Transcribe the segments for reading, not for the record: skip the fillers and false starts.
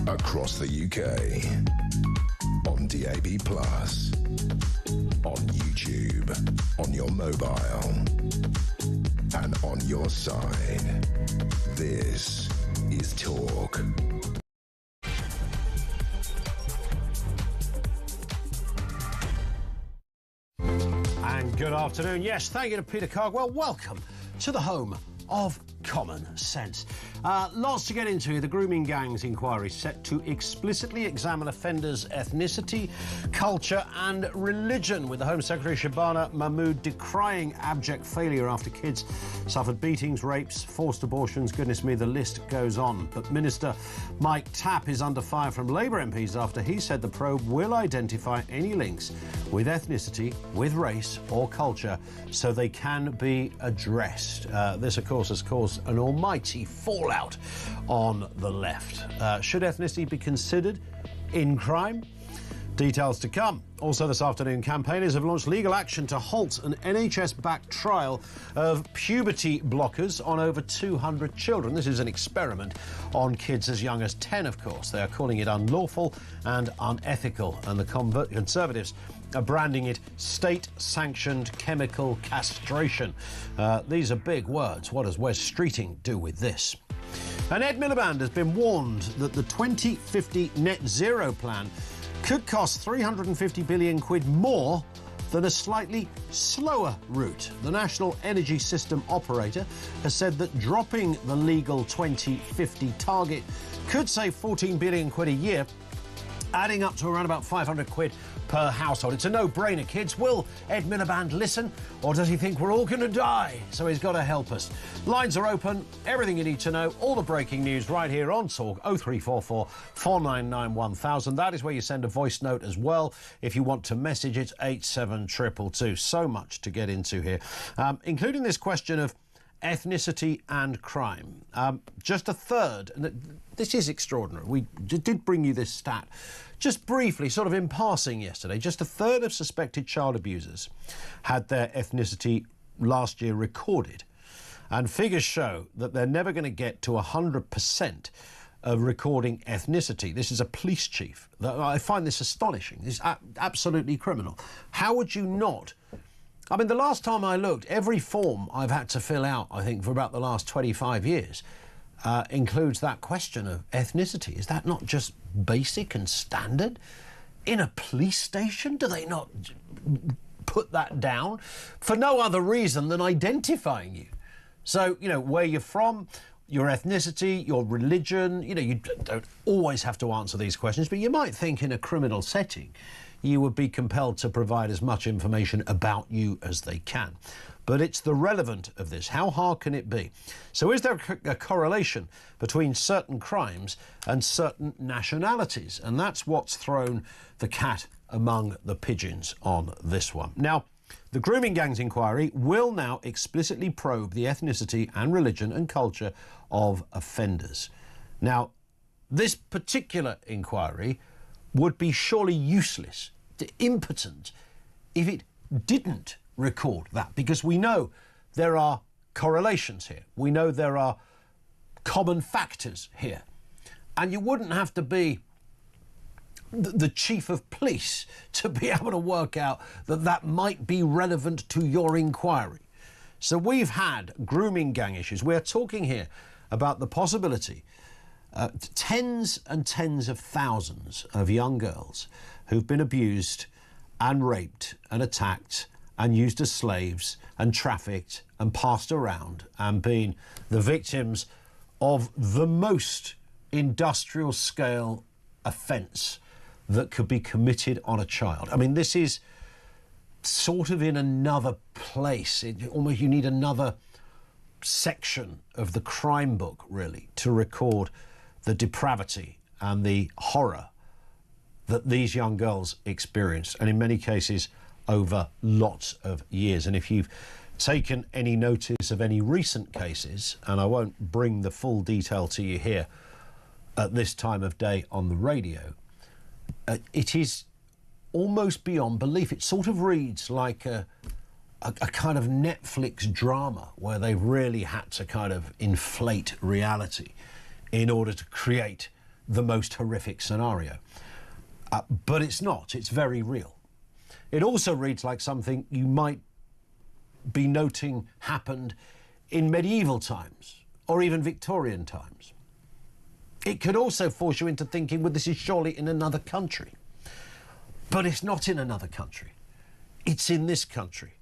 Across the UK, on DAB+, on YouTube, on your mobile, and on your side. This is Talk. And good afternoon. Yes, thank you to Peter Cardwell. Welcome to the home of common sense. Lots to get into here. The grooming gangs inquiry set to explicitly examine offenders' ethnicity, culture and religion, with the Home Secretary Shabana Mahmood decrying abject failure after kids suffered beatings, rapes, forced abortions. Goodness me, the list goes on. But Minister Mike Tapp is under fire from Labour MPs after he said the probe will identify any links with ethnicity, with race or culture, so they can be addressed. This, of course, has caused an almighty fallout on the left. Should ethnicity be considered in crime? Details to come. Also this afternoon, campaigners have launched legal action to halt an NHS-backed trial of puberty blockers on over 200 children. This is an experiment on kids as young as 10, of course. They are calling it unlawful and unethical, and the Conservatives are branding it state-sanctioned chemical castration. These are big words. What does Wes Streeting do with this? And Ed Miliband has been warned that the 2050 net zero plan could cost 350 billion quid more than a slightly slower route. The National Energy System Operator has said that dropping the legal 2050 target could save 14 billion quid a year, adding up to around about 500 quid per household. It's a no-brainer, kids. Will Ed Miliband listen, or does he think we're all going to die? So he's got to help us. Lines are open. Everything you need to know. All the breaking news right here on Talk. 0344 499 1000. That is where you send a voice note as well. If you want to message, it's 87222. So much to get into here, including this question of ethnicity and crime. Just a third, and this is extraordinary. We did bring you this stat just briefly, sort of in passing yesterday. Just a third of suspected child abusers had their ethnicity last year recorded. And figures show that they're never going to get to 100% of recording ethnicity. This is a police chief. I find this astonishing. This is absolutely criminal. How would you not? I mean, the last time I looked, every form I've had to fill out, I think, for about the last 25 years, includes that question of ethnicity. Is that not just basic and standard? In a police station, do they not put that down for no other reason than identifying you? So, you know, where you're from, your ethnicity, your religion, you know, you don't always have to answer these questions, but you might think in a criminal setting you would be compelled to provide as much information about you as they can. But it's the relevant of this. How hard can it be? So is there a correlation between certain crimes and certain nationalities? And that's what's thrown the cat among the pigeons on this one. Now, the grooming gangs inquiry will now explicitly probe the ethnicity and religion and culture of offenders. Now, this particular inquiry would be surely useless, impotent, if it didn't record that, because we know there are correlations here. We know there are common factors here. And you wouldn't have to be the chief of police to be able to work out that that might be relevant to your inquiry. So we've had grooming gang issues. We're talking here about the possibility tens and tens of thousands of young girls who've been abused and raped and attacked and used as slaves and trafficked and passed around and been the victims of the most industrial scale offence that could be committed on a child. I mean, this is sort of in another place. Almost you need another section of the crime book, really, to record the depravity and the horror that these young girls experienced, and in many cases over lots of years. And if you've taken any notice of any recent cases, and I won't bring the full detail to you here at this time of day on the radio, it is almost beyond belief. It sort of reads like a kind of Netflix drama where they've really had to kind of inflate reality in order to create the most horrific scenario. But it's not. It's very real. It also reads like something you might be noting happened in medieval times or even Victorian times. It could also force you into thinking, well, this is surely in another country. But it's not in another country. It's in this country.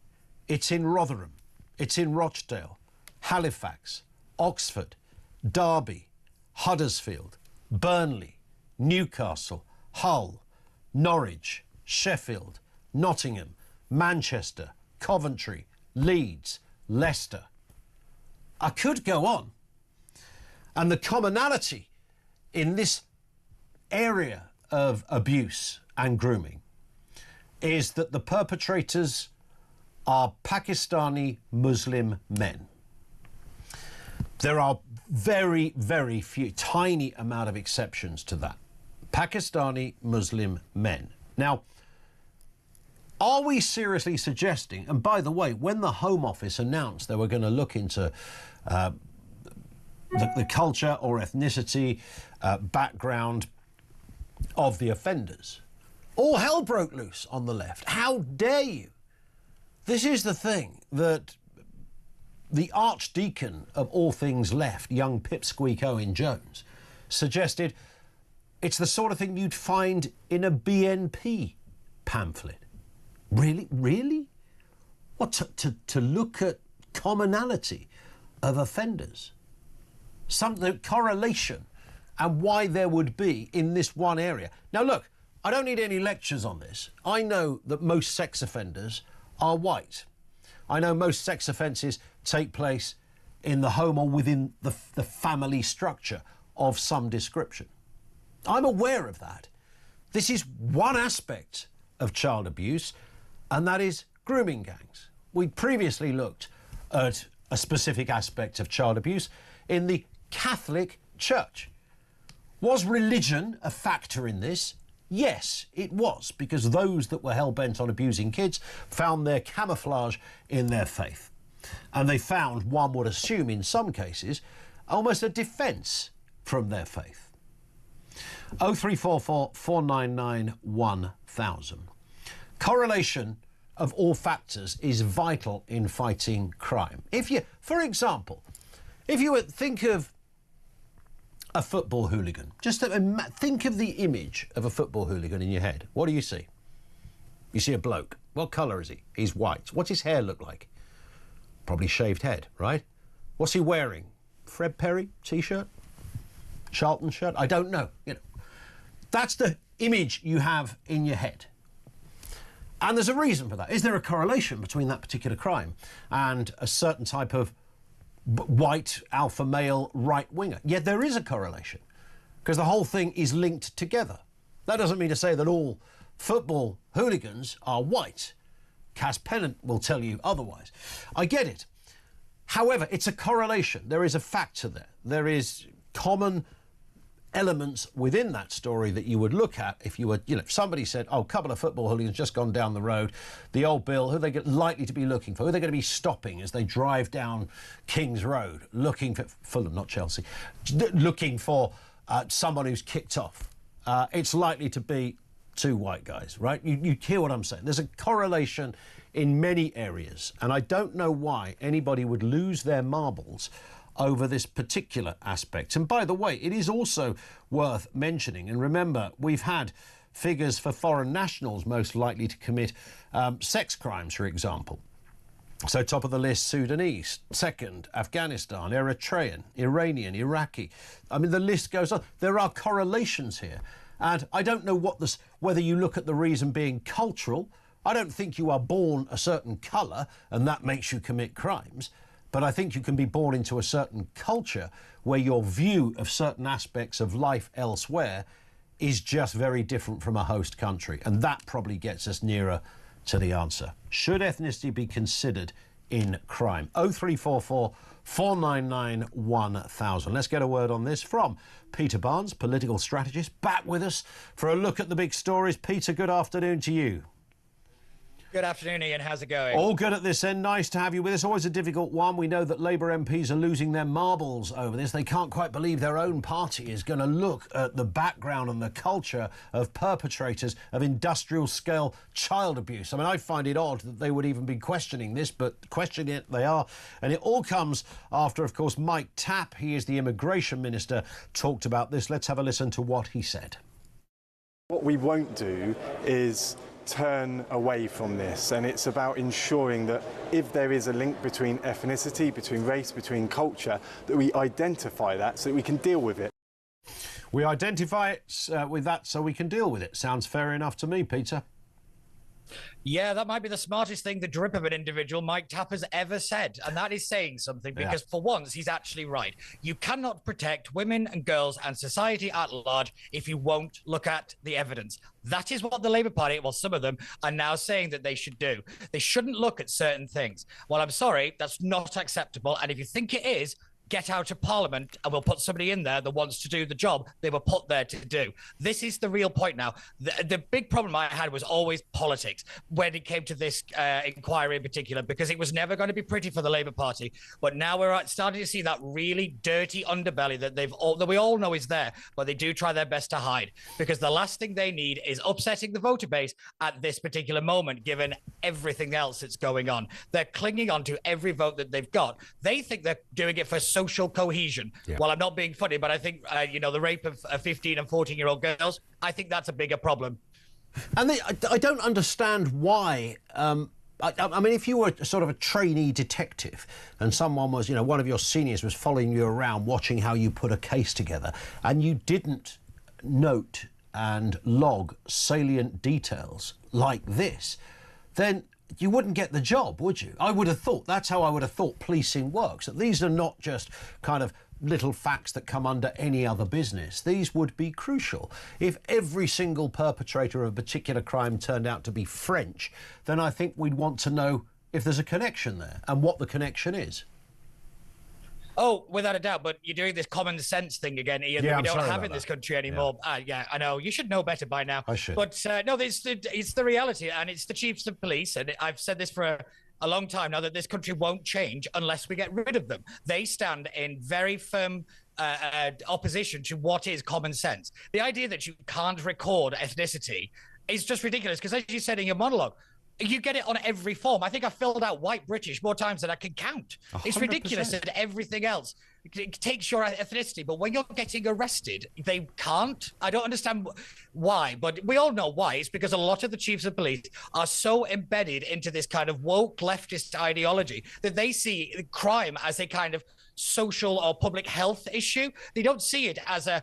It's in Rotherham. It's in Rochdale, Halifax, Oxford, Derby, Huddersfield, Burnley, Newcastle, Hull, Norwich, Sheffield, Nottingham, Manchester, Coventry, Leeds, Leicester. I could go on. And the commonality in this area of abuse and grooming is that the perpetrators are Pakistani Muslim men. There are very, very few, tiny amount of exceptions to that. Pakistani Muslim men. Now, are we seriously suggesting, and by the way, when the Home Office announced they were going to look into the culture or ethnicity, background of the offenders, all hell broke loose on the left. How dare you? This is the thing that the archdeacon of all things left, young Pipsqueak Owen Jones, suggested it's the sort of thing you'd find in a BNP pamphlet. Really? Really? What, to look at commonality of offenders? The correlation and why there would be in this one area. Now look, I don't need any lectures on this. I know that most sex offenders are white. I know most sex offences take place in the home or within the family structure of some description. I'm aware of that. This is one aspect of child abuse, and that is grooming gangs. We previously looked at a specific aspect of child abuse in the Catholic Church. Was religion a factor in this? Yes, it was, because those that were hell-bent on abusing kids found their camouflage in their faith. And they found, one would assume in some cases, almost a defence from their faith. 0344 499 1000. Correlation of all factors is vital in fighting crime. If you, for example, if you think of a football hooligan, just think of the image of a football hooligan in your head. What do you see? You see a bloke. What colour is he? He's white. What's his hair look like? Probably shaved head, right? What's he wearing? Fred Perry t-shirt? Charlton shirt? I don't know. You know, that's the image you have in your head. And there's a reason for that. Is there a correlation between that particular crime and a certain type of white alpha male right winger? Yeah, there is a correlation, because the whole thing is linked together. That doesn't mean to say that all football hooligans are white. Cass Pennant will tell you otherwise. I get it. However, it's a correlation. There is a factor there. There is common elements within that story that you would look at if you were, you know, if somebody said, oh, a couple of football hooligans just gone down the road, the old Bill, who are they likely to be looking for? Who are they going to be stopping as they drive down King's Road, looking for, Fulham, not Chelsea, looking for someone who's kicked off? It's likely to be two white guys, right? You hear what I'm saying? There's a correlation in many areas, and I don't know why anybody would lose their marbles over this particular aspect. And by the way, it is also worth mentioning, and remember, we've had figures for foreign nationals most likely to commit sex crimes, for example. So top of the list, Sudanese. Second, Afghanistan, Eritrean, Iranian, Iraqi. I mean, the list goes on. There are correlations here. And I don't know whether you look at the reason being cultural. I don't think you are born a certain colour and that makes you commit crimes. But I think you can be born into a certain culture where your view of certain aspects of life elsewhere is just very different from a host country. And that probably gets us nearer to the answer. Should ethnicity be considered in crime? 0344 499 1000. Let's get a word on this from Peter Barnes, political strategist, back with us for a look at the big stories. Peter, good afternoon to you. Good afternoon, Ian. How's it going? All good at this end. Nice to have you with us. Always a difficult one. We know that Labour MPs are losing their marbles over this. They can't quite believe their own party is going to look at the background and the culture of perpetrators of industrial-scale child abuse. I mean, I find it odd that they would even be questioning this, but questioning it they are. And it all comes after, of course, Mike Tapp, he is the immigration minister, talked about this. Let's have a listen to what he said. What we won't do is turn away from this, and it's about ensuring that if there is a link between ethnicity, between race, between culture, that we identify that so that we can deal with it. We identify it with that so we can deal with it. Sounds fair enough to me, Peter. Yeah, that might be the smartest thing the drip of an individual Mike Tapp has ever said. And that is saying something because for once, he's actually right. You cannot protect women and girls and society at large if you won't look at the evidence. That is what the Labour Party, well, some of them are now saying that they should do. They shouldn't look at certain things. Well, I'm sorry, that's not acceptable. And if you think it is, get out of Parliament and we'll put somebody in there that wants to do the job they were put there to do. This is the real point now. The big problem I had was always politics when it came to this inquiry in particular, because it was never going to be pretty for the Labour Party. But now we're starting to see that really dirty underbelly that that we all know is there, but they do try their best to hide, because the last thing they need is upsetting the voter base at this particular moment, given everything else that's going on. They're clinging on to every vote that they've got. They think they're doing it for social cohesion. Yeah. Well, I'm not being funny, but I think, the rape of 15 and 14-year-old girls, I think that's a bigger problem. And I don't understand why. I mean, if you were sort of a trainee detective and someone was, one of your seniors was following you around, watching how you put a case together, and you didn't note and log salient details like this, then you wouldn't get the job, would you? I would have thought. That's how I would have thought policing works. That these are not just kind of little facts that come under any other business. These would be crucial. If every single perpetrator of a particular crime turned out to be French, then I think we'd want to know if there's a connection there and what the connection is. Oh, without a doubt, but you're doing this common sense thing again, Ian, that we don't have in this country anymore. Yeah, I know. You should know better by now. I should. But no, it's the reality, and it's the chiefs of police, and I've said this for a long time now, that this country won't change unless we get rid of them. They stand in very firm opposition to what is common sense. The idea that you can't record ethnicity is just ridiculous, because as you said in your monologue, you get it on every form. I think I filled out white British more times than I can count. 100%. It's ridiculous that everything else it takes your ethnicity, but when you're getting arrested, they can't. I don't understand why, but we all know why. It's because a lot of the chiefs of police are so embedded into this kind of woke leftist ideology that they see crime as a kind of social or public health issue. They don't see it as a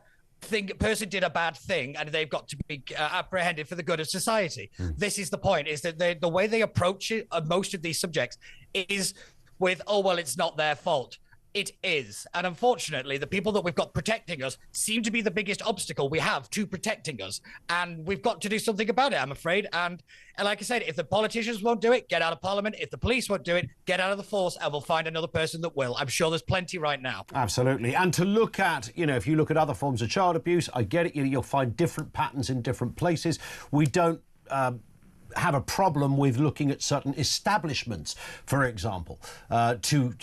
person did a bad thing and they've got to be apprehended for the good of society. This is the point, is that the way they approach it, most of these subjects is with, oh, well, it's not their fault. It is. And unfortunately, the people that we've got protecting us seem to be the biggest obstacle we have to protecting us. And we've got to do something about it, I'm afraid. And like I said, if the politicians won't do it, get out of Parliament. If the police won't do it, get out of the force, and we'll find another person that will. I'm sure there's plenty right now. Absolutely. And to look at, if you look at other forms of child abuse, I get it, you'll find different patterns in different places. We don't have a problem with looking at certain establishments, for example, to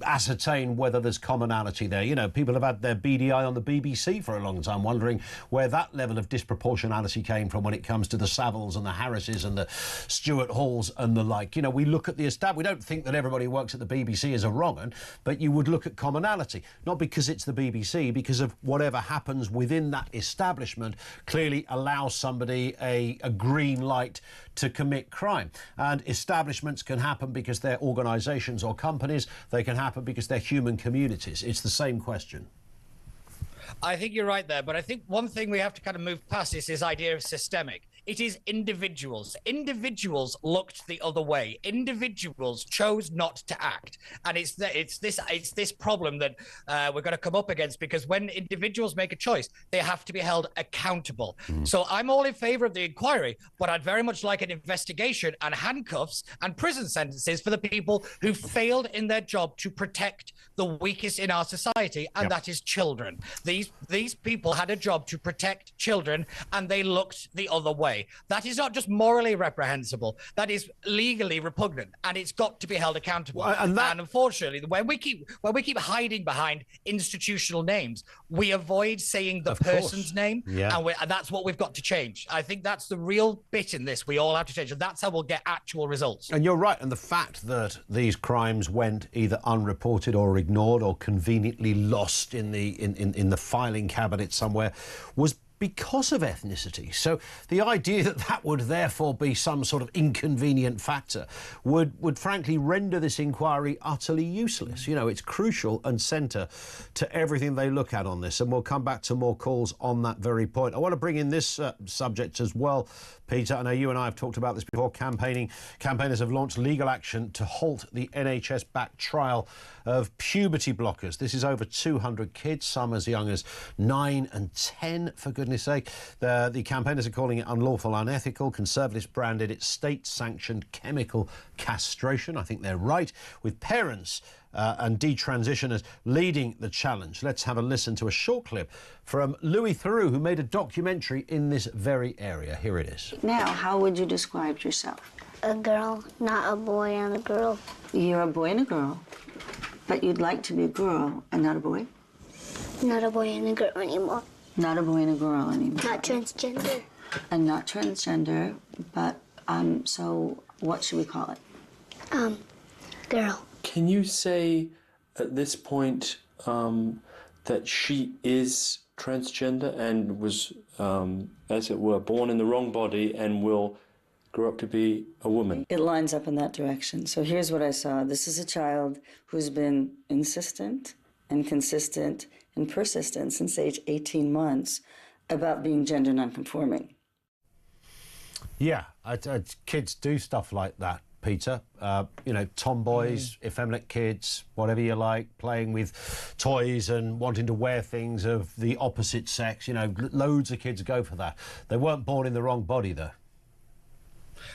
ascertain whether there's commonality there. People have had their BDI on the BBC for a long time, wondering where that level of disproportionality came from when it comes to the Savills and the Harrises and the Stuart Halls and the like. We look at the we don't think that everybody who works at the BBC is a wrong 'un, but you would look at commonality, not because it's the BBC, because of whatever happens within that establishment clearly allows somebody a green light to commit crime. And establishments can happen because they're organisations or companies. They can happen because they're human communities. It's the same question. I think you're right there, but I think one thing we have to kind of move past is this idea of systemic. It is individuals. Individuals looked the other way. Individuals chose not to act, and it's this problem that we're going to come up against, because when individuals make a choice, they have to be held accountable. So I'm all in favour of the inquiry, but I'd very much like an investigation and handcuffs and prison sentences for the people who failed in their job to protect the weakest in our society, and that is children. These people had a job to protect children, and they looked the other way. display. That is not just morally reprehensible. That is legally repugnant, and it's got to be held accountable. And unfortunately, when we keep hiding behind institutional names, we avoid saying the person's name, and that's what we've got to change. I think that's the real bit in this. We all have to change, and that's how we'll get actual results. And you're right. And the fact that these crimes went either unreported or ignored or conveniently lost in the filing cabinet somewhere was because of ethnicity. So the idea that that would therefore be some sort of inconvenient factor would frankly render this inquiry utterly useless. You know, it's crucial and centre to everything they look at on this, and we'll come back to more calls on that very point. I want to bring in this subject as well, Peter. I know you and I have talked about this before. Campaigners have launched legal action to halt the NHS-backed trial of puberty blockers. This is over 200 kids, some as young as 9 and 10, for goodness sake. The campaigners are calling it unlawful, unethical. Conservatives branded it state-sanctioned chemical castration. I think they're right, with parents and detransitioners leading the challenge. Let's have a listen to a short clip from Louis Theroux, who made a documentary in this very area. Here it is. Now, how would you describe yourself? A girl, not a boy and a girl. You're a boy and a girl, but you'd like to be a girl and not a boy? Not a boy and a girl anymore. Not a boy and a girl anymore. Not transgender. And not transgender, but, so what should we call it? Girl. Can you say at this point that she is transgender and was, as it were, born in the wrong body and will grow up to be a woman? It lines up in that direction. So here's what I saw. This is a child who's been insistent and consistent and persistent since age 18 months about being gender nonconforming. Yeah, kids do stuff like that, Peter. You know, tomboys, effeminate kids, whatever you like, playing with toys and wanting to wear things of the opposite sex. You know, loads of kids go for that. They weren't born in the wrong body, though.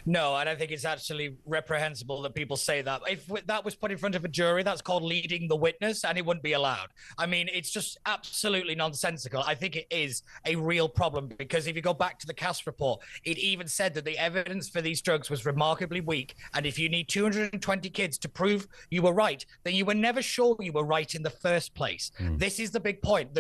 No, and I think it's actually reprehensible that people say that. If that was put in front of a jury, that's called leading the witness, and it wouldn't be allowed. I mean, it's just absolutely nonsensical. I think it is a real problem, because if you go back to the CAS report, it even said that the evidence for these drugs was remarkably weak, and if you need 220 kids to prove you were right, then you were never sure you were right in the first place. This is the big point.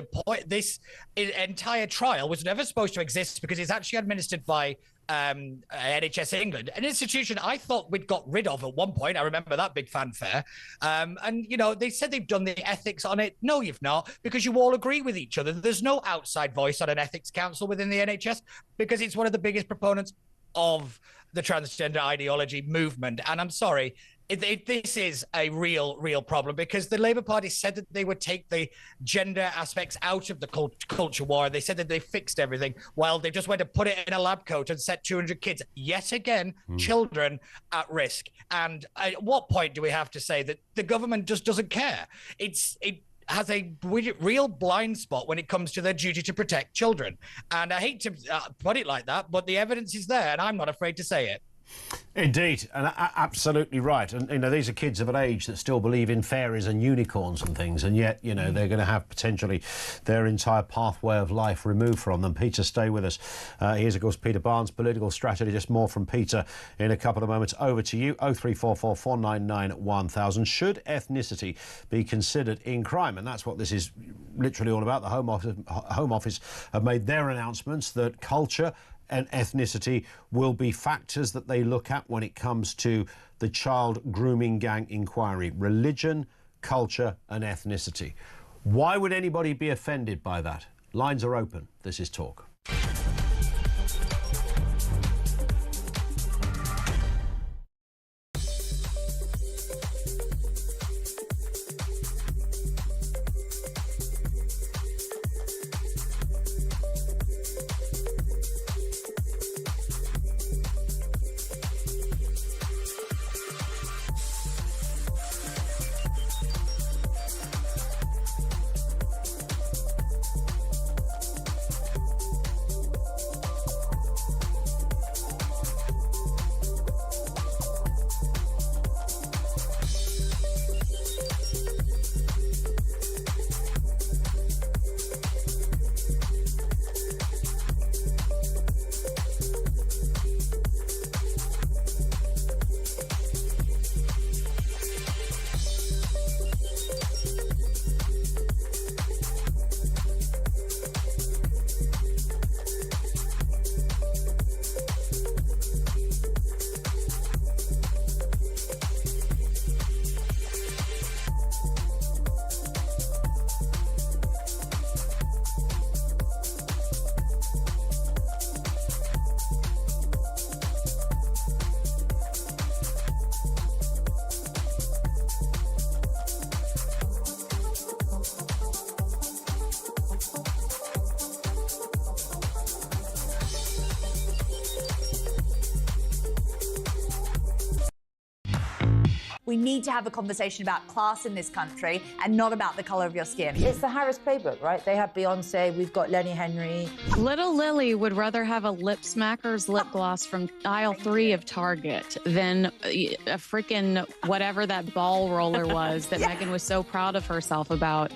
This entire trial was never supposed to exist because it's actually administered by NHS England, an institution I thought we'd got rid of at one point. I remember that big fanfare. And, you know, they said they've done the ethics on it. No, you've not, because you all agree with each other. There's no outside voice on an ethics council within the NHS, because it's one of the biggest proponents of the transgender ideology movement. And I'm sorry, this is a real problem, because the Labour Party said that they would take the gender aspects out of the culture war. They said that they fixed everything. Well, they just went to put it in a lab coat and set 200 kids, yet again, children at risk. And at what point do we have to say that the government just doesn't care? It has a real blind spot when it comes to their duty to protect children. And I hate to put it like that, but the evidence is there, and I'm not afraid to say it. Indeed, and absolutely right. And, you know, these are kids of an age that still believe in fairies and unicorns and things, and yet, you know, they're going to have potentially their entire pathway of life removed from them. Peter, stay with us. Here's, of course, Peter Barnes, political strategist. More from Peter in a couple of moments. Over to you, 0344 499 1000. Should ethnicity be considered in crime? And that's what this is literally all about. The Home Office have made their announcements that culture and ethnicity will be factors that they look at when it comes to the child grooming gang inquiry. Religion, culture and ethnicity. Why would anybody be offended by that? Lines are open. This is Talk. We need to have a conversation about class in this country and not about the colour of your skin. It's the Harris playbook, right? They have Beyonce, we've got Lenny Henry. Little Lily would rather have a Lip Smackers lip gloss from aisle 3 of Target than a freaking whatever that ball roller was that Megan was so proud of herself about.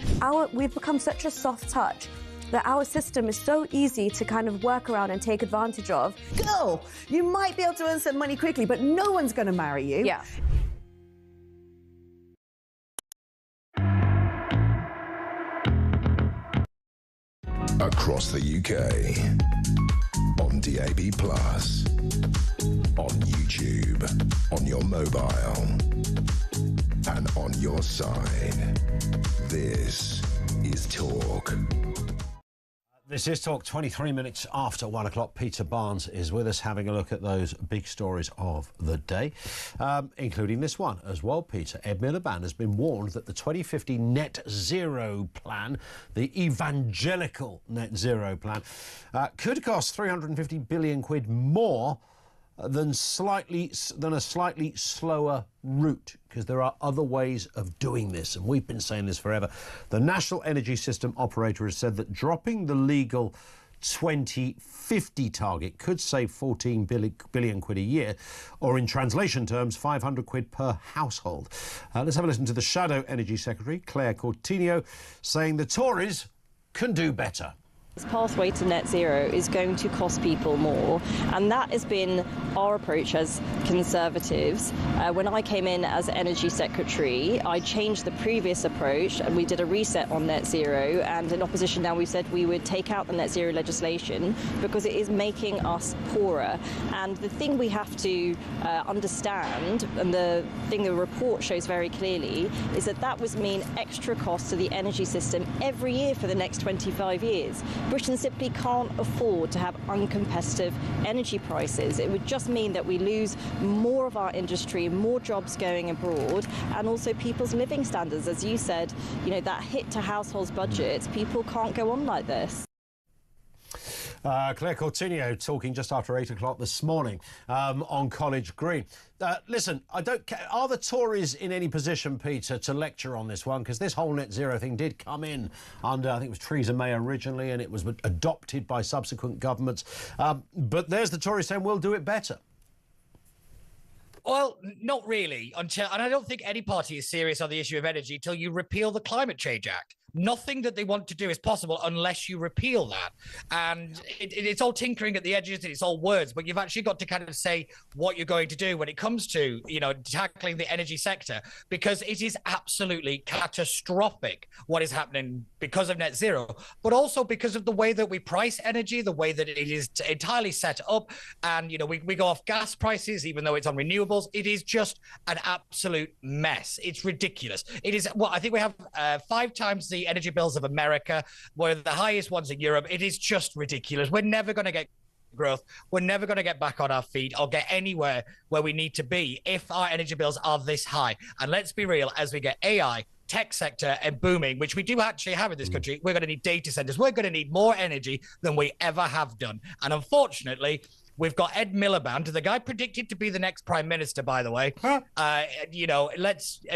We've become such a soft touch that our system is so easy to kind of work around and take advantage of. Girl, you might be able to earn some money quickly, but no one's going to marry you. Yeah. Across the UK, on DAB+, on YouTube, on your mobile, and on your side. This is Talk. This is Talk, 23 minutes after 1 o'clock. Peter Barnes is with us having a look at those big stories of the day, including this one as well, Peter. Ed Miliband has been warned that the 2050 net zero plan, the evangelical net zero plan, could cost 350 billion quid more than a slightly slower route, because there are other ways of doing this, and we've been saying this forever. The National Energy System Operator has said that dropping the legal 2050 target could save 14 billion quid a year, or in translation terms, 500 quid per household. Let's have a listen to the Shadow Energy Secretary, Claire Coutinho, saying the Tories can do better. This pathway to net zero is going to cost people more, and that has been our approach as Conservatives. When I came in as Energy Secretary, I changed the previous approach and we did a reset on net zero, and in opposition now we said we would take out the net zero legislation because it is making us poorer. And the thing we have to understand, and the thing the report shows very clearly, is that that would mean extra costs to the energy system every year for the next 25 years. Britain simply can't afford to have uncompetitive energy prices. It would just mean that we lose more of our industry, more jobs going abroad, and also people's living standards. As you said, you know, that hit to households' budgets, people can't go on like this. Claire Coutinho talking just after 8 o'clock this morning on College Green. Listen, are the Tories in any position, Peter, to lecture on this one? Because this whole net zero thing did come in under, I think it was Theresa May originally, and it was adopted by subsequent governments. But there's the Tories saying we'll do it better. Well, not really, and I don't think any party is serious on the issue of energy until you repeal the Climate Change Act. Nothing that they want to do is possible unless you repeal that. And it's all tinkering at the edges and it's all words, but you've actually got to kind of say what you're going to do when it comes to, you know, tackling the energy sector, because it is absolutely catastrophic what is happening because of net zero, but also because of the way that we price energy, the way that it is entirely set up. And, you know, we go off gas prices, even though it's on renewables. It is just an absolute mess. It's ridiculous. It is, well, I think we have 5 times the energy bills of America, were the highest ones in Europe. It is just ridiculous. We're never going to get growth. We're never going to get back on our feet or get anywhere where we need to be if our energy bills are this high. And let's be real, as we get AI, tech sector and booming, which we do actually have in this country, we're going to need data centers. We're going to need more energy than we ever have done. And unfortunately, we've got Ed Miliband, the guy predicted to be the next prime minister, by the way. You know,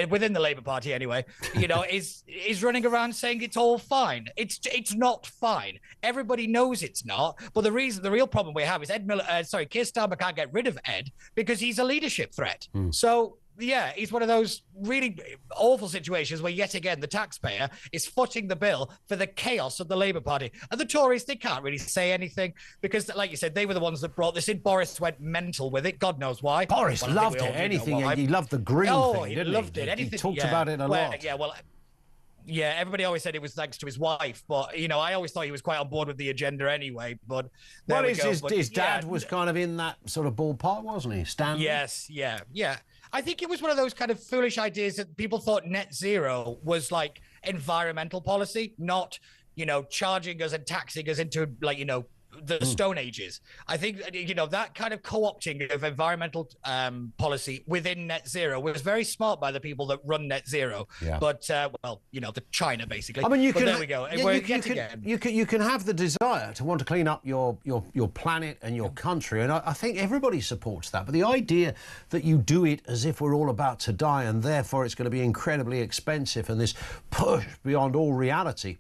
within the Labour Party anyway, you know, is running around saying it's all fine. It's not fine. Everybody knows it's not. But the real problem we have is Keir Starmer can't get rid of Ed because he's a leadership threat. So yeah, it's one of those really awful situations where, yet again, the taxpayer is footing the bill for the chaos of the Labour Party. And the Tories, they can't really say anything because, like you said, they were the ones that brought this in. Boris went mental with it. God knows why. Boris loved it. Anything. He loved the green thing, didn't he? Loved it. Anything. He talked about it a lot. Yeah, everybody always said it was thanks to his wife, but, you know, I always thought he was quite on board with the agenda anyway, but there we go. His dad was kind of in that sort of ballpark, wasn't he? Stanley? Yes, yeah. I think it was one of those kind of foolish ideas that people thought net zero was like environmental policy, not, you know, charging us and taxing us into, like, you know, the Stone Ages. I think, you know, that kind of co-opting of environmental policy within net zero was very smart by the people that run net zero. Yeah. But, well, you know, the China, basically. I mean, you but can. there we go. You can have the desire to want to clean up your planet and your country, and I think everybody supports that. But the idea that you do it as if we're all about to die and therefore it's going to be incredibly expensive and this push beyond all reality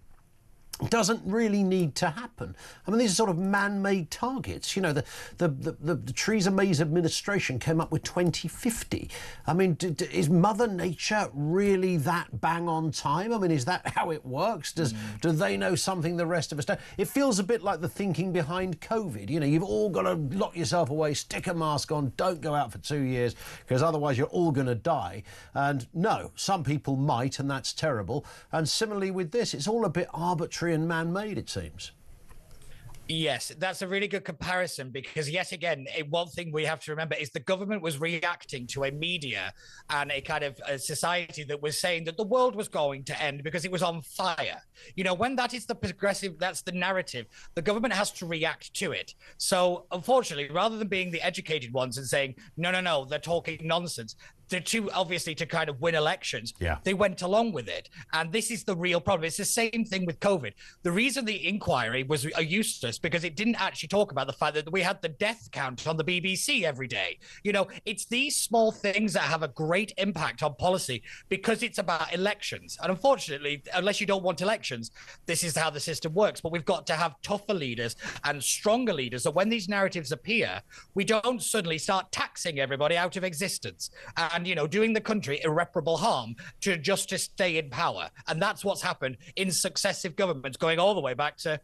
doesn't really need to happen. I mean, these are sort of man-made targets. You know, the Theresa May's administration came up with 2050. I mean, is Mother Nature really that bang on time? I mean, is that how it works? Do they know something the rest of us don't? It feels a bit like the thinking behind COVID. You know, you've all got to lock yourself away, stick a mask on, don't go out for 2 years, because otherwise you're all going to die. And no, some people might, and that's terrible. And similarly with this, it's all a bit arbitrary and man-made, it seems. Yes, that's a really good comparison, because yet again, one thing we have to remember is the government was reacting to a media and a kind of a society that was saying that the world was going to end because it was on fire. You know, when that is the progressive, that's the narrative, the government has to react to it. So unfortunately, rather than being the educated ones and saying, no, they're talking nonsense, they're too obviously to kind of win elections. Yeah. They went along with it. And this is the real problem. It's the same thing with COVID. The reason the inquiry was useless because it didn't actually talk about the fact that we had the death count on the BBC every day. You know, it's these small things that have a great impact on policy because it's about elections. And unfortunately, unless you don't want elections, this is how the system works. But we've got to have tougher leaders and stronger leaders. So when these narratives appear, we don't suddenly start taxing everybody out of existence. And, you know, doing the country irreparable harm just to stay in power. And that's what's happened in successive governments going all the way back to,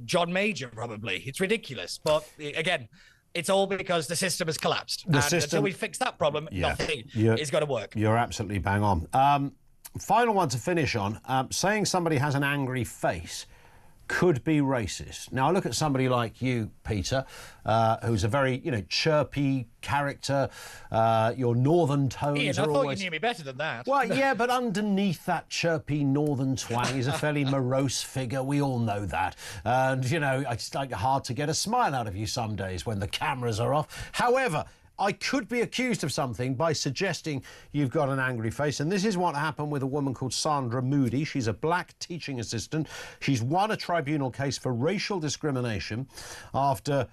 John Major, probably. It's ridiculous. But again, it's all because the system has collapsed. Until we fix that problem, nothing is going to work. You're absolutely bang on. Final one to finish on. Saying somebody has an angry face could be racist. Now, I look at somebody like you, Peter, who's a very, chirpy character. Your northern tones Ian, are I thought always... you knew me better than that. Well, yeah, but underneath that chirpy northern twang is a fairly morose figure. We all know that. And, it's like hard to get a smile out of you some days when the cameras are off. However, I could be accused of something by suggesting you've got an angry face. And this is what happened with a woman called Sandra Moody. She's a black teaching assistant. She's won a tribunal case for racial discrimination after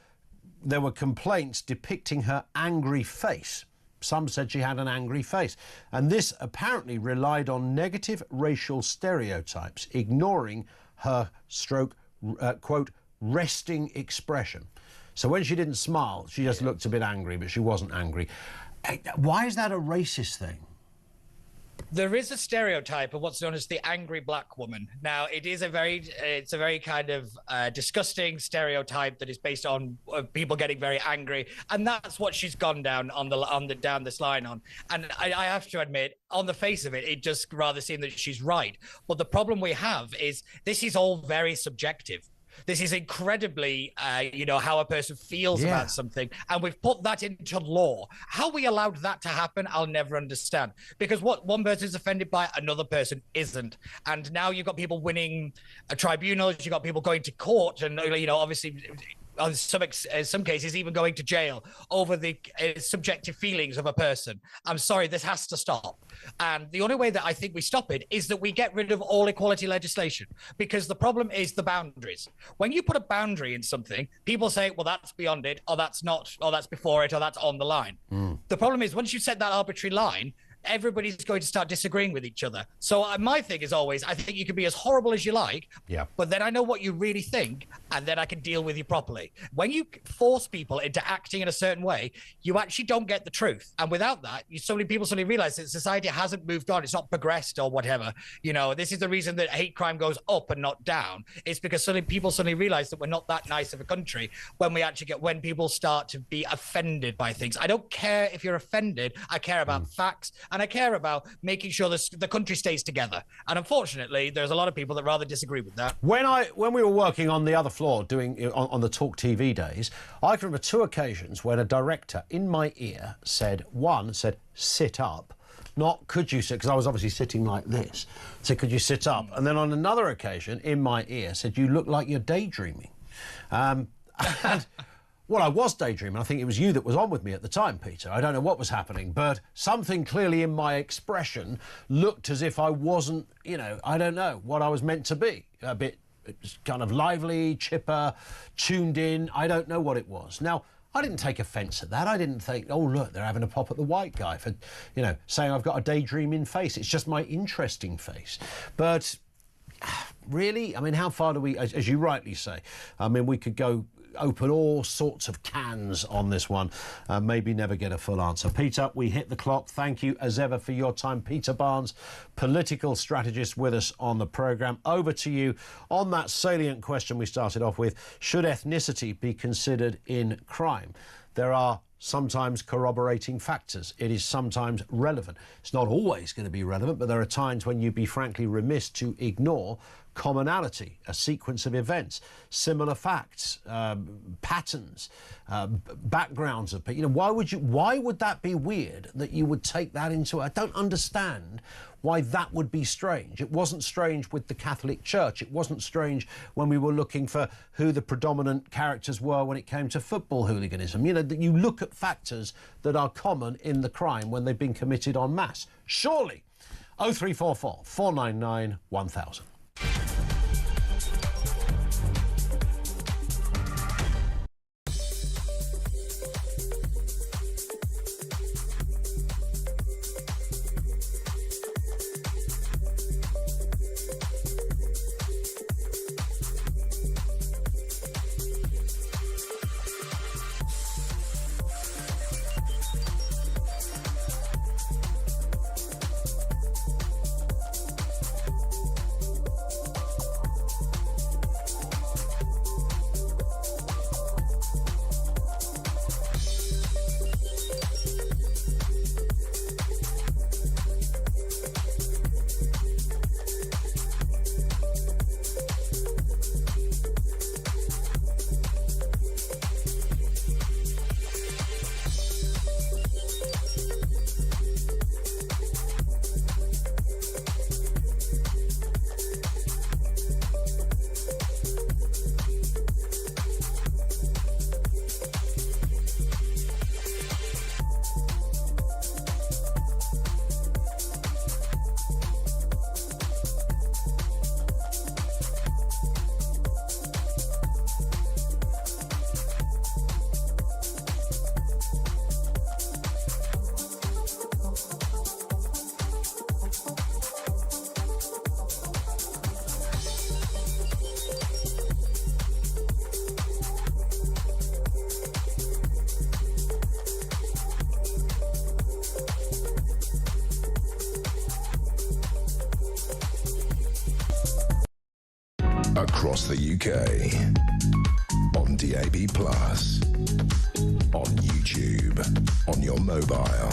there were complaints depicting her angry face. Some said she had an angry face. And this apparently relied on negative racial stereotypes, ignoring her quote, resting expression. So when she didn't smile, she just looked a bit angry, but she wasn't angry. Why is that a racist thing? There is a stereotype of what's known as the angry black woman. Now, it's a very kind of disgusting stereotype that is based on people getting very angry, and that's what she's gone down down this line on. And I have to admit, on the face of it, it just rather seems that she's right. But the problem we have is this is all very subjective. This is incredibly, how a person feels about something. And we've put that into law. How we allowed that to happen, I'll never understand. Because what one person is offended by, another person isn't. And now you've got people winning tribunals, you've got people going to court, and, obviously... in some cases, even going to jail over the subjective feelings of a person. I'm sorry, this has to stop. And the only way that I think we stop it is that we get rid of all equality legislation, because the problem is the boundaries. When you put a boundary in something, people say, well, that's beyond it, or that's not, or that's before it, or that's on the line. The problem is once you set that arbitrary line, everybody's going to start disagreeing with each other. So my thing is always, I think you can be as horrible as you like, but then I know what you really think, and then I can deal with you properly. When you force people into acting in a certain way, you actually don't get the truth. And without that, so many people suddenly realize that society hasn't moved on. It's not progressed or whatever. This is the reason that hate crime goes up and not down. It's because people suddenly realize that we're not that nice of a country when people start to be offended by things. I don't care if you're offended. I care about facts. And I care about making sure the country stays together. And unfortunately, there's a lot of people that rather disagree with that. When we were working on the other floor doing on the talkTV days, I can remember 2 occasions when a director in my ear said, sit up. Not could you sit, because I was obviously sitting like this. So could you sit up? And then on another occasion in my ear said, you look like you're daydreaming. And, well, I was daydreaming. I think it was you that was on with me at the time, Peter. I don't know what was happening, but something clearly in my expression looked as if I wasn't, you know, I don't know what I was meant to be. A bit kind of lively, chipper, tuned in. I don't know what it was. Now, I didn't take offence at that. I didn't think, oh, look, they're having a pop at the white guy for, you know, saying I've got a daydreaming face. It's just my interesting face. But really, I mean, how far do we, as you rightly say, I mean, we could go open all sorts of cans on this one, maybe never get a full answer. Peter, we hit the clock. Thank you as ever for your time. Peter Barnes, political strategist with us on the programme. Over to you on that salient question we started off with. Should ethnicity be considered in crime? There are sometimes corroborating factors. It is sometimes relevant. It's not always going to be relevant, but there are times when you'd be frankly remiss to ignore commonality, a sequence of events, similar facts, patterns, backgrounds of people. You know, why would that be weird that you would take that into? I don't understand why that would be strange. It wasn't strange with the Catholic Church. It wasn't strange when we were looking for who the predominant characters were when it came to football hooliganism. You know, that you look at factors that are common in the crime when they've been committed en masse. Surely. 0344 499 1000. Across the UK, on DAB+, on YouTube, on your mobile,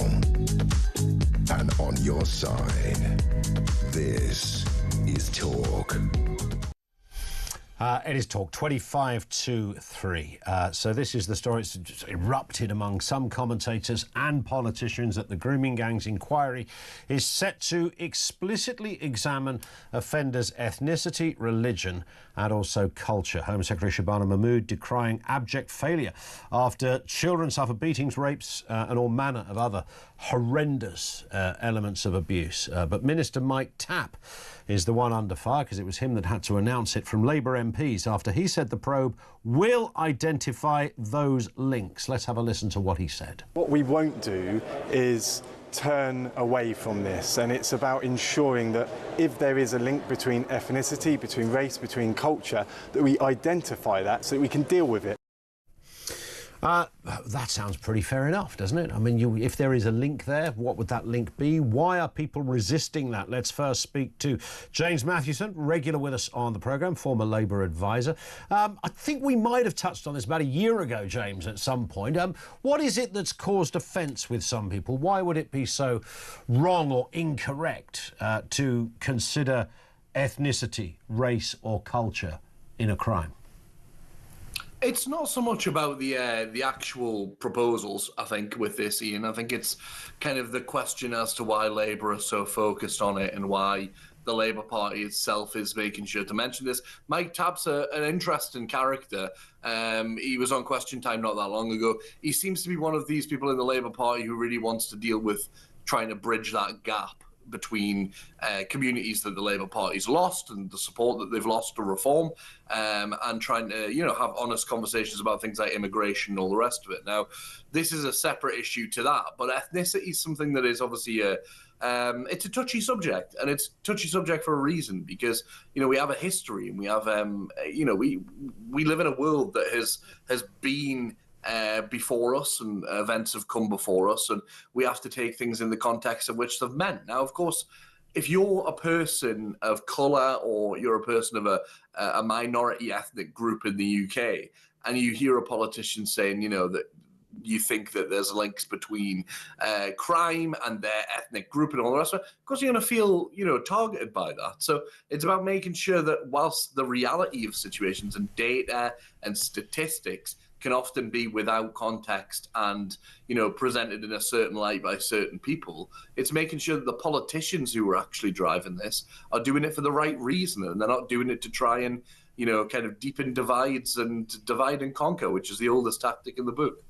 and on your side. This is Talk. It is Talk, 25 to 3. So this is the story. It's just erupted among some commentators and politicians that the grooming gangs inquiry is set to explicitly examine offenders' ethnicity, religion and also culture. Home Secretary Shabana Mahmood decrying abject failure after children suffer beatings, rapes and all manner of other horrendous elements of abuse. But Minister Mike Tapp is the one under fire because it was him that had to announce it from Labour MPs after he said the probe will identify those links. Let's have a listen to what he said. What we won't do is turn away from this, and it's about ensuring that if there is a link between ethnicity, between race, between culture, that we identify that so that we can deal with it. That sounds pretty fair enough, doesn't it? I mean, if there is a link there, what would that link be? Why are people resisting that? Let's first speak to James Mathewson, regular with us on the programme, former Labour advisor. I think we might have touched on this about a year ago, James, at some point. What is it that's caused offence with some people? Why would it be so wrong or incorrect to consider ethnicity, race or culture in a crime? It's not so much about the actual proposals, I think, with this, Ian. I think it's kind of the question as to why Labour are so focused on it and why the Labour Party itself is making sure to mention this. Mike Tabb's an interesting character. He was on Question Time not that long ago. He seems to be one of these people in the Labour Party who really wants to deal with trying to bridge that gap between communities that the Labour Party's lost and the support that they've lost to reform, and trying to, have honest conversations about things like immigration and all the rest of it. Now, this is a separate issue to that, but ethnicity is something that is obviously it's a touchy subject, and it's a touchy subject for a reason, because we have a history, and we have we live in a world that has been before us, and events have come before us, and we have to take things in the context of which they've meant. Now, of course, if you're a person of colour, or you're a person of a minority ethnic group in the UK, and you hear a politician saying, that you think that there's links between crime and their ethnic group and all the rest of it, of course you're going to feel, targeted by that. So it's about making sure that whilst the reality of situations and data and statistics can often be without context and, presented in a certain light by certain people, it's making sure that the politicians who are actually driving this are doing it for the right reason, and they're not doing it to try and, kind of deepen divides and divide and conquer, which is the oldest tactic in the book.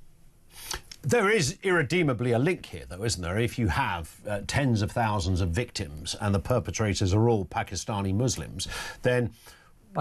There is irredeemably a link here, though, isn't there? If you have tens of thousands of victims and the perpetrators are all Pakistani Muslims, then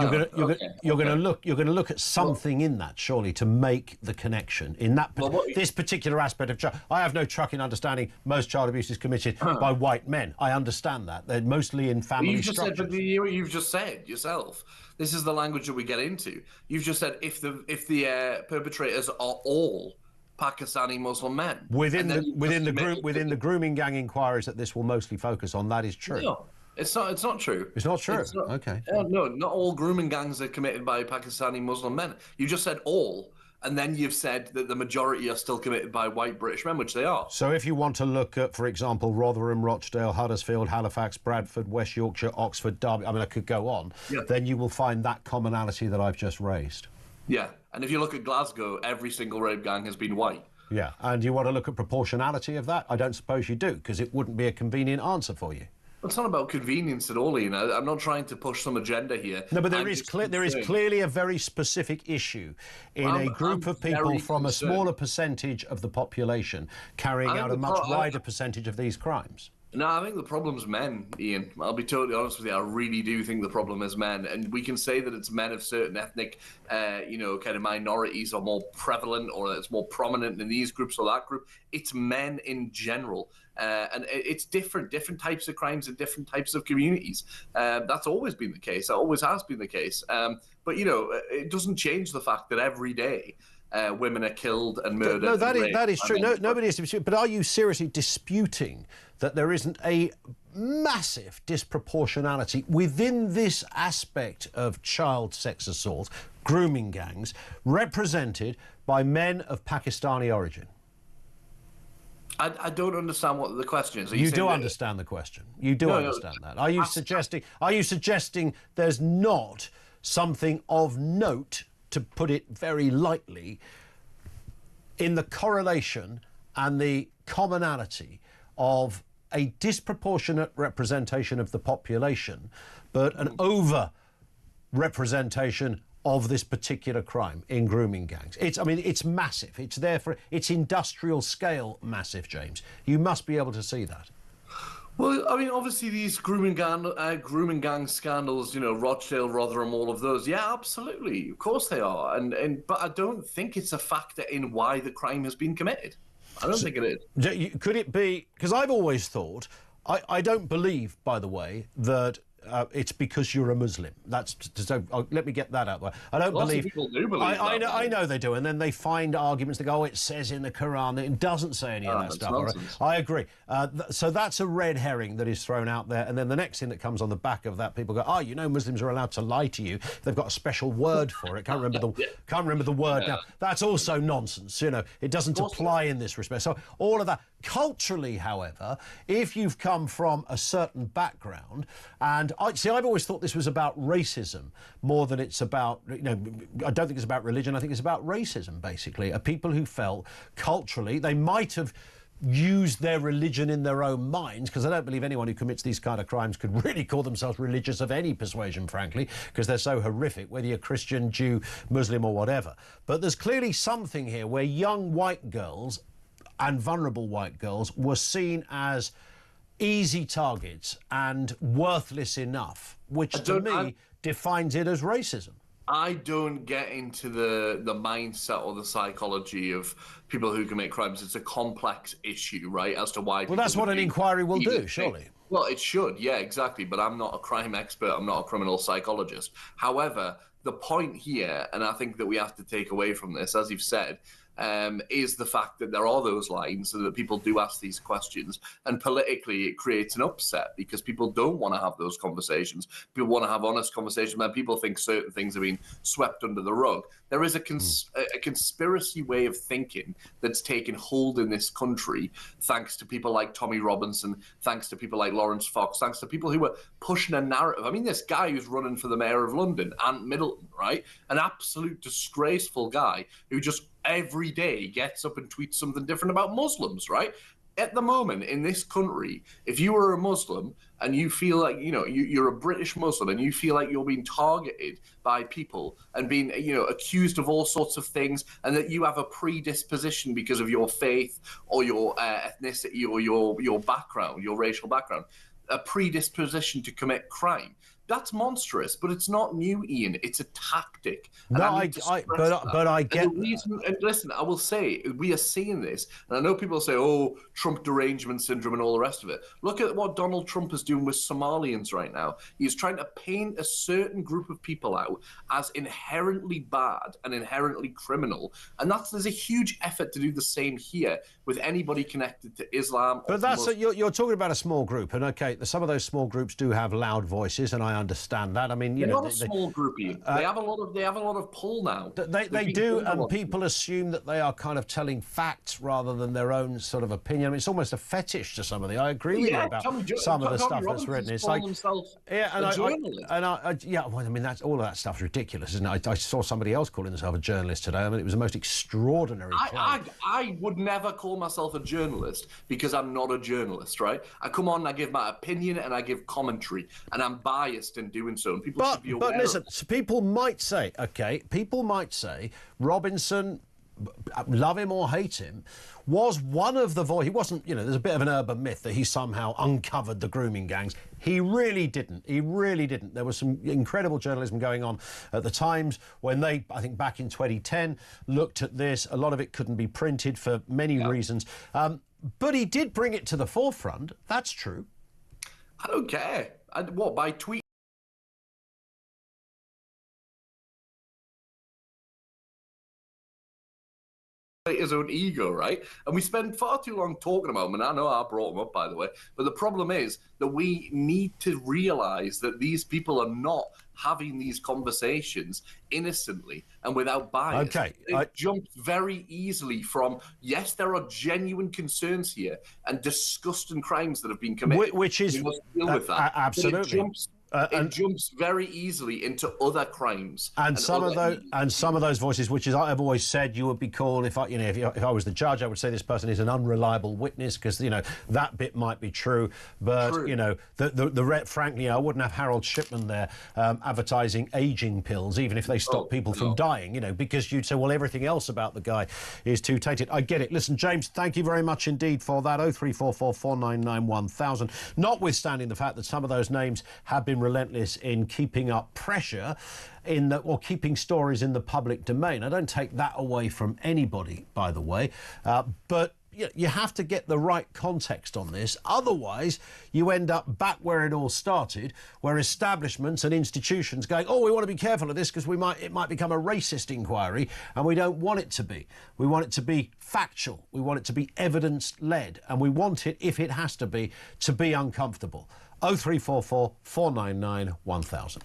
you're going to look at something in that, surely, to make the connection in that this particular aspect of child. I have no truck in understanding most child abuse is committed by white men. I understand that they're mostly in family structures. You've just said yourself. This is the language that we get into. You've just said if the perpetrators are all Pakistani Muslim men within the grooming gang inquiries that this will mostly focus on, that is true. No. It's not true. It's not true. Okay. No, not all grooming gangs are committed by Pakistani Muslim men. You just said all, and then you've said that the majority are still committed by white British men, which they are. So if you want to look at, for example, Rotherham, Rochdale, Huddersfield, Halifax, Bradford, West Yorkshire, Oxford, Derby, I mean, I could go on, then you will find that commonality that I've just raised. Yeah, and if you look at Glasgow, every single rape gang has been white. Yeah, and you want to look at proportionality of that? I don't suppose you do, because it wouldn't be a convenient answer for you. It's not about convenience at all, I'm not trying to push some agenda here. No, but there is clearly a very specific issue in a group of people from a smaller percentage of the population carrying out a much wider percentage of these crimes. No, I think the problem's men, Ian. I'll be totally honest with you. I really do think the problem is men. And we can say that it's men of certain ethnic, kind of minorities are more prevalent, or it's more prominent in these groups or that group. It's men in general. And it's different types of crimes in different types of communities. That's always been the case. That always has been the case. But, it doesn't change the fact that every day women are killed and murdered. No, that is true. Nobody is disputing. But are you seriously disputing that there isn't a massive disproportionality within this aspect of child sex assault, grooming gangs, represented by men of Pakistani origin? I don't understand what the question is. You do understand the question. You do understand that. Are you suggesting there's not something of note, to put it very lightly, in the correlation and the commonality of a disproportionate representation of the population, but an over-representation of this particular crime in grooming gangs? It's massive. It's industrial scale massive, James. You must be able to see that. Well, obviously these grooming gang scandals, Rochdale, Rotherham, all of those. Yeah, absolutely. Of course they are. But I don't think it's a factor in why the crime has been committed. I don't think it is. Could it be? Because I've always thought, I don't believe, by the way, that it's because you're a Muslim. Let me get that out there. I don't believe. Lots of people do believe that. I know they do, and then they find arguments. They go, "Oh, it says in the Quran." It doesn't say any of that stuff. Right? I agree. So that's a red herring that is thrown out there, and then the next thing that comes on the back of that, people go, "Oh, Muslims are allowed to lie to you. They've got a special word for it. Can't remember the word now." That's also nonsense. It doesn't apply in this respect. So all of that. Culturally, however, if you've come from a certain background, and I've always thought this was about racism more than it's about, I don't think it's about religion, I think it's about racism, basically. People who felt culturally they might have use their religion in their own minds, because I don't believe anyone who commits these kind of crimes could really call themselves religious of any persuasion, frankly, because they're so horrific, whether you're Christian, Jew, Muslim or whatever. But there's clearly something here where young white girls and vulnerable white girls were seen as easy targets and worthless enough, which to me defines it as racism. I don't get into the mindset or the psychology of people who commit crimes. It's a complex issue, right, as to why. Well, that's what an inquiry will do, surely. Well, it should, yeah, exactly. But I'm not a crime expert. I'm not a criminal psychologist. However, the point here, and I think that we have to take away from this, as you've said, is the fact that there are those lines so that people do ask these questions, and politically it creates an upset because people don't want to have those conversations. People want to have honest conversations when people think certain things are being swept under the rug. There is a conspiracy way of thinking that's taken hold in this country thanks to people like Tommy Robinson, thanks to people like Lawrence Fox, thanks to people who were pushing a narrative. I mean, this guy who's running for the mayor of London, Ant Middleton, right? An absolute disgraceful guy who just every day gets up and tweets something different about Muslims, right? At the moment in this country, if you are a Muslim and you feel like, you know, you're a British Muslim and you feel like you're being targeted by people and being, you know, accused of all sorts of things, and that you have a predisposition because of your faith or your ethnicity or your background, your racial background, a predisposition to commit crime. That's monstrous, but it's not new, Ian. It's a tactic. But I get. And the reason, and listen, I will say we are seeing this, and I know people say, "Oh, Trump derangement syndrome" and all the rest of it. Look at what Donald Trump is doing with Somalians right now. He's trying to paint a certain group of people out as inherently bad and inherently criminal, and there's a huge effort to do the same here with anybody connected to Islam. But you're talking about a small group, and okay, some of those small groups do have loud voices, and I understand that. I mean, they're not a small group. They have a lot of pull now. They do, and people assume that they are kind of telling facts rather than their own sort of opinion. I mean, it's almost a fetish to some of the. I agree with you about some of the stuff that's written. It's like, well, I mean, that's all of that stuff's ridiculous, isn't it? I saw somebody else calling themselves a journalist today. I mean, it was the most extraordinary. I would never call myself a journalist because I'm not a journalist, right? I come on, I give my opinion and I give commentary, and I'm biased in doing so, and people should be aware. But listen, so people might say, Robinson, love him or hate him, was one of the voice. He wasn't, you know, there's a bit of an urban myth that he somehow uncovered the grooming gangs. He really didn't. He really didn't. There was some incredible journalism going on at the Times when they, I think back in 2010, looked at this. A lot of it couldn't be printed for many reasons. But he did bring it to the forefront. That's true. I don't care. By tweet? His own ego, right? And we spend far too long talking about him, and I know I brought him up, by the way, but the problem is that we need to realize that these people are not having these conversations innocently and without bias. Okay. They jumped very easily from, yes, there are genuine concerns here and disgusting crimes that have been committed. Which is... We must deal with that. Absolutely. It jumps very easily into other crimes, and some of those voices, which is I've always said, you would be called if I was the judge, I would say this person is an unreliable witness because that bit might be true, but frankly, I wouldn't have Harold Shipman there advertising aging pills, even if they stop people from dying, because you'd say, well, everything else about the guy is too tainted. I get it. Listen, James, thank you very much indeed for that. 0344 499 1000. Notwithstanding the fact that some of those names have been relentless in keeping up pressure or keeping stories in the public domain. I don't take that away from anybody, by the way, but you have to get the right context on this. Otherwise, you end up back where it all started, where establishments and institutions going, oh, we want to be careful of this because it might become a racist inquiry, and we don't want it to be. We want it to be factual. We want it to be evidence-led, and we want it, if it has to be uncomfortable. 0344 499 1000.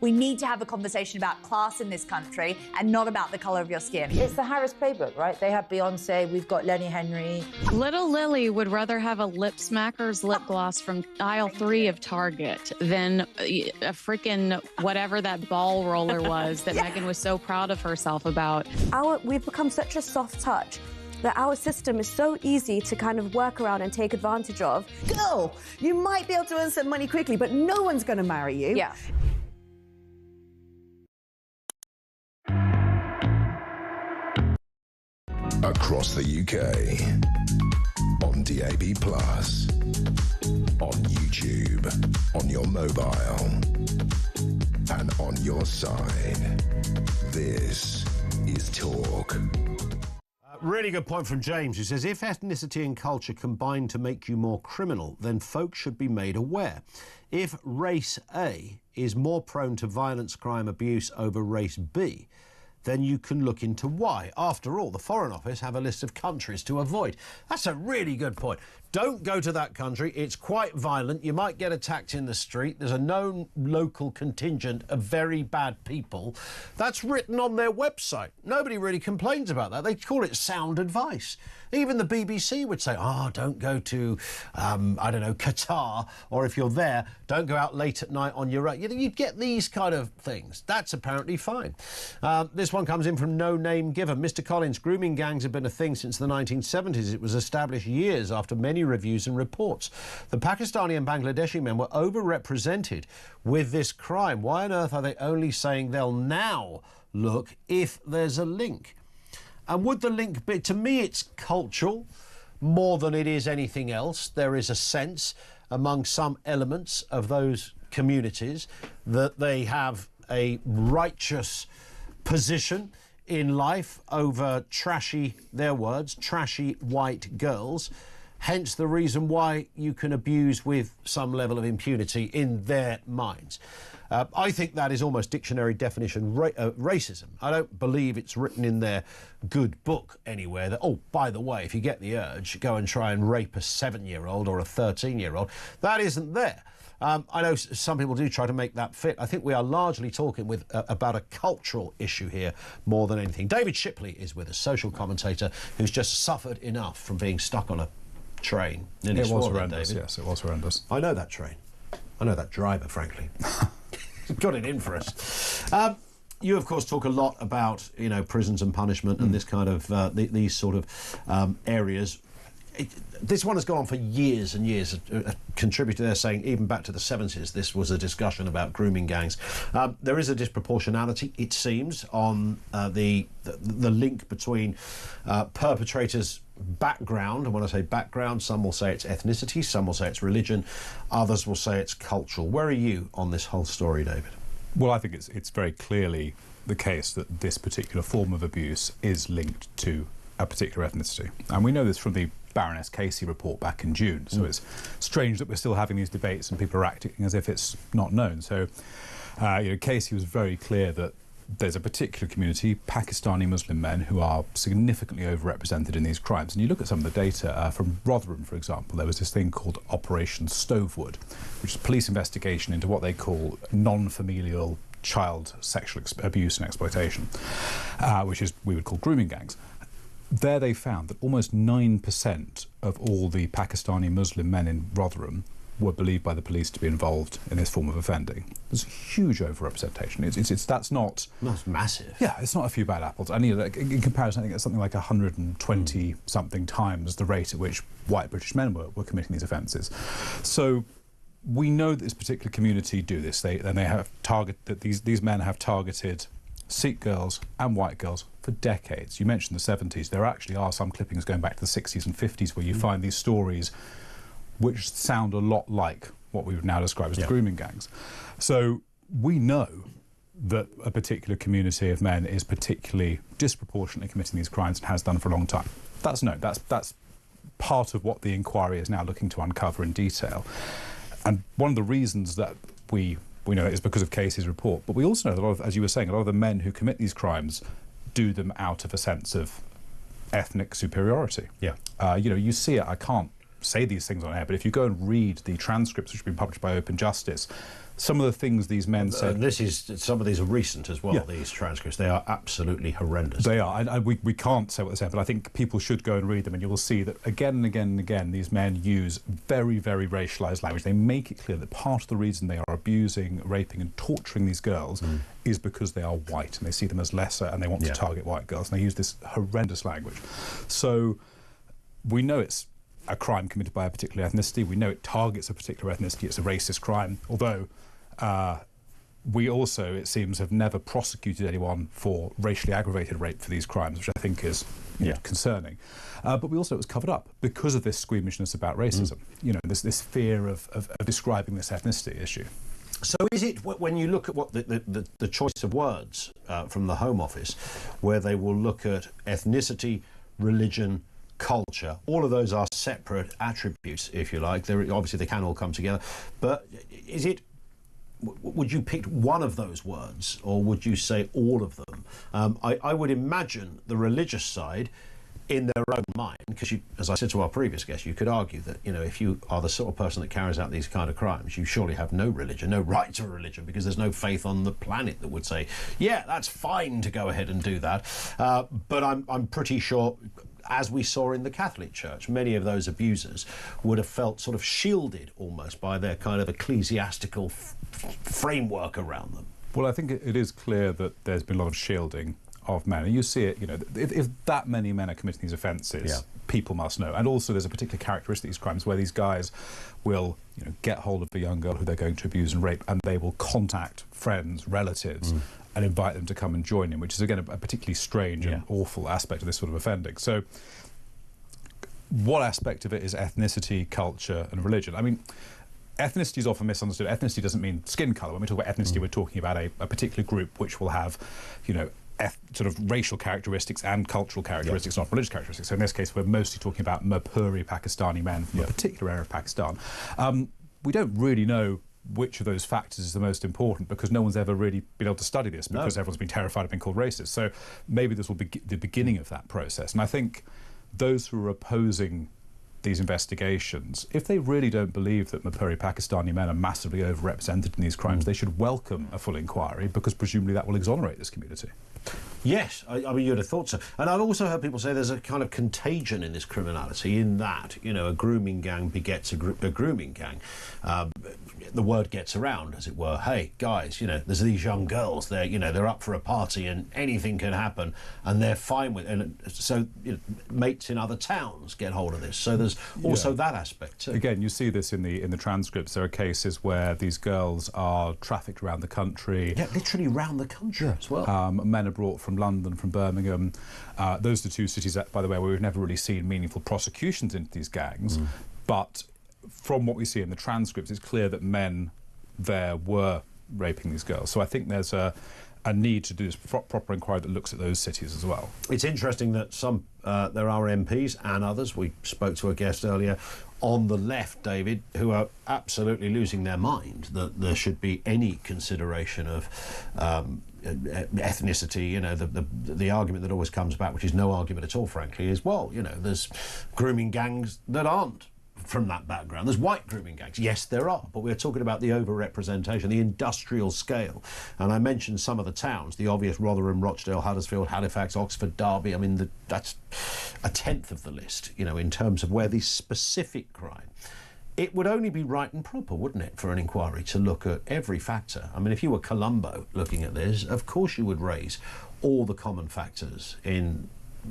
We need to have a conversation about class in this country and not about the colour of your skin. It's the Harris playbook, right? They have Beyonce, we've got Lenny Henry. Little Lily would rather have a lip smacker's lip gloss from aisle 3 of Target than a freaking whatever that ball roller was that Meghan was so proud of herself about. We've become such a soft touch that our system is so easy to kind of work around and take advantage of. Girl, you might be able to earn some money quickly, but no one's going to marry you. Yeah. Across the UK, on DAB+, on YouTube, on your mobile, and on your side. This is Talk. Really good point from James, who says, if ethnicity and culture combine to make you more criminal, then folks should be made aware. If race A is more prone to violence, crime, abuse over race B, then you can look into why. After all, the Foreign Office have a list of countries to avoid. That's a really good point. Don't go to that country. It's quite violent. You might get attacked in the street. There's a known local contingent of very bad people. That's written on their website. Nobody really complains about that. They call it sound advice. Even the BBC would say, don't go to, I don't know, Qatar, or if you're there, don't go out late at night on your own. You'd get these kind of things. That's apparently fine. This one comes in from No Name Giver. Mr. Collins, grooming gangs have been a thing since the 1970s. It was established years after many reviews and reports. The Pakistani and Bangladeshi men were overrepresented with this crime. Why on earth are they only saying they'll now look if there's a link? And would the link be, to me, it's cultural more than it is anything else. There is a sense among some elements of those communities that they have a righteous position in life over trashy, their words, trashy white girls. Hence the reason why you can abuse with some level of impunity in their minds. I think that is almost dictionary definition racism. I don't believe it's written in their good book anywhere that, oh, by the way, if you get the urge, go and try and rape a 7-year-old or a 13-year-old. That isn't there. I know some people do try to make that fit. I think we are largely talking about a cultural issue here more than anything. David Shipley is with us, social commentator who's just suffered enough from being stuck on a train. It was horrendous, yes, it was horrendous. I know that train. I know that driver, frankly. Got it in for us. You, of course, talk a lot about, prisons and punishment and this kind of, these sort of areas. This one has gone on for years and years. A contributor there saying even back to the 70s this was a discussion about grooming gangs. There is a disproportionality, it seems, on the link between perpetrators' background, and when I say background, some will say it's ethnicity, some will say it's religion, others will say it's cultural. Where are you on this whole story, David? Well, I think it's very clearly the case that this particular form of abuse is linked to a particular ethnicity. And we know this from the Baroness Casey report back in June, so it's strange that we're still having these debates and people are acting as if it's not known. So, Casey was very clear that there's a particular community, Pakistani Muslim men, who are significantly overrepresented in these crimes. And you look at some of the data from Rotherham, for example, there was this thing called Operation Stovewood, which is a police investigation into what they call non-familial child sexual abuse and exploitation, which is we would call grooming gangs. There they found that almost 9% of all the Pakistani Muslim men in Rotherham were believed by the police to be involved in this form of offending. There's a huge overrepresentation. That's massive. Yeah, it's not a few bad apples. And in comparison, I think it's something like 120 something times the rate at which white British men were committing these offences. So we know that this particular community do this. These men have targeted Sikh girls and white girls for decades. You mentioned the 70s. There actually are some clippings going back to the 60s and 50s where you find these stories which sound a lot like what we would now describe as the grooming gangs. So we know that a particular community of men is particularly disproportionately committing these crimes and has done for a long time. That's known. That's part of what the inquiry is now looking to uncover in detail. And one of the reasons that we know it is because of Casey's report, but we also know that a lot of, as you were saying, a lot of the men who commit these crimes do them out of a sense of ethnic superiority. Yeah. You see it. I can't say these things on air, but if you go and read the transcripts which have been published by Open Justice, some of the things these men said... some of these are recent as well, these transcripts. They are absolutely horrendous. They are. We can't say what they said, but I think people should go and read them, and you will see that again and again and again, these men use very, very racialised language. They make it clear that part of the reason they are abusing, raping and torturing these girls is because they are white, and they see them as lesser, and they want to target white girls, and they use this horrendous language. So we know it's a crime committed by a particular ethnicity. We know it targets a particular ethnicity. It's a racist crime, although we also, it seems, have never prosecuted anyone for racially aggravated rape for these crimes, which I think is concerning. But we also, it was covered up because of this squeamishness about racism. You know, this fear of describing this ethnicity issue. So is it, when you look at what the choice of words from the Home Office, where they will look at ethnicity, religion, culture, all of those are separate attributes, if you like. Obviously they can all come together, but is it, would you pick one of those words, or would you say all of them? I would imagine the religious side, in their own mind, because as I said to our previous guest, you could argue that, you know, if you are the sort of person that carries out these kind of crimes, you surely have no religion, no right to a religion, because there's no faith on the planet that would say, yeah, that's fine to go ahead and do that. But I'm pretty sure, as we saw in the Catholic Church, many of those abusers would have felt sort of shielded almost by their kind of ecclesiastical framework around them. Well, I think it is clear that there's been a lot of shielding of men, and you see it, you know, if that many men are committing these offences, people must know. And also there's a particular characteristic of these crimes where these guys will, you know, get hold of a young girl who they're going to abuse and rape, and they will contact friends, relatives, and invite them to come and join in, which is again a particularly strange and awful aspect of this sort of offending. So what aspect of it is ethnicity, culture and religion? I mean, ethnicity is often misunderstood. Ethnicity doesn't mean skin colour. When we talk about ethnicity, we're talking about a particular group which will have, you know, sort of racial characteristics and cultural characteristics, not religious characteristics. So in this case, we're mostly talking about Mapuri Pakistani men from a particular area of Pakistan. We don't really know which of those factors is the most important, because no one's ever really been able to study this, because everyone's been terrified of being called racist. So maybe this will be the beginning of that process. And I think those who are opposing these investigations, if they really don't believe that Mapuri Pakistani men are massively overrepresented in these crimes, they should welcome a full inquiry, because presumably that will exonerate this community. Yes, I mean, you'd have thought so. And I've also heard people say there's a kind of contagion in this criminality, in that, you know, a grooming gang begets a grooming gang. The word gets around, as it were. Hey, guys, you know, there's these young girls, they're up for a party and anything can happen, and they're fine with it. And so, you know, mates in other towns get hold of this. So there's also that aspect too. Again, you see this in the transcripts. There are cases where these girls are trafficked around the country. Yeah, literally around the country as well. Men are brought from London, from Birmingham. Those are the two cities, by the way, where we've never really seen meaningful prosecutions into these gangs. But from what we see in the transcripts, it's clear that men there were raping these girls. So I think there's a need to do this proper inquiry that looks at those cities as well. It's interesting that there are MPs and others, we spoke to a guest earlier, on the left, David, who are absolutely losing their mind that there should be any consideration of ethnicity. You know, the argument that always comes back, which is no argument at all, frankly, is, well, you know, there's grooming gangs that aren't from that background. There's white grooming gangs. Yes, there are, but we're talking about the overrepresentation, the industrial scale. And I mentioned some of the towns, the obvious: Rotherham, Rochdale, Huddersfield, Halifax, Oxford, Derby. I mean, that's a tenth of the list, you know, in terms of where the specific crime. It would only be right and proper, wouldn't it, for an inquiry to look at every factor. I mean, if you were Colombo looking at this, of course you would raise all the common factors in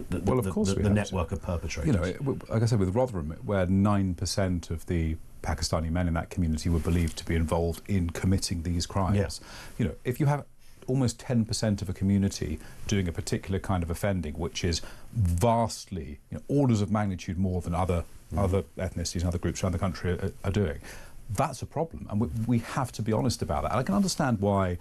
the network of perpetrators. You know, like I said, with Rotherham, where 9% of the Pakistani men in that community were believed to be involved in committing these crimes. You know, if you have almost 10% of a community doing a particular kind of offending, which is vastly, you know, orders of magnitude more than other ethnicities and other groups around the country are doing, that's a problem. And we have to be honest about that. And I can understand why,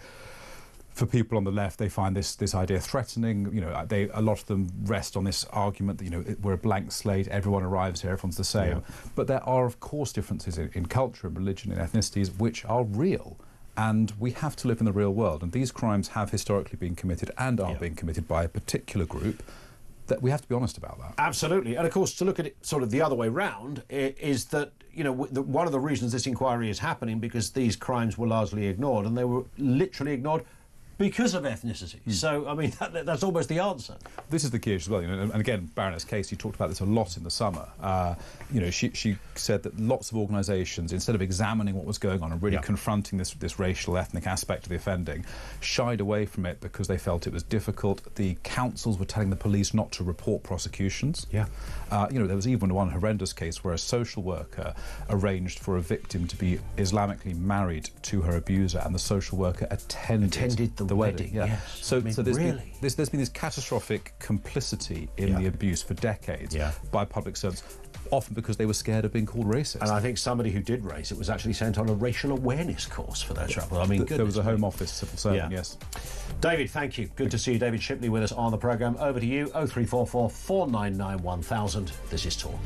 for people on the left, they find this idea threatening. You know, a lot of them rest on this argument that, you know, we're a blank slate, everyone arrives here, everyone's the same. But there are, of course, differences in culture and religion and ethnicities which are real. And we have to live in the real world. And these crimes have historically been committed and are being committed by a particular group. that we have to be honest about that. Absolutely. And of course, to look at it sort of the other way round is that, you know, one of the reasons this inquiry is happening because these crimes were largely ignored, and they were literally ignored because of ethnicity. So, I mean, that's almost the answer. This is the key issue as well. You know, and again, Baroness Casey talked about this a lot in the summer. You know, she said that lots of organisations, instead of examining what was going on and really confronting this racial, ethnic aspect of the offending, shied away from it because they felt it was difficult. The councils were telling the police not to report prosecutions. You know, there was even one horrendous case where a social worker arranged for a victim to be Islamically married to her abuser, and the social worker attended the wedding. Yes. So, I mean, so there's really? been this catastrophic complicity in the abuse for decades by public servants, often because they were scared of being called racist. And I think somebody who did race it was actually sent on a racial awareness course for their trouble. I mean, there was a Home Office civil servant, yes. David, thank you. Good to see you. David Shipley with us on the programme. Over to you, 0344 499 1000. This is Talk.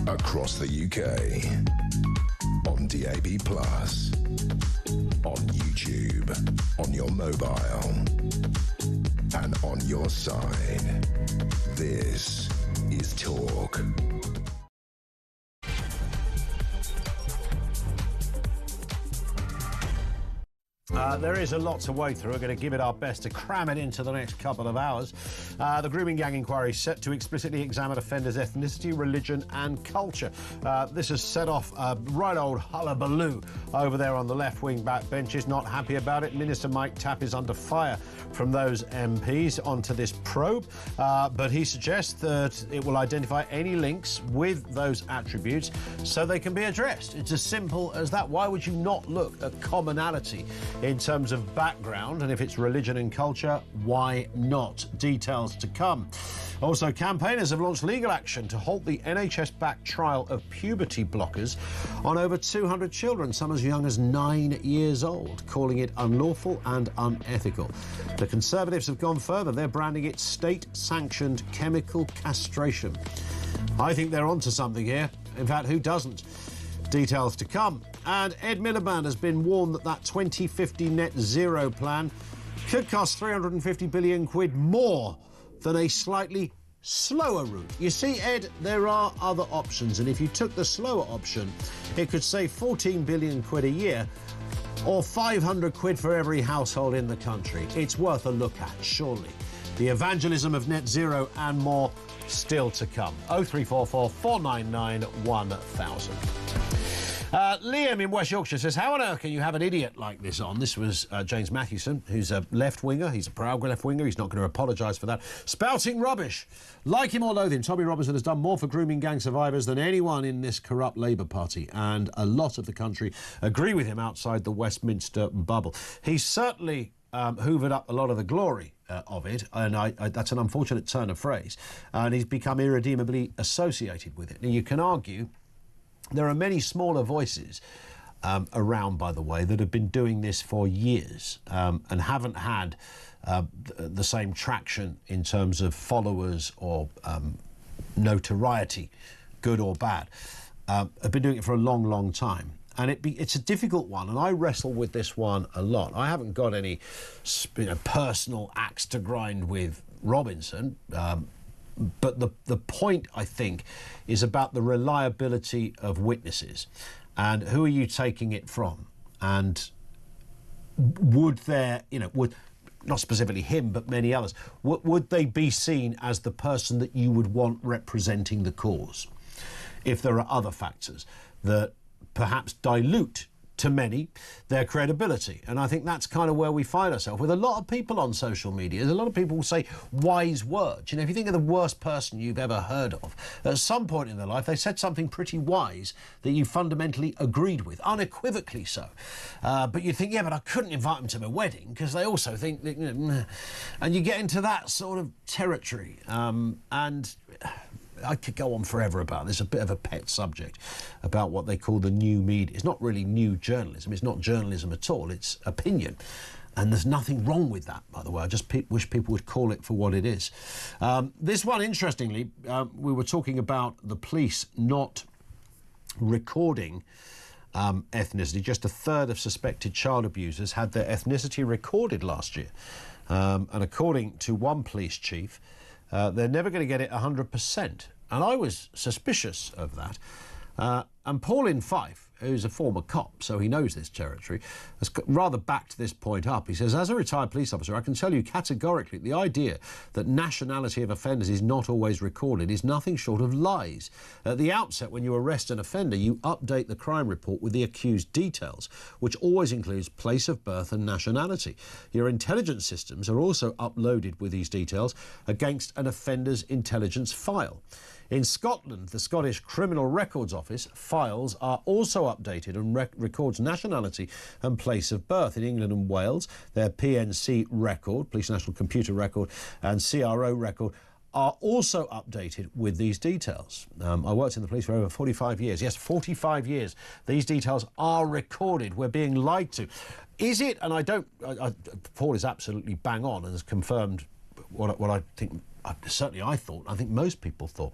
Across the UK, on DAB+, on YouTube, on your mobile, and on your side. This is Talk. There is a lot to wade through. We're going to give it our best to cram it into the next couple of hours. The grooming gang inquiry is set to explicitly examine offenders' ethnicity, religion and culture. This has set off a right old hullabaloo over there on the left-wing back benches. Not happy about it. Minister Mike Tapp is under fire from those MPs onto this probe, but he suggests that it will identify any links with those attributes so they can be addressed. It's as simple as that. Why would you not look at commonality in terms of background, and if it's religion and culture, why not? Details to come. Also, campaigners have launched legal action to halt the NHS-backed trial of puberty blockers on over 200 children, some as young as 9 years old, calling it unlawful and unethical. The Conservatives have gone further. They're branding it state-sanctioned chemical castration. I think they're onto something here. In fact, who doesn't? Details to come. And Ed Miliband has been warned that that 2050 net zero plan could cost 350 billion quid more than a slightly slower route. You see, Ed, there are other options, and if you took the slower option, it could save 14 billion quid a year, or 500 quid for every household in the country. It's worth a look at, surely. The evangelism of net zero and more still to come. 0344 499 1000. Liam in West Yorkshire says, how on earth can you have an idiot like this on? This was James Mathewson, who's a left-winger. He's a proud left-winger. He's not going to apologise for that. Spouting rubbish. Like him or loathe him, Tommy Robinson has done more for grooming gang survivors than anyone in this corrupt Labour Party, and a lot of the country agree with him outside the Westminster bubble. He's certainly hoovered up a lot of the glory of it, and that's an unfortunate turn of phrase, and he's become irredeemably associated with it. Now, you can argue there are many smaller voices around, by the way, that have been doing this for years and haven't had the same traction in terms of followers or notoriety, good or bad. Have been doing it for a long, long time. And it's a difficult one, and I wrestle with this one a lot. I haven't got any personal axe to grind with Robinson, but the point, I think, is about the reliability of witnesses and who are you taking it from? And would there, not specifically him, but many others, would they be seen as the person that you would want representing the cause if there are other factors that perhaps dilute to many their credibility? And I think that's kind of where we find ourselves with a lot of people on social media. There's a lot of people who say wise words. If you think of the worst person you've ever heard of, at some point in their life they said something pretty wise that you fundamentally agreed with, unequivocally so. But you think, yeah, but I couldn't invite them to my wedding because they also think that, and you get into that sort of territory. And I could go on forever about this, a bit of a pet subject, about what they call the new media. It's not really new journalism. It's not journalism at all. It's opinion. And there's nothing wrong with that, by the way. I just wish people would call it for what it is. This one, interestingly, we were talking about the police not recording ethnicity. Just a third of suspected child abusers had their ethnicity recorded last year. And according to one police chief, they're never going to get it 100%. And I was suspicious of that. And Paul in Fife, who's a former cop, so he knows this territory, has rather backed this point up. He says, as a retired police officer, I can tell you categorically the idea that nationality of offenders is not always recorded is nothing short of lies. At the outset, when you arrest an offender, you update the crime report with the accused details, which always includes place of birth and nationality. Your intelligence systems are also uploaded with these details against an offender's intelligence file. In Scotland, the Scottish Criminal Records Office files are also updated and records nationality and place of birth. In England and Wales, their PNC record, Police National Computer Record, and CRO record are also updated with these details. I worked in the police for over 45 years. Yes, 45 years. These details are recorded. We're being lied to. Is it, and Paul is absolutely bang on and has confirmed what I think, certainly I think most people thought.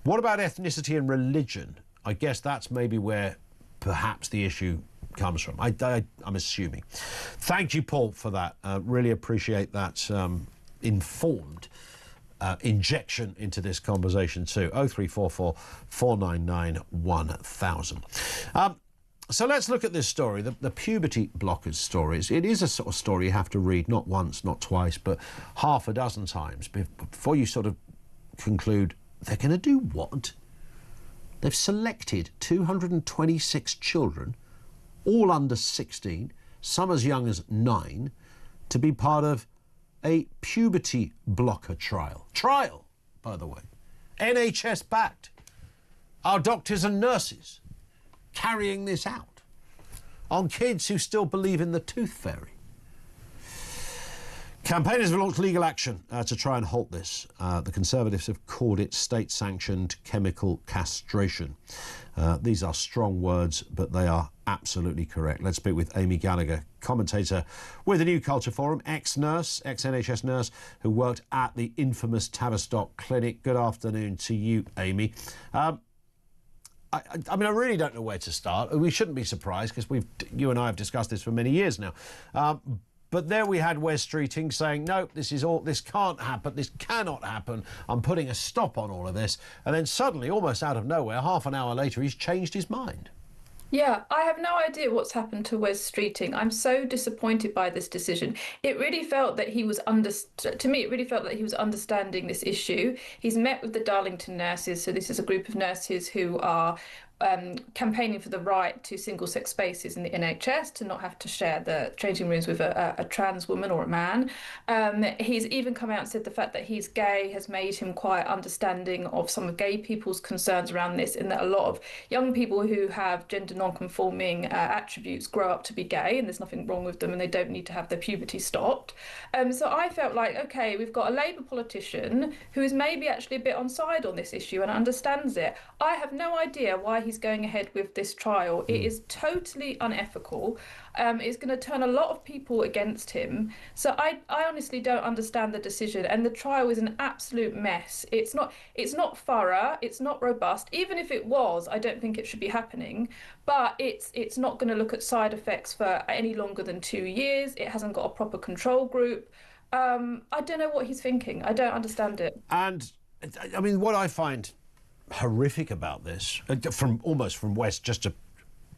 What about ethnicity and religion? I guess that's maybe where perhaps the issue comes from. I'm assuming. Thank you, Paul, for that. Really appreciate that informed injection into this conversation too. 0344 499 1000. So let's look at this story, the puberty blockers stories. It is a sort of story you have to read not once, not twice, but half a dozen times before you sort of conclude they're going to do what? They've selected 226 children, all under 16, some as young as 9, to be part of a puberty blocker trial. Trial, by the way. NHS backed. Our doctors and nurses carrying this out on kids who still believe in the tooth fairy. Campaigners have launched legal action to try and halt this. The Conservatives have called it state-sanctioned chemical castration. These are strong words, but they are absolutely correct. Let's speak with Amy Gallagher, commentator with the New Culture Forum, ex-nurse, ex-NHS nurse, who worked at the infamous Tavistock Clinic. Good afternoon to you, Amy. I mean, I really don't know where to start. We shouldn't be surprised because you and I have discussed this for many years now. But there we had Wes Streeting saying, no, this can't happen, this cannot happen. I'm putting a stop on all of this. And then suddenly, almost out of nowhere, half an hour later, he's changed his mind. Yeah, I have no idea what's happened to Wes Streeting. I'm so disappointed by this decision. It really felt that he was to me, it really felt that he was understanding this issue. He's met with the Darlington nurses, so this is a group of nurses who are campaigning for the right to single-sex spaces in the NHS, to not have to share the changing rooms with a trans woman or a man. He's even come out and said the fact that he's gay has made him quite understanding of some of gay people's concerns around this, in that a lot of young people who have gender non-conforming attributes grow up to be gay, and there's nothing wrong with them, and they don't need to have their puberty stopped. So I felt like, okay, we've got a Labour politician who is maybe actually a bit on side on this issue and understands it. I have no idea why he's going ahead with this trial. It is totally unethical. It's going to turn a lot of people against him. So I honestly don't understand the decision, and the trial is an absolute mess. It's not thorough, it's not robust. Even if it was, I don't think it should be happening. But it's not going to look at side effects for any longer than 2 years. It hasn't got a proper control group. I don't know what he's thinking. I don't understand it. And I mean, what I find horrific about this, almost from West, just to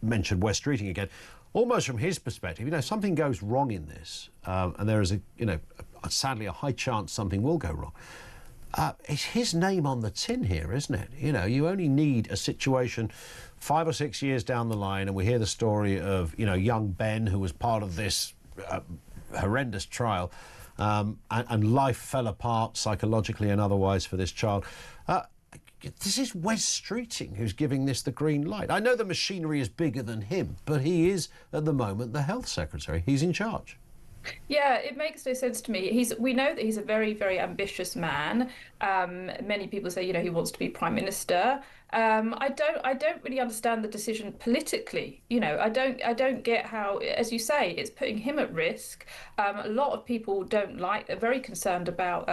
mention West Streeting again, almost from his perspective, you know, something goes wrong in this, and there is sadly a high chance something will go wrong. It's his name on the tin here, isn't it? You know, you only need a situation 5 or 6 years down the line, and we hear the story of, you know, young Ben, who was part of this horrendous trial, and life fell apart psychologically and otherwise for this child. This is Wes Streeting who's giving this the green light. I know the machinery is bigger than him, but he is, at the moment, the health secretary. He's in charge. Yeah, it makes no sense to me. We know that he's a very, very ambitious man. Many people say, you know, he wants to be prime minister. I don't really understand the decision politically. You know, I don't get how, as you say, it's putting him at risk. A lot of people are very concerned about,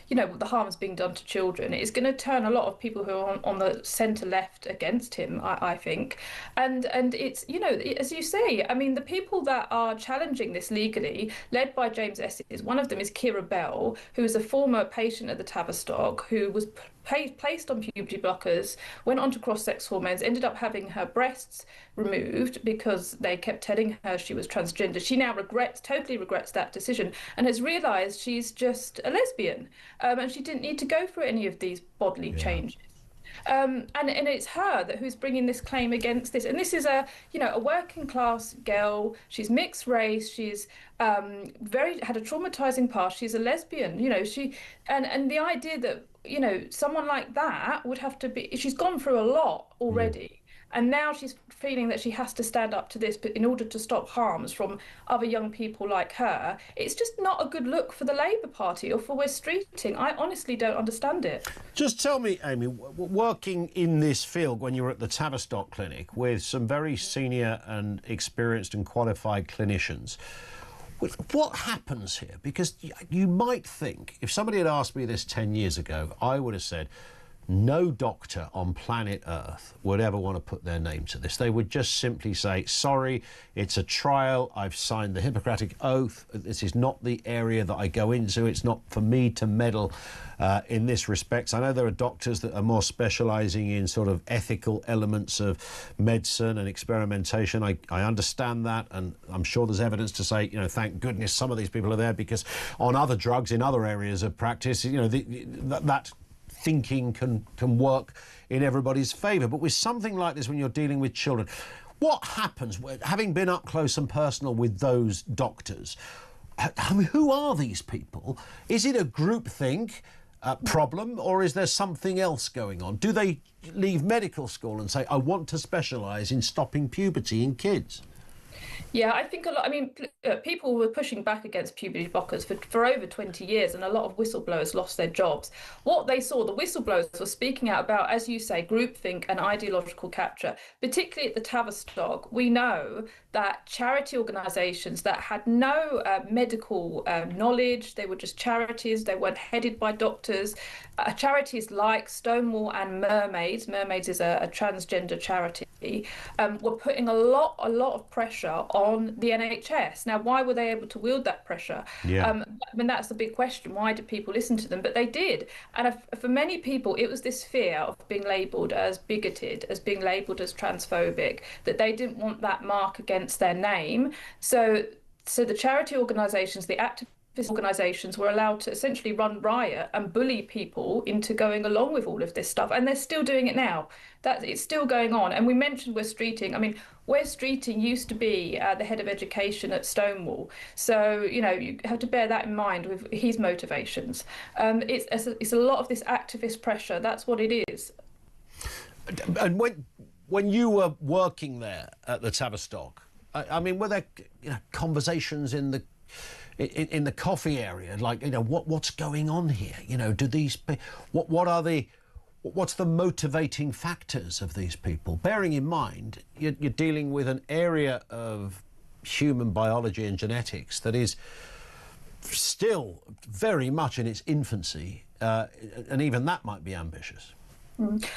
you know, the harms being done to children. It's going to turn a lot of people who are on the centre left against him, I think. And it's, you know, as you say, I mean, the people that are challenging this legally, led by James Esses, one of them is Kira Bell, who is a former patient at the Tavistock, who was placed on puberty blockers, went on to cross-sex hormones, ended up having her breasts removed because they kept telling her she was transgender. She now totally regrets that decision, and has realised she's just a lesbian, and she didn't need to go through any of these bodily changes. And it's her who's bringing this claim against this. And this is a working class girl. She's mixed race. She's had a traumatizing past. She's a lesbian. You know, and the idea that, you know, someone like that would have to be. She's gone through a lot already. And now she's feeling that she has to stand up to this, but in order to stop harms from other young people like her, it's just not a good look for the Labour Party or for Wes Streeting. I honestly don't understand it. Just tell me, Amy, working in this field when you were at the Tavistock Clinic with some very senior and experienced and qualified clinicians, what happens here? Because you might think, if somebody had asked me this 10 years ago, I would have said, no doctor on planet Earth would ever want to put their name to this. They would just simply say, sorry, it's a trial. I've signed the Hippocratic Oath. This is not the area that I go into. It's not for me to meddle in this respect. I know there are doctors that are more specialising in sort of ethical elements of medicine and experimentation. I understand that, and I'm sure there's evidence to say, you know, thank goodness some of these people are there, because on other drugs in other areas of practice, you know, that thinking can work in everybody's favour. But with something like this, when you're dealing with children, what happens, having been up close and personal with those doctors, I mean, who are these people? Is it a groupthink problem, or is there something else going on? Do they leave medical school and say, I want to specialise in stopping puberty in kids? Yeah, I think a lot. I mean, people were pushing back against puberty blockers for over 20 years, and a lot of whistleblowers lost their jobs. What they saw, the whistleblowers were speaking out about, as you say, groupthink and ideological capture. Particularly at the Tavistock, we know that charity organisations that had no medical knowledge, they were just charities, they weren't headed by doctors. Charities like Stonewall and Mermaids is a transgender charity, were putting a lot of pressure on the NHS. Now, why were they able to wield that pressure? Yeah. I mean, that's the big question. Why did people listen to them? But they did. And for many people, it was this fear of being labelled as bigoted, as being labelled as transphobic, that they didn't want that mark against their name. So the charity organisations, the activist organisations were allowed to essentially run riot and bully people into going along with all of this stuff, and they're still doing it now. It's still going on. And we mentioned Wes Streeting. I mean, Wes Streeting used to be the head of education at Stonewall, so you have to bear that in mind with his motivations. It's a lot of this activist pressure. That's what it is. And when you were working there at the Tavistock, I mean, were there conversations in the coffee area, like, what's going on here? Do these what's the motivating factors of these people? Bearing in mind you're dealing with an area of human biology and genetics that is still very much in its infancy, and even that might be ambitious.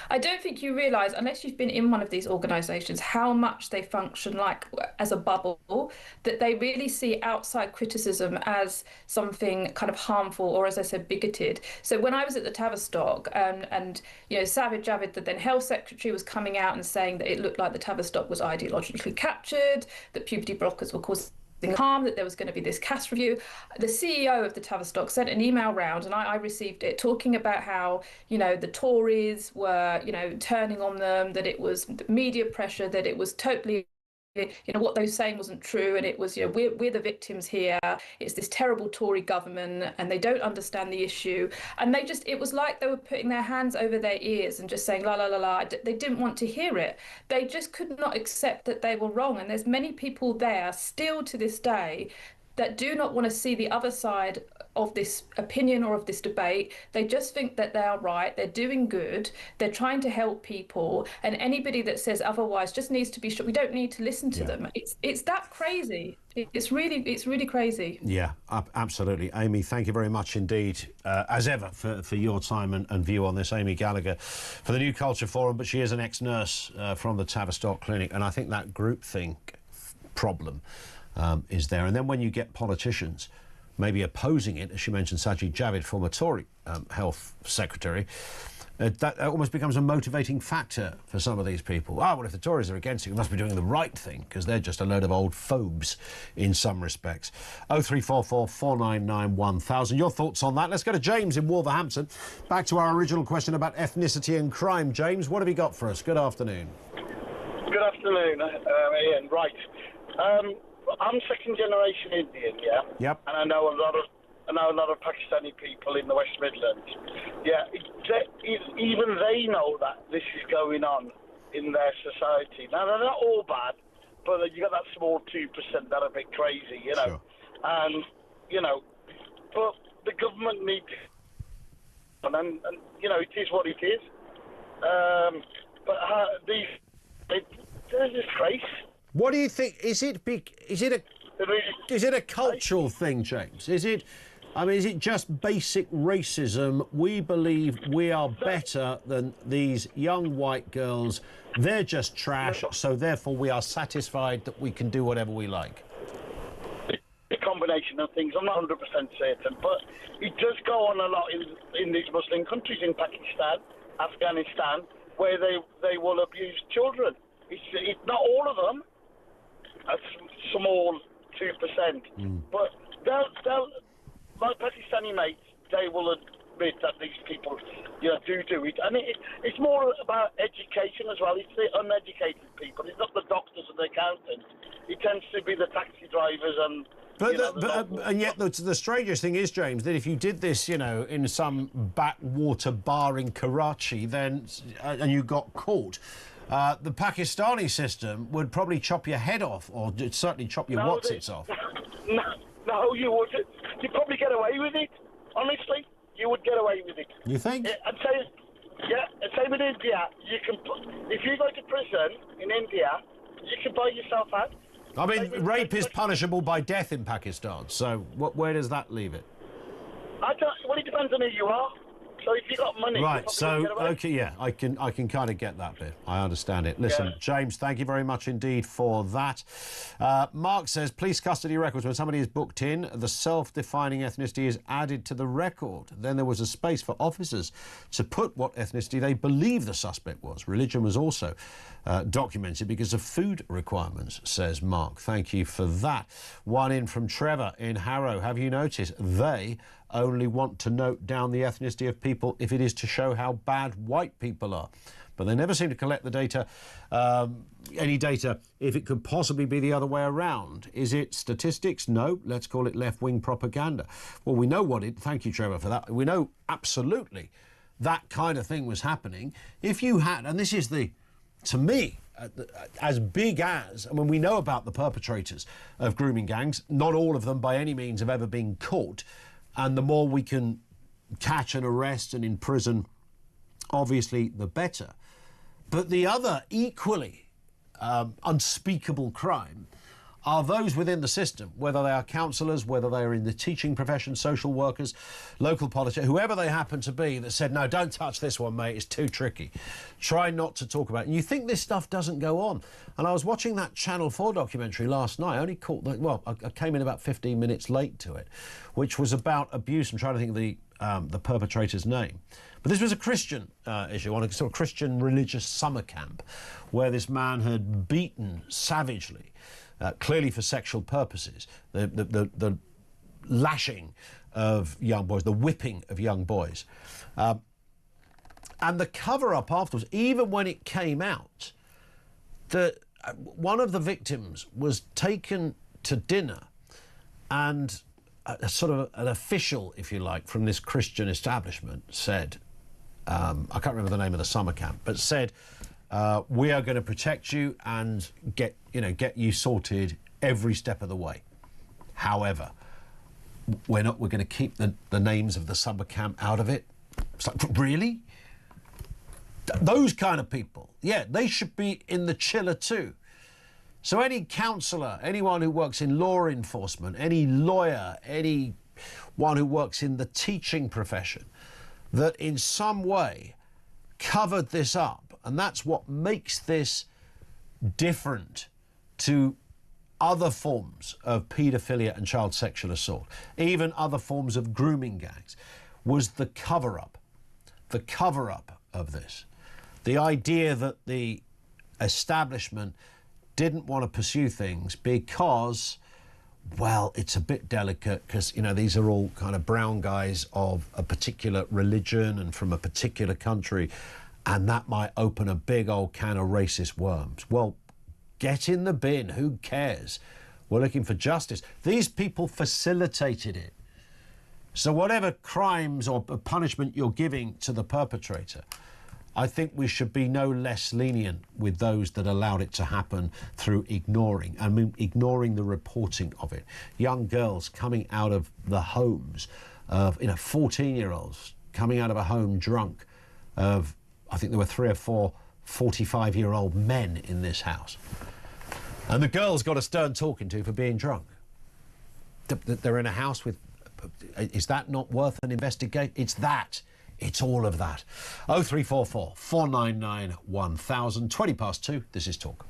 I don't think you realise, unless you've been in one of these organisations, how much they function like as a bubble, that they really see outside criticism as something kind of harmful or, as I said, bigoted. So when I was at the Tavistock, and Sajid Javid, the then Health Secretary, was coming out and saying that it looked like the Tavistock was ideologically captured, that puberty blockers were causing harm, that there was going to be this CAS review. The CEO of the Tavistock sent an email round, and I received it, talking about how the Tories were turning on them, that it was media pressure, that it was totally what they were saying wasn't true, and it was we're the victims here, it's this terrible Tory government and they don't understand the issue. And it was like they were putting their hands over their ears and just saying la la la la. They didn't want to hear it. They just could not accept that they were wrong. And there's many people there still to this day that do not want to see the other side of this opinion or of this debate. They just think that they are right, they're doing good, they're trying to help people, and anybody that says otherwise just needs to be sure. We don't need to listen to them. It's that crazy. It's really crazy. Yeah, absolutely. Amy, thank you very much indeed, as ever, for your time and view on this. Amy Gallagher for the New Culture Forum, but she is an ex-nurse from the Tavistock Clinic, and I think that groupthink problem is there. And then when you get politicians maybe opposing it, as she mentioned, Sajid Javid, former Tory Health Secretary, that almost becomes a motivating factor for some of these people. Well, if the Tories are against it, we must be doing the right thing, because they're just a load of old phobes in some respects. 0344 499 1000. Your thoughts on that? Let's go to James in Wolverhampton. Back to our original question about ethnicity and crime. James, what have you got for us? Good afternoon. Good afternoon, Ian. Right. I'm second generation Indian, yeah? Yep. And I know a lot of Pakistani people in the West Midlands. Yeah, even they know that this is going on in their society. Now, they're not all bad, but you got that small 2% that are a bit crazy, Sure. And, but the government needs, and it is what it is. But they're disgrace. What do you think? Is it a cultural thing, James? Is it just basic racism? We believe we are better than these young white girls. They're just trash, so therefore we are satisfied that we can do whatever we like. A combination of things. I'm not 100% certain, but it does go on a lot in these Muslim countries, in Pakistan, Afghanistan, where they will abuse children. It's not all of them. A small 2%, but they'll my Pakistani mates, they will admit that these people, do it, and it's more about education as well. It's the uneducated people. It's not the doctors and the accountants. It tends to be the taxi drivers and. And yet the strangest thing is, James, that if you did this, in some backwater bar in Karachi, then and you got caught. The Pakistani system would probably chop your head off, or certainly chop your whatsits off. No, you wouldn't. You'd probably get away with it. Honestly, you would get away with it. You think? And same in India. If you go to prison in India, you can buy yourself out. I mean, rape is punishable by death in Pakistan. So where does that leave it? Well, it depends on who you are. So if you got money, you Right, probably so, can get away. OK, yeah, I can kind of get that bit. I understand it. Listen, Yeah. James, thank you very much indeed for that. Mark says, police custody records, when somebody is booked in, the self-defining ethnicity is added to the record. Then there was a space for officers to put what ethnicity they believe the suspect was. Religion was also documented because of food requirements, says Mark. Thank you for that. One in from Trevor in Harrow. Have you noticed they only want to note down the ethnicity of people if it is to show how bad white people are? But they never seem to collect the data, any data, if it could possibly be the other way around. Is it statistics? No. Let's call it left-wing propaganda. Well, we know what it... Thank you, Trevor, for that. We know absolutely that kind of thing was happening. If you had... And this is the... To me, as big as... I mean, we know about the perpetrators of grooming gangs. Not all of them, by any means, have ever been caught. And the more we can catch and arrest and imprison, obviously, the better. But the other equally unspeakable crime are those within the system, whether they are counsellors, whether they are in the teaching profession, social workers, local politicians, whoever they happen to be, that said, no, don't touch this one, mate, it's too tricky. Try not to talk about it. And you think this stuff doesn't go on. And I was watching that Channel 4 documentary last night. I only caught the... Well, I came in about 15 minutes late to it, which was about abuse. I'm trying to think of the perpetrator's name. But this was a Christian issue, on a sort of Christian religious summer camp, where this man had beaten savagely, clearly for sexual purposes, the lashing of young boys, the whipping of young boys. And the cover-up afterwards, even when it came out, that one of the victims was taken to dinner, and a sort of an official, if you like, from this Christian establishment said, I can't remember the name of the summer camp, but said, we are going to protect you and get you sorted every step of the way. However, we're going to keep the names of the summer camp out of it. It's like, really? Those kind of people, yeah, they should be in the chiller too. So any counsellor, anyone who works in law enforcement, any lawyer, anyone who works in the teaching profession, that in some way covered this up, and that's what makes this different to other forms of paedophilia and child sexual assault, even other forms of grooming gangs, was the cover-up of this. The idea that the establishment didn't want to pursue things because, well, it's a bit delicate because, you know, these are all kind of brown guys of a particular religion and from a particular country, and that might open a big old can of racist worms. Well, get in the bin. Who cares? We're looking for justice. These people facilitated it. So whatever crimes or punishment you're giving to the perpetrator, I think we should be no less lenient with those that allowed it to happen through ignoring the reporting of it. Young girls coming out of the homes of, 14-year-olds coming out of a home drunk of, I think there were 3 or 4 45-year-old men in this house. And the girls got a stern talking to for being drunk. They're in a house with... Is that not worth an investigation? It's that. It's all of that. 0344 499 1000. 20 past 2. This is Talk.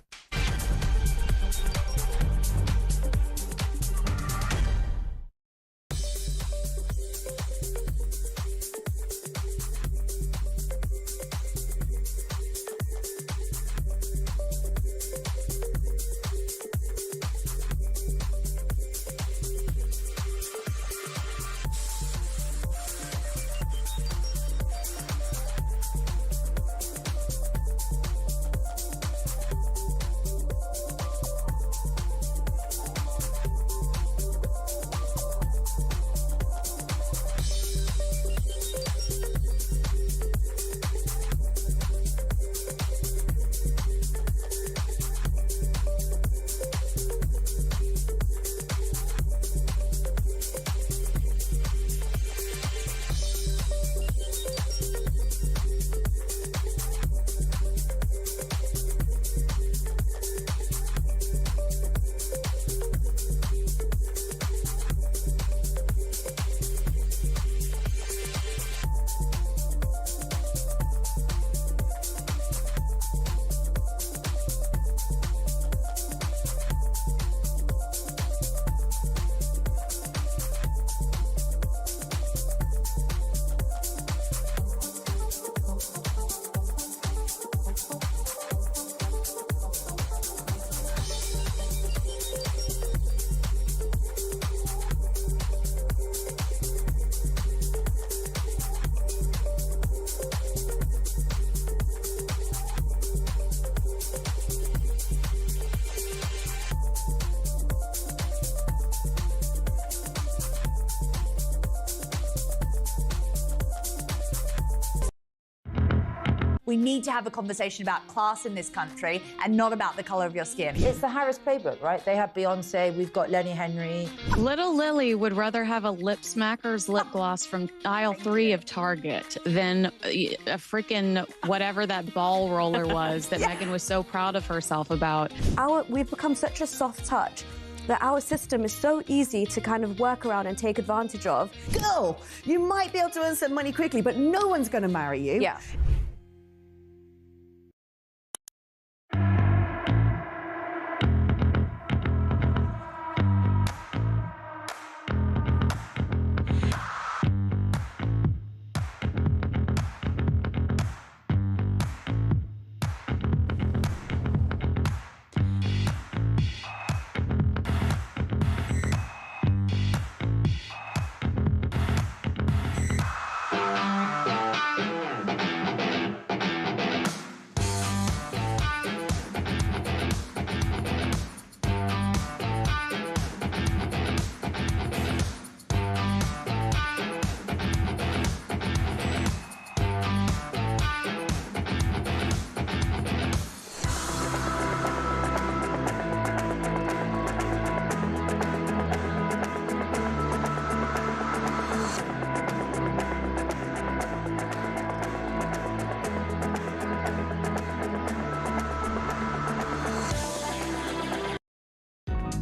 We need to have a conversation about class in this country and not about the colour of your skin. It's the Harris playbook, right? They have Beyonce, we've got Lenny Henry. Little Lily would rather have a lip smacker's lip gloss from aisle 3 of Target than a freaking whatever that ball roller was that Megan was so proud of herself about. We've become such a soft touch that our system is so easy to kind of work around and take advantage of. Girl, you might be able to earn some money quickly, but no one's going to marry you. Yeah.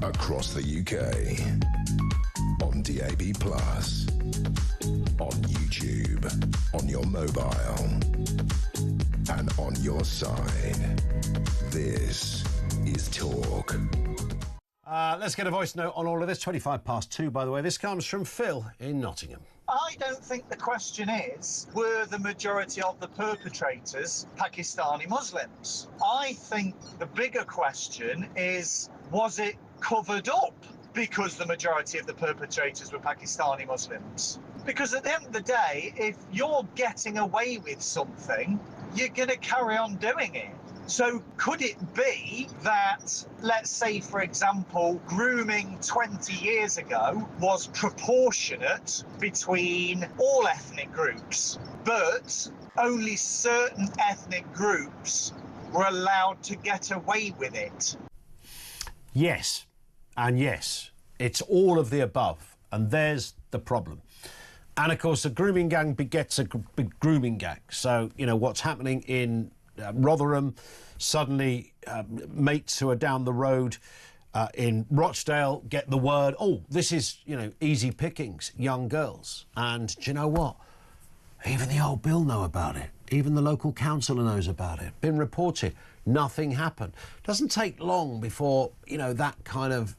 Across the UK, on DAB+, on YouTube, on your mobile, and on your side. This is Talk. Let's get a voice note on all of this. 2, by the way. This comes from Phil in Nottingham. I don't think the question is, were the majority of the perpetrators Pakistani Muslims? I think the bigger question is, was it covered up because the majority of the perpetrators were Pakistani Muslims? Because at the end of the day, if you're getting away with something, you're going to carry on doing it. So could it be that, let's say, for example, grooming 20 years ago was proportionate between all ethnic groups, but only certain ethnic groups were allowed to get away with it? Yes, and yes, it's all of the above, and there's the problem. And of course, a grooming gang begets a big grooming gang. So, you know, what's happening in Rotherham, suddenly mates who are down the road in Rochdale get the word, oh, this is, you know, easy pickings, young girls. And do you know what? Even the old Bill know about it. Even the local councillor knows about it. Been reported. Nothing happened. Doesn't take long before, you know, that kind of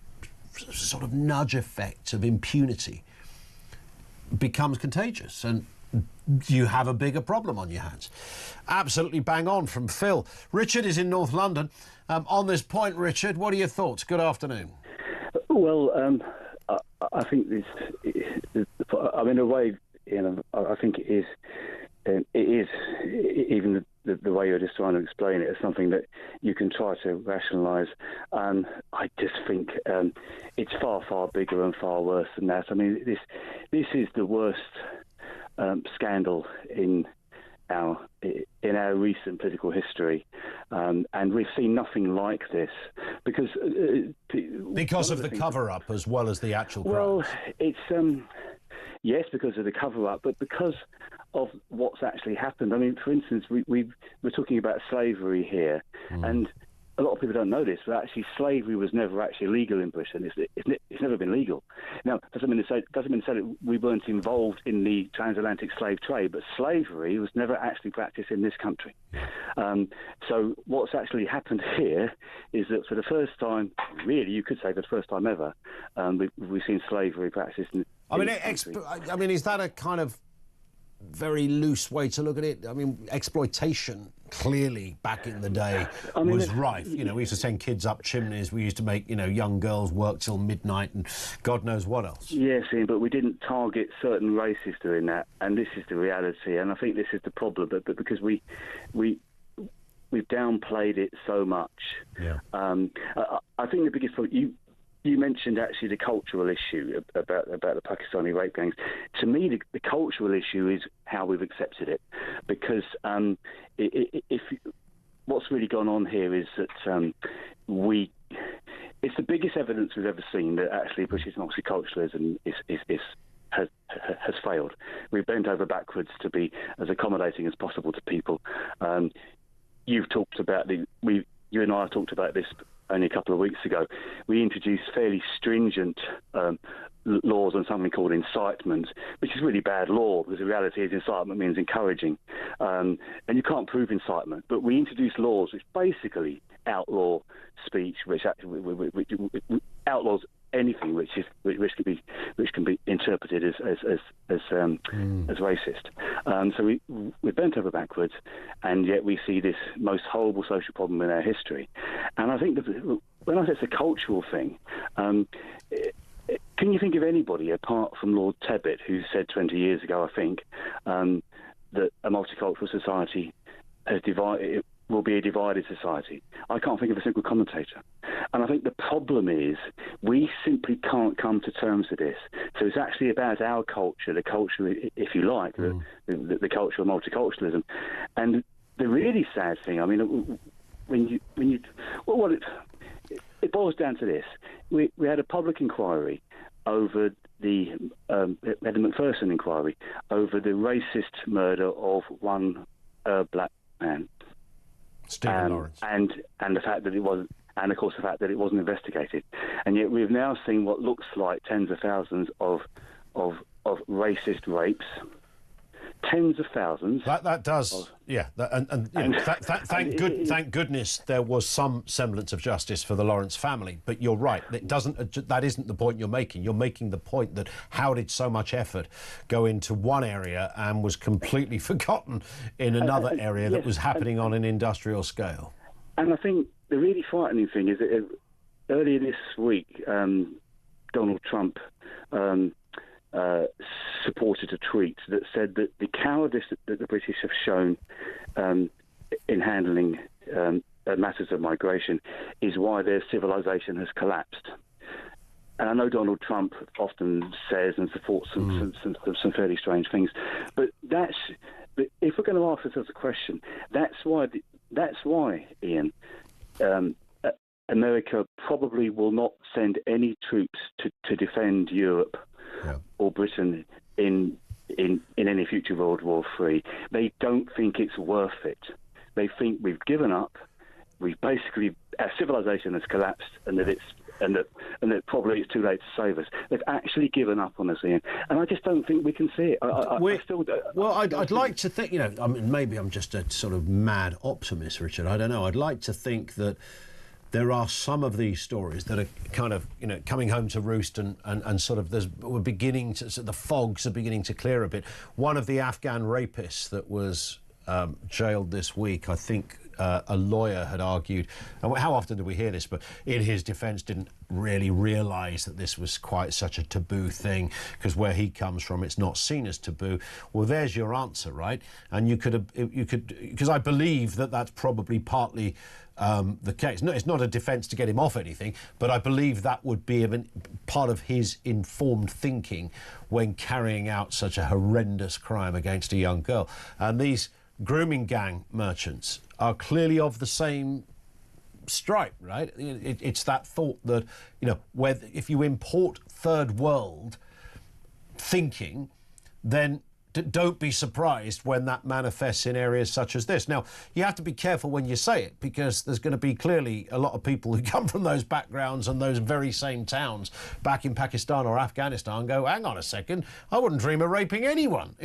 sort of nudge effect of impunity becomes contagious, and you have a bigger problem on your hands. Absolutely bang on from Phil. Richard is in North London. On this point, Richard, what are your thoughts? Good afternoon. Well, I think this, I mean, in a way, you know, I think it is even the way you're just trying to explain it is something that you can try to rationalise. I just think it's far, far bigger and far worse than that. I mean, this is the worst scandal in our recent political history, and we've seen nothing like this because of the cover-up as well as the actual crimes. Well, it's yes, because of the cover-up, but because of what's actually happened. I mean, for instance, we're talking about slavery here, and a lot of people don't know this, but actually slavery was never actually legal in Britain. It's never been legal. Now, doesn't mean to say that we weren't involved in the transatlantic slave trade, but slavery was never actually practiced in this country. So what's actually happened here is that for the first time, really, you could say for the first time ever, we've seen slavery practiced in I mean, is that a kind of very loose way to look at it? I mean, exploitation clearly back in the day was rife. You know, we used to send kids up chimneys. We used to make, you know, young girls work till midnight and God knows what else. Yes, Ian, but we didn't target certain races doing that, and this is the reality. And I think this is the problem, but because we've downplayed it so much. Yeah. I think the biggest problem, you mentioned actually the cultural issue about the Pakistani rape gangs. To me, the cultural issue is how we've accepted it, because what's really gone on here is that it's the biggest evidence we've ever seen that actually British multiculturalism has failed. We've bent over backwards to be as accommodating as possible to people. You've talked about you and I talked about this only a couple of weeks ago. We introduced fairly stringent laws on something called incitement, which is really bad law, because the reality is incitement means encouraging, and you can't prove incitement. But we introduced laws which basically outlaw speech, which outlaws anything which can be interpreted as racist. So we're bent over backwards, and yet we see this most horrible social problem in our history. And I think that when I say it's a cultural thing, can you think of anybody apart from Lord Tebbit who said 20 years ago, I think, that a multicultural society will be a divided society? I can't think of a single commentator. And I think the problem is we simply can't come to terms with this. So it's actually about our culture, the culture, if you like, the culture of multiculturalism. And the really sad thing, I mean, it boils down to this. We had a public inquiry over the Macpherson inquiry over the racist murder of one black man. Stephen Lawrence. And the fact that it wasn't, and of course the fact that it wasn't investigated. And yet we've now seen what looks like tens of thousands of racist rapes. Tens of thousands. That does, yeah. Thank goodness there was some semblance of justice for the Lawrence family. But you're right. That isn't the point you're making. You're making the point that how did so much effort go into one area and was completely forgotten in another area that was happening on an industrial scale. And I think the really frightening thing is that earlier this week, Donald Trump supported a tweet that said that the cowardice that the British have shown in handling matters of migration is why their civilization has collapsed. And I know Donald Trump often says and supports some fairly strange things, but if we're going to ask ourselves a question, that's why, Ian, America probably will not send any troops to defend Europe or Britain in any future World War III. They don't think it's worth it. They think we've given up. Our civilization has collapsed, and that probably it's too late to save us. They've actually given up on us, Ian, and I just don't think we can see it. I'd like to think, I mean, maybe I'm just a sort of mad optimist, Richard. I don't know. I'd like to think that there are some of these stories that are kind of, coming home to roost and sort of we're beginning to, so the fogs are beginning to clear a bit. One of the Afghan rapists that was jailed this week, I think a lawyer had argued, and how often do we hear this, but in his defence didn't really realise that this was quite such a taboo thing, because where he comes from it's not seen as taboo. Well, there's your answer, right? And you could, because I believe that that's probably partly the case. No, it's not a defence to get him off anything, but I believe that would be part of his informed thinking when carrying out such a horrendous crime against a young girl. And these grooming gang merchants are clearly of the same stripe, right? It's that thought that, whether if you import third world thinking, then don't be surprised when that manifests in areas such as this. Now, you have to be careful when you say it, because there's going to be clearly a lot of people who come from those backgrounds and those very same towns back in Pakistan or Afghanistan go, hang on a second, I wouldn't dream of raping anyone.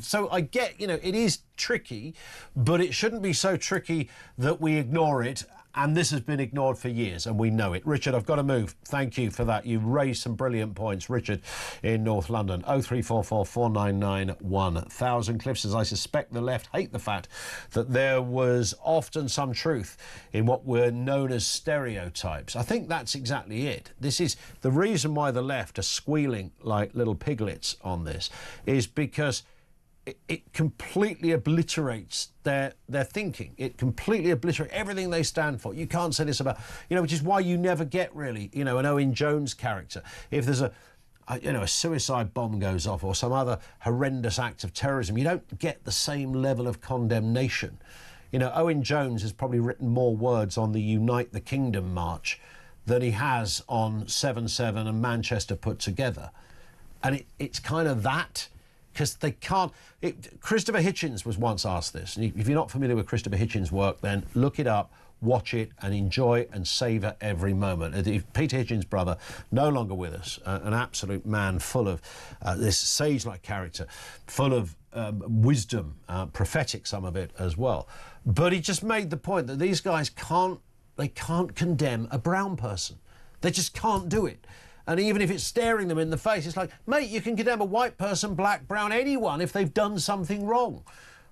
So I get, it is tricky, but it shouldn't be so tricky that we ignore it. And this has been ignored for years, and we know it. Richard, I've got to move. Thank you for that. You raised some brilliant points. Richard in North London, 0344 499 1000. Cliff says, I suspect the left hate the fact that there was often some truth in what were known as stereotypes. I think that's exactly it. This is the reason why the left are squealing like little piglets on this, is because it completely obliterates their thinking. It completely obliterates everything they stand for. You can't say this about, which is why you never get really, an Owen Jones character. If there's a suicide bomb goes off or some other horrendous act of terrorism, you don't get the same level of condemnation. Owen Jones has probably written more words on the Unite the Kingdom march than he has on 7/7 and Manchester put together. And it's kind of that, because they can't... Christopher Hitchens was once asked this, and if you're not familiar with Christopher Hitchens' work, then look it up, watch it, and enjoy and savour every moment. Peter Hitchens' brother, no longer with us, an absolute man full of this sage-like character, full of wisdom, prophetic, some of it as well. But he just made the point that these guys can't condemn a brown person. They just can't do it. And even if it's staring them in the face, it's like, mate, you can condemn a white person, black, brown, anyone if they've done something wrong.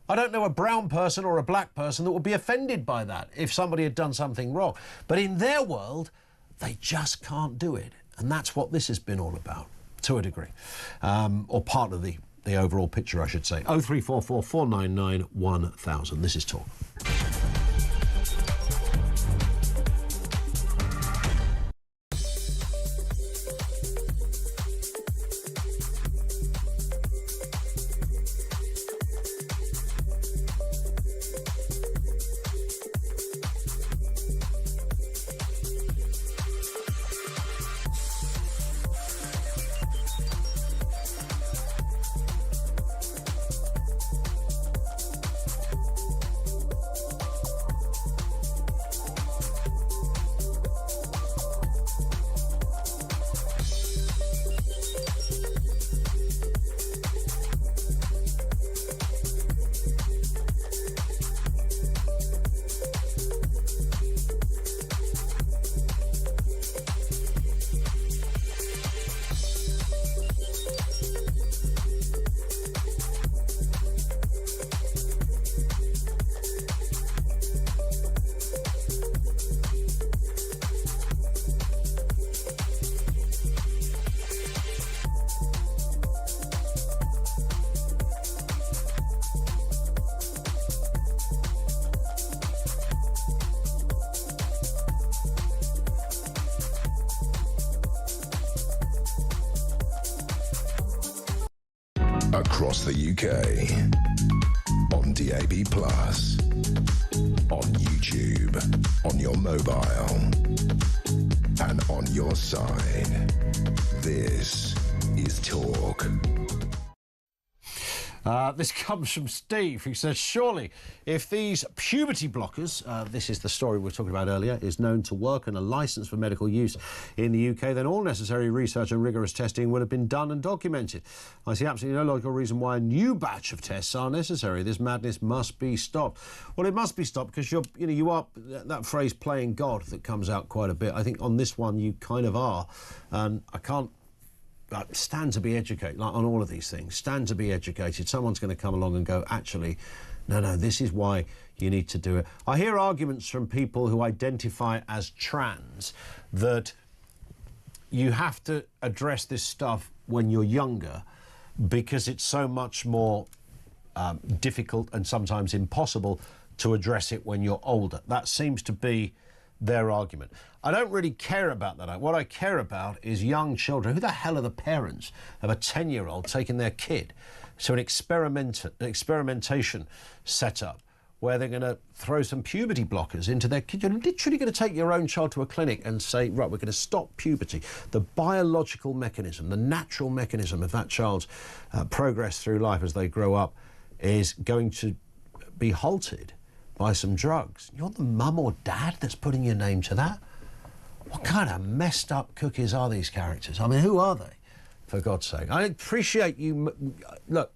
I don't know a brown person or a black person that would be offended by that if somebody had done something wrong. But in their world, they just can't do it. And that's what this has been all about, to a degree. Or part of the overall picture, I should say. 0344 499 1000. This is Talk. Across the UK, on DAB+, on YouTube, on your mobile, and on your side. This is Talk. This comes from Steve, who says, surely, if these puberty blockers, this is the story we were talking about earlier, is known to work and a licence for medical use in the UK, then all necessary research and rigorous testing would have been done and documented. I see absolutely no logical reason why a new batch of tests are necessary. This madness must be stopped. Well, it must be stopped because you are, that phrase playing God that comes out quite a bit. I think on this one you kind of are, and I can't stand to be educated, like on all of these things, stand to be educated. Someone's going to come along and go, actually, no, this is why you need to do it. I hear arguments from people who identify as trans that you have to address this stuff when you're younger because it's so much more difficult and sometimes impossible to address it when you're older. That seems to be their argument. I don't really care about that. What I care about is young children. Who the hell are the parents of a 10-year-old taking their kid to an experimentation setup where they're going to throw some puberty blockers into their kid? You're literally going to take your own child to a clinic and say, right, we're going to stop puberty. The biological mechanism, the natural mechanism of that child's progress through life as they grow up is going to be halted by some drugs. You're the mum or dad that's putting your name to that? What kind of messed up cookies are these characters? I mean, who are they, for God's sake? I appreciate you... Look,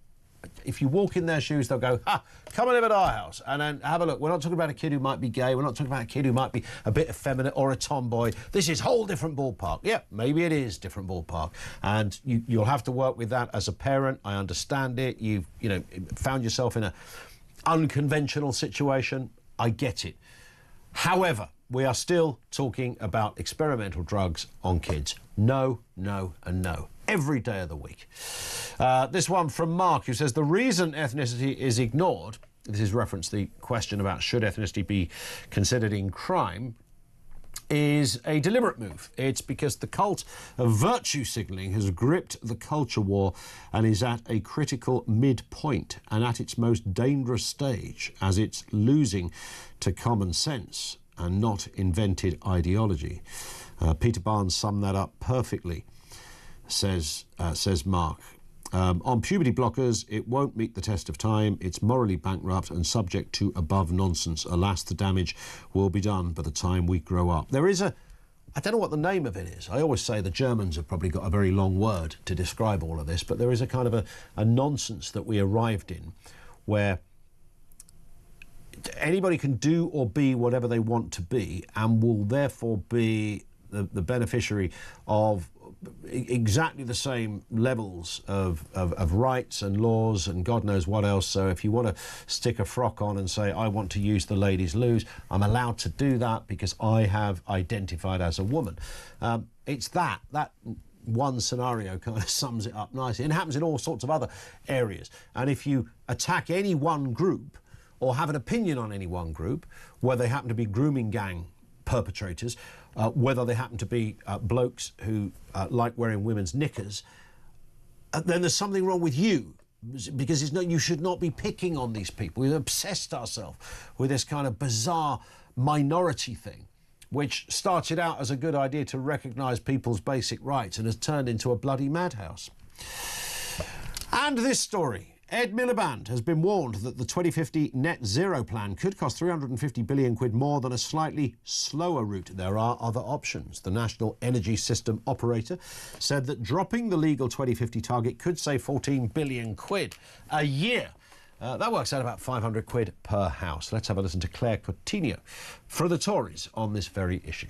if you walk in their shoes, they'll go, ha, come and live at our house. And then have a look. We're not talking about a kid who might be gay. We're not talking about a kid who might be a bit effeminate or a tomboy. This is whole different ballpark. Yeah, maybe it is different ballpark. And you'll have to work with that as a parent. I understand it. You've, found yourself in a unconventional situation. I get it. However, we are still talking about experimental drugs on kids. No, no, and no. Every day of the week. This one from Mark, who says the reason ethnicity is ignored, this is reference to the question about should ethnicity be considered in crime, is a deliberate move. It's because the cult of virtue signalling has gripped the culture war and is at a critical midpoint and at its most dangerous stage as it's losing to common sense and not invented ideology. Peter Barnes summed that up perfectly, says Mark. On puberty blockers, it won't meet the test of time. It's morally bankrupt and subject to above nonsense. Alas, the damage will be done by the time we grow up. There is I don't know what the name of it is. I always say the Germans have probably got a very long word to describe all of this, but there is a kind of a nonsense that we arrived in where anybody can do or be whatever they want to be and will therefore be the beneficiary of exactly the same levels of rights and laws and God knows what else. So if you want to stick a frock on and say, I want to use the ladies' loos, I'm allowed to do that because I have identified as a woman. It's that one scenario kind of sums it up nicely. It happens in all sorts of other areas. And if you attack any one group or have an opinion on any one group, where they happen to be grooming gang perpetrators, whether they happen to be blokes who like wearing women's knickers, then there's something wrong with you, because you should not be picking on these people. We've obsessed ourselves with this kind of bizarre minority thing, which started out as a good idea to recognise people's basic rights and has turned into a bloody madhouse. And this story. Ed Miliband has been warned that the 2050 net zero plan could cost 350 billion quid more than a slightly slower route. There are other options. The National Energy System Operator said that dropping the legal 2050 target could save 14 billion quid a year. That works out about 500 quid per house. Let's have a listen to Claire Coutinho for the Tories on this very issue.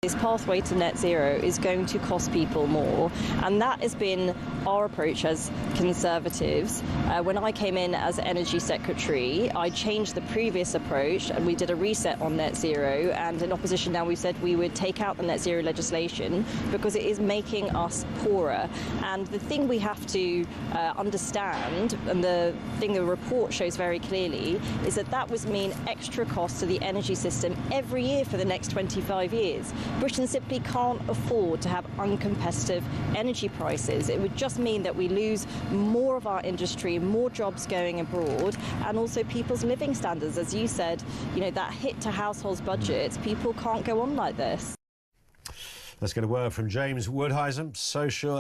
This pathway to net zero is going to cost people more, and that has been our approach as Conservatives. When I came in as Energy Secretary, I changed the previous approach and we did a reset on net zero, and in opposition now we've said we would take out the net zero legislation because it is making us poorer. And the thing we have to understand, and the thing the report shows very clearly, is that that would mean extra costs to the energy system every year for the next 25 years. Britain simply can't afford to have uncompetitive energy prices. It would just mean that we lose more of our industry, more jobs going abroad, and also people's living standards. As you said, that hit to households' budgets, people can't go on like this. Let's get a word from James Woodheisen,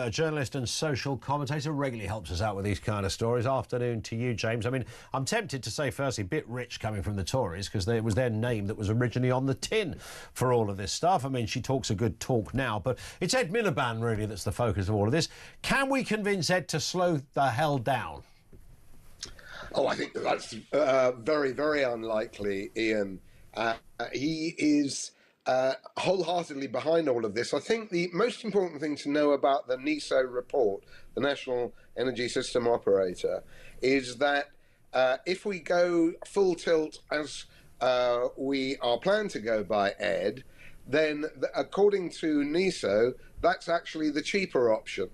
a journalist and social commentator, regularly helps us out with these kind of stories. Afternoon to you, James. I mean, I'm tempted to say, firstly, bit rich coming from the Tories, because it was their name that was originally on the tin for all of this stuff. I mean, she talks a good talk now, but it's Ed Miliband, really, that's the focus of all of this. Can we convince Ed to slow the hell down? Oh, I think that's very, very unlikely, Ian. He is wholeheartedly behind all of this. I think the most important thing to know about the NESO report, the National Energy System Operator, is that if we go full tilt as we are planned to go by Ed, then according to NESO, that's actually the cheaper option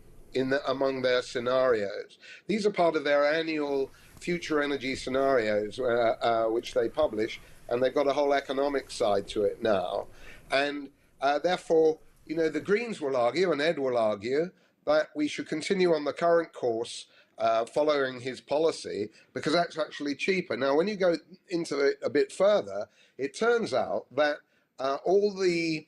among their scenarios. These are part of their annual future energy scenarios, which they publish, and they've got a whole economic side to it now. And therefore, the Greens will argue, and Ed will argue, that we should continue on the current course following his policy, because that's actually cheaper. Now, when you go into it a bit further, it turns out that all the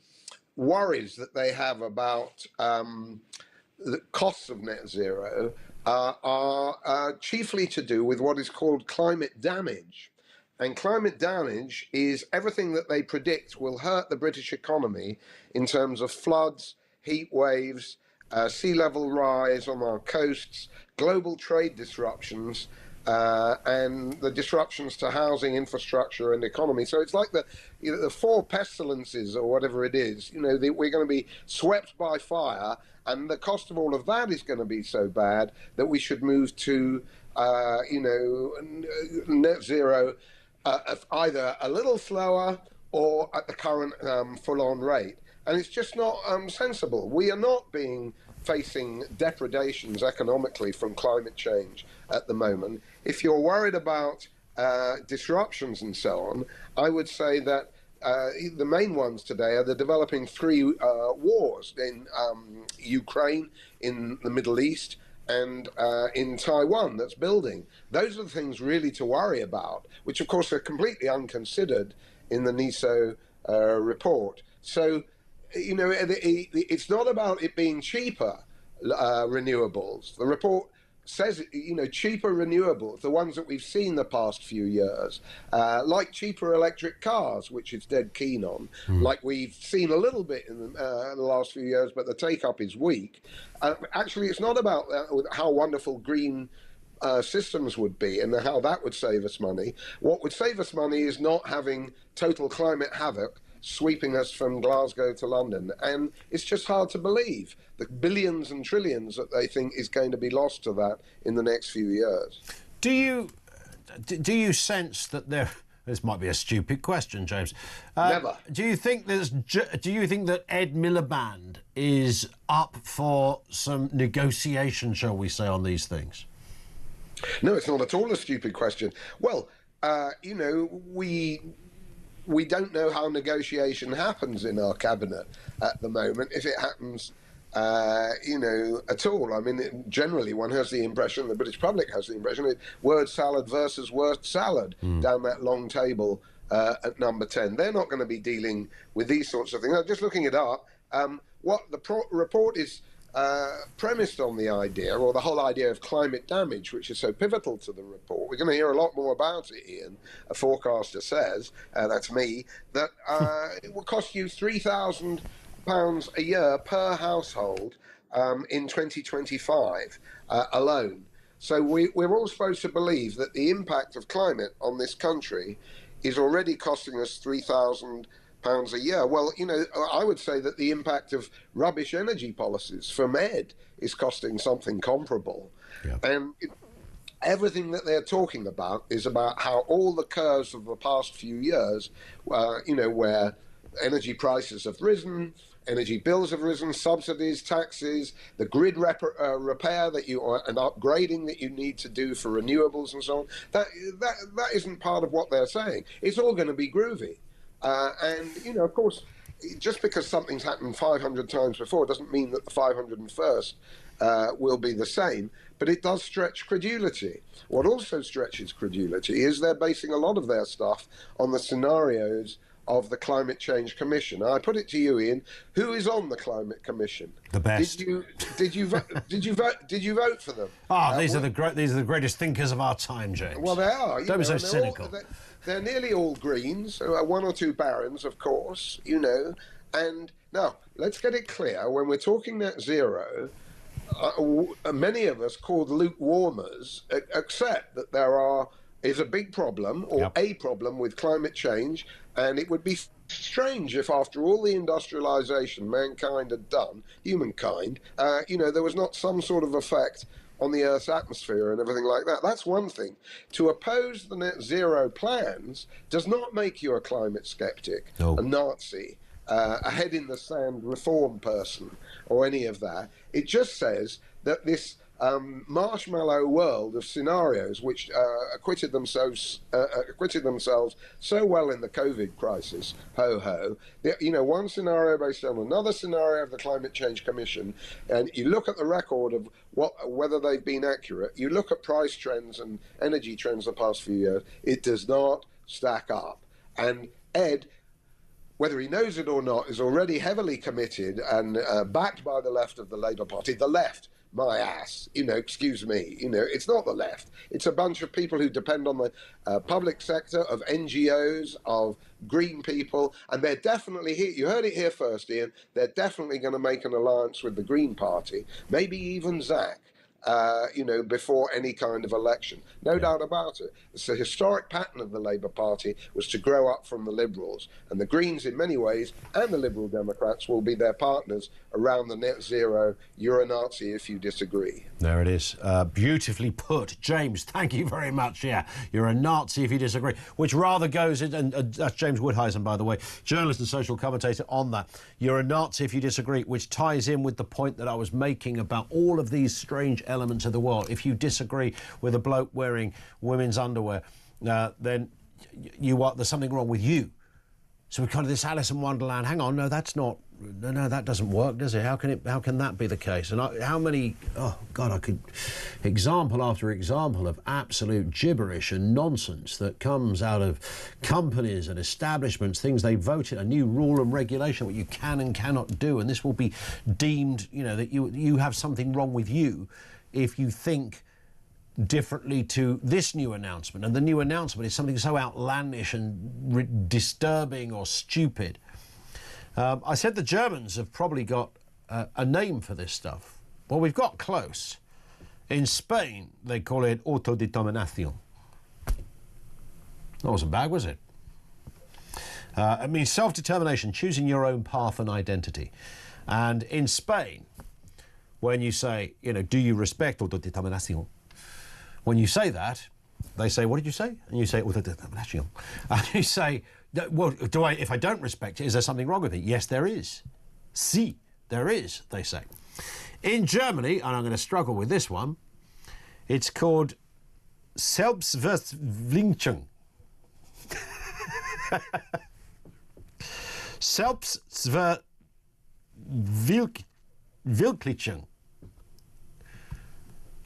worries that they have about the costs of net zero are chiefly to do with what is called climate damage. And climate damage is everything that they predict will hurt the British economy in terms of floods, heat waves, sea level rise on our coasts, global trade disruptions, and the disruptions to housing, infrastructure, and economy. So it's like the four pestilences, or whatever it is. We're going to be swept by fire, and the cost of all of that is going to be so bad that we should move to, net zero. Either a little slower or at the current full-on rate. And it's just not sensible. We are not facing depredations economically from climate change at the moment. If you're worried about disruptions and so on, I would say that the main ones today are the developing three wars in Ukraine, in the Middle East, and in Taiwan that's building. Those are the things really to worry about, which of course are completely unconsidered in the NISO report. So, you know, it's not about it being cheaper, renewables. The report says, you know, cheaper renewables, the ones that we've seen the past few years, like cheaper electric cars, which it's dead keen on, like we've seen a little bit in the last few years, but the take-up is weak. Actually, it's not about how wonderful green systems would be and how that would save us money. What would save us money is not having total climate havoc sweeping us from Glasgow to London. And it's just hard to believe the billions and trillions that they think is going to be lost to that in the next few years. Do you sense that there... This might be a stupid question, James. Never. Do you think that Ed Miliband is up for some negotiation, shall we say, on these things? No, it's not at all a stupid question. Well, you know, we don't know how negotiation happens in our cabinet at the moment. If it happens, you know, at all. I mean, generally one has the impression, the British public has the impression, word salad versus word salad down that long table at number 10. They're not going to be dealing with these sorts of things. I'm just looking it up. What the report is premised on the idea, or the whole idea of climate damage, which is so pivotal to the report. We're going to hear a lot more about it, Ian. A forecaster says, that's me, that it will cost you £3,000 a year per household in 2025 alone. So we're all supposed to believe that the impact of climate on this country is already costing us £3,000 a year. Well, you know, I would say that the impact of rubbish energy policies from Ed is costing something comparable. Yeah. And everything that they're talking about is about how all the curves of the past few years, you know, where energy prices have risen, energy bills have risen, subsidies, taxes, the grid repair that and upgrading that you need to do for renewables and so on. That isn't part of what they're saying. It's all going to be groovy. And, you know, of course, just because something's happened 500 times before doesn't mean that the 501st will be the same, but it does stretch credulity. What also stretches credulity is they're basing a lot of their stuff on the scenarios of the Climate Change Commission. I put it to you, Ian, who is on the Climate Commission? The best. Did you vote for them? These are the greatest thinkers of our time, James. Well, they are. Don't be so cynical. They're nearly all Greens, one or two Barons, of course, you know. And now, let's get it clear, when we're talking net zero, many of us called lukewarmers accept that there is a big problem, or a problem with climate change, and it would be strange if after all the industrialization mankind had done, humankind, you know, there was not some sort of effect on the Earth's atmosphere and everything like that. That's one thing. To oppose the net zero plans does not make you a climate skeptic, a Nazi, a head-in-the-sand reform person, or any of that. It just says that this marshmallow world of scenarios which acquitted themselves so well in the COVID crisis, you know, one scenario based on another scenario of the Climate Change Commission, and you look at the record of whether they've been accurate, you look at price trends and energy trends the past few years, it does not stack up. And Ed, whether he knows it or not, is already heavily committed and backed by the left of the Labour Party. The left, my ass, you know, excuse me, you know, it's not the left. It's a bunch of people who depend on the public sector, of NGOs, of green people, and they're definitely here. You heard it here first, Ian. They're definitely going to make an alliance with the Green Party, maybe even Zach. before any kind of election. No doubt about it. It's a historic pattern of the Labour Party was to grow up from the Liberals. And the Greens, in many ways, and the Liberal Democrats will be their partners around the net zero. You're a Nazi if you disagree. There it is. Beautifully put. James, thank you very much. Yeah, you're a Nazi if you disagree, which rather goes in, and that's James Woodheisen, by the way, journalist and social commentator on that. You're a Nazi if you disagree, which ties in with the point that I was making about all of these strange elements of the world. If you disagree with a bloke wearing women's underwear, then there's something wrong with you. So we're kind of this Alice in Wonderland. Hang on, no, that's not. No, that doesn't work, does it? How can that be the case? And how many? Oh God, I could example after example of absolute gibberish and nonsense that comes out of companies and establishments, things they voted, a new rule and regulation, what you can and cannot do, and this will be deemed, that you have something wrong with you if you think differently to this new announcement. And the new announcement is something so outlandish and disturbing or stupid. I said the Germans have probably got a name for this stuff. Well, we've got close. In Spain, they call it autodeterminación. That wasn't bad, was it? It means self-determination, choosing your own path and identity. And in Spain, when you say, do you respect autodeterminación? When you say that, they say, what did you say? And you say, autodeterminación. And you say, well, if I don't respect it, is there something wrong with it? Yes, there is. Sí, there is, they say. In Germany, and I'm going to struggle with this one, it's called Selbstverwirklichung. Selbstverwirklichung.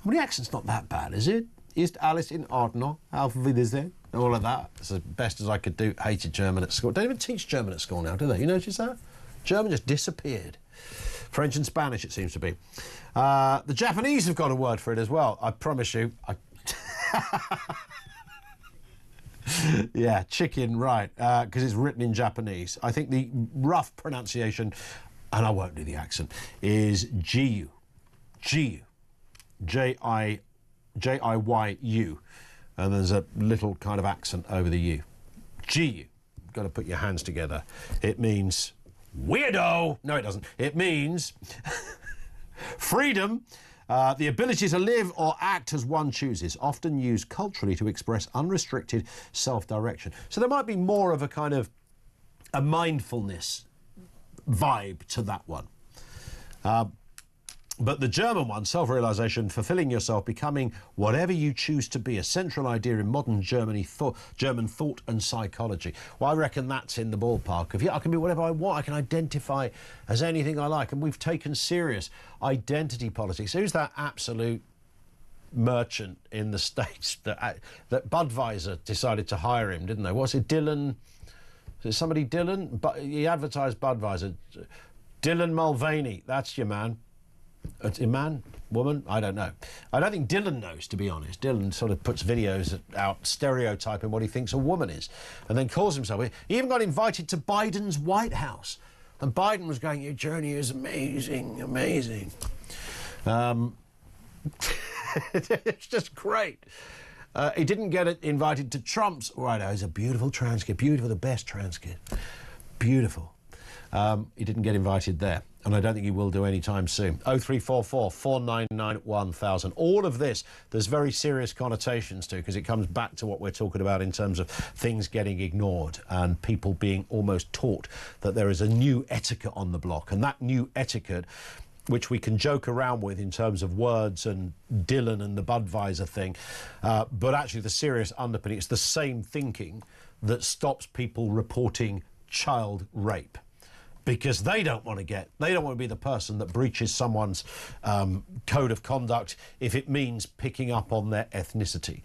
Well, the accent's not that bad, is it? Ist alles in Ordnung? Auf Wiedersehen? All of that. It's the best as I could do. Hated German at school. Don't even teach German at school now, do they? You notice that? German just disappeared. French and Spanish, it seems to be. The Japanese have got a word for it as well. I promise you. Yeah, chicken, right, because it's written in Japanese. I think the rough pronunciation, and I won't do the accent, is Jiyu. Jiyu. J-I-Y-U. And there's a little kind of accent over the U. Jiyu. You've got to put your hands together. It means weirdo. No, it doesn't. It means freedom, the ability to live or act as one chooses, often used culturally to express unrestricted self-direction. So there might be more of a kind of a mindfulness vibe to that one. But the German one, self-realisation, fulfilling yourself, becoming whatever you choose to be, a central idea in modern German thought and psychology. Well, I reckon that's in the ballpark. I can be whatever I want. I can identify as anything I like. And we've taken serious identity politics. Who's that absolute merchant in the States that Budweiser decided to hire him, didn't they? What's it, Dylan? Is it somebody Dylan? But he advertised Budweiser. Dylan Mulvaney, that's your man. It's a man, woman, I don't know. I don't think Dylan knows, to be honest. Dylan sort of puts videos out stereotyping what he thinks a woman is and then calls himself. He even got invited to Biden's White House. And Biden was going, your journey is amazing, amazing. It's just great. He didn't get invited to Trump's White House. It's a beautiful transcript, beautiful, the best transcript. Beautiful. He didn't get invited there, and I don't think he will do any time soon. 0344 499 1000. All of this, there's very serious connotations to, because it comes back to what we're talking about in terms of things getting ignored and people being almost taught that there is a new etiquette on the block, and that new etiquette, which we can joke around with in terms of words and Dylan and the Budweiser thing, but actually the serious underpinning, it's the same thinking that stops people reporting child rape. Because they don't want to be the person that breaches someone's code of conduct if it means picking up on their ethnicity.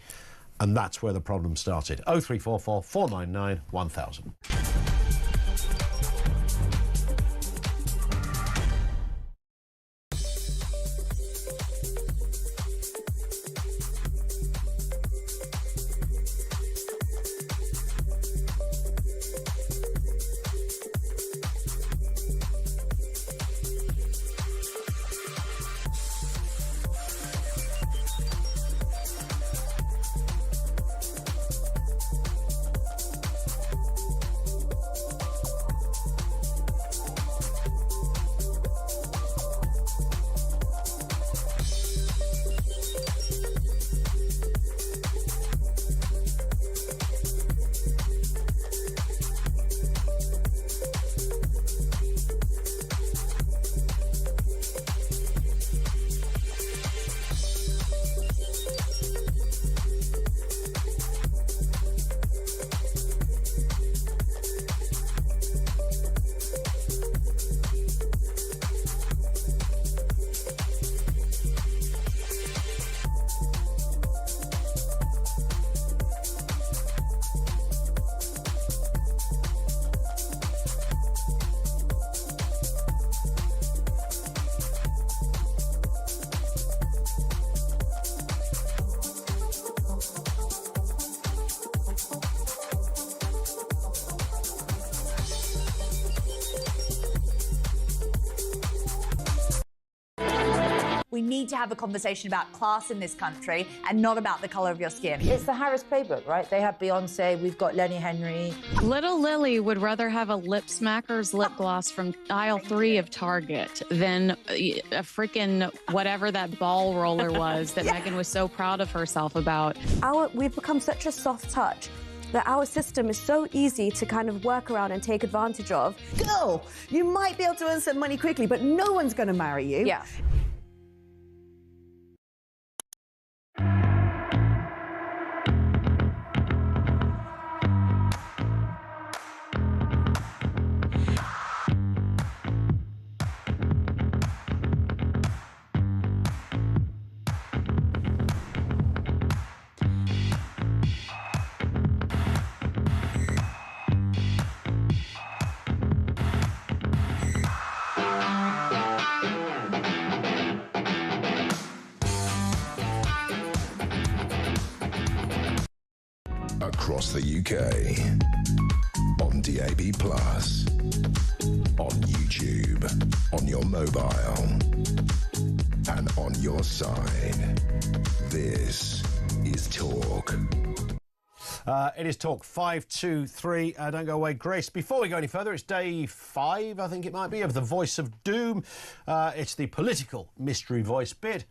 And that's where the problem started. 0344 499 1000. We need to have a conversation about class in this country and not about the colour of your skin. It's the Harris playbook, right? They have Beyonce, we've got Lenny Henry. Little Lily would rather have a lip smacker's lip gloss from aisle 3 of Target than a freaking whatever that ball roller was that Megan was so proud of herself about. We've become such a soft touch that our system is so easy to kind of work around and take advantage of. Girl, you might be able to earn some money quickly, but no one's going to marry you. Yeah. Across the UK, on DAB+, on YouTube, on your mobile, and on your side. This is Talk. It is Talk 523. Don't go away, Grace. Before we go any further, it's day 5, I think it might be, of the Voice of Doom. It's the political mystery voice bit.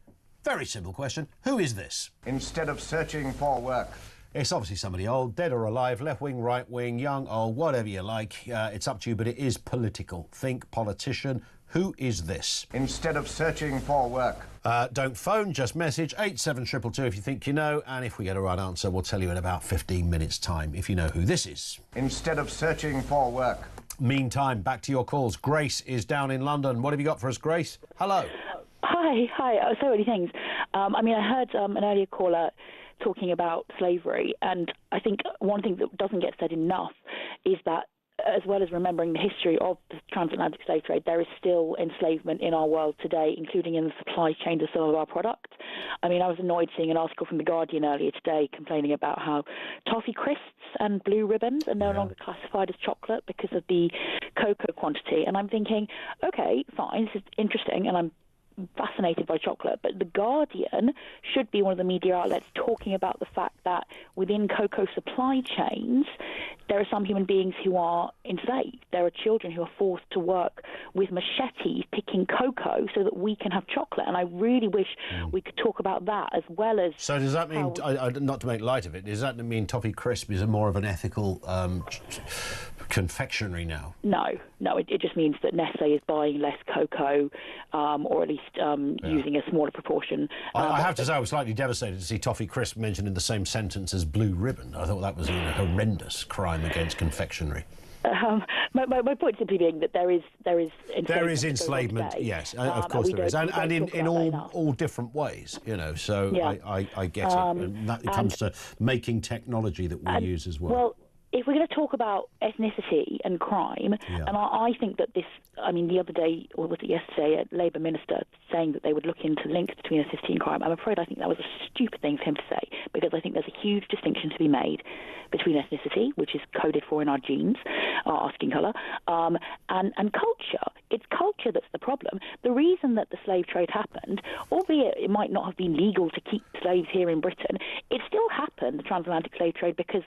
Very simple question. Who is this? Instead of searching for work. It's obviously somebody old, dead or alive, left wing, right wing, young, old, whatever you like. It's up to you, but it is political. Think politician. Who is this? Instead of searching for work. Don't phone, just message 87222 if you think you know, and if we get a right answer, we'll tell you in about 15 minutes' time if you know who this is. Instead of searching for work. Meantime, back to your calls. Grace is down in London. What have you got for us, Grace? Hello. Hi. So many things. I heard an earlier caller talking about slavery, and I think one thing that doesn't get said enough is that, as well as remembering the history of the transatlantic slave trade, there is still enslavement in our world today, including in the supply chain of some of our products. I was annoyed seeing an article from The Guardian earlier today complaining about how toffee crisps and blue ribbons are no longer classified as chocolate because of the cocoa quantity. And I'm thinking, okay, fine, this is interesting, and I'm fascinated by chocolate, but The Guardian should be one of the media outlets talking about the fact that within cocoa supply chains, there are some human beings who are enslaved. There are children who are forced to work with machetes picking cocoa so that we can have chocolate. And I really wish we could talk about that as well as... So does that mean, not to make light of it, does that mean toffee crisp is more of an ethical confectionery now? No, it just means that Nestle is buying less cocoa, or at least using a smaller proportion. I have to say I was slightly devastated to see toffee crisp mentioned in the same sentence as blue ribbon. I thought that was a horrendous crime against confectionery. My point simply being that there is enslavement, yes, of course there is, and in all different ways, so yeah. I get it, and that comes to making technology that we use as well. Well, if we're going to talk about ethnicity and crime, and I think that this, the other day, or was it yesterday, a Labour minister saying that they would look into links between ethnicity and crime, I'm afraid I think that was a stupid thing for him to say, because I think there's a huge distinction to be made between ethnicity, which is coded for in our genes, our skin colour, and culture. It's culture that's the problem. The reason that the slave trade happened, albeit it might not have been legal to keep slaves here in Britain, it still happened, the transatlantic slave trade, because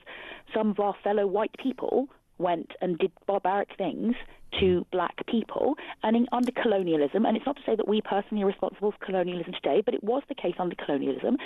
some of our fellow white people went and did barbaric things to black people, and under colonialism, and it's not to say that we personally are responsible for colonialism today, but it was the case under colonialism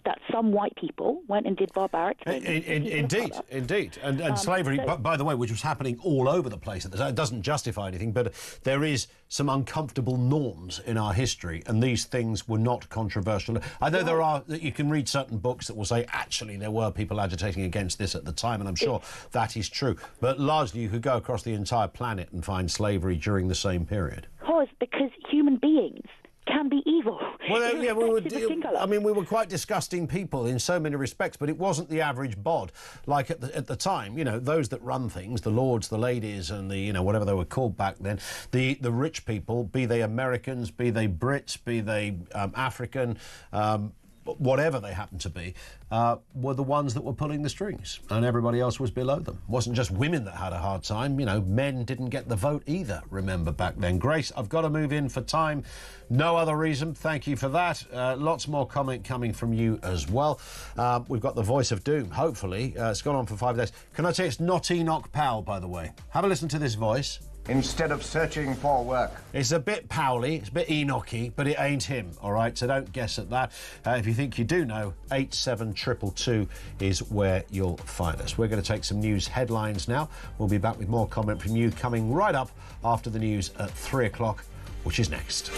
that some white people went and did barbaric things. Indeed. And slavery, by the way, which was happening all over the place at the time, it doesn't justify anything, but there is some uncomfortable norms in our history, and these things were not controversial. I know you can read certain books that will say, actually, there were people agitating against this at the time, and I'm sure that is true. But largely, you could go across the entire planet and find slavery during the same period. Because human beings can be evil. Well, yeah, we were quite disgusting people in so many respects, but it wasn't the average bod. Like at the time, those that run things, the lords, the ladies, and the whatever they were called back then, the rich people, be they Americans, be they Brits, be they African. whatever they happen to be, were the ones that were pulling the strings, and everybody else was below them. It wasn't just women that had a hard time. You know, men didn't get the vote either, remember, back then. Grace, I've got to move in for time. No other reason. Thank you for that. Lots more comment coming from you as well. We've got the voice of doom, hopefully. It's gone on for 5 days. Can I say it's not Enoch Powell, by the way? Have a listen to this voice. Instead of searching for work. It's a bit Powley, it's a bit Enoch-y, but it ain't him, all right? So don't guess at that. If you think you do know, 87222 is where you'll find us. We're going to take some news headlines now. We'll be back with more comment from you coming right up after the news at 3 o'clock, which is next.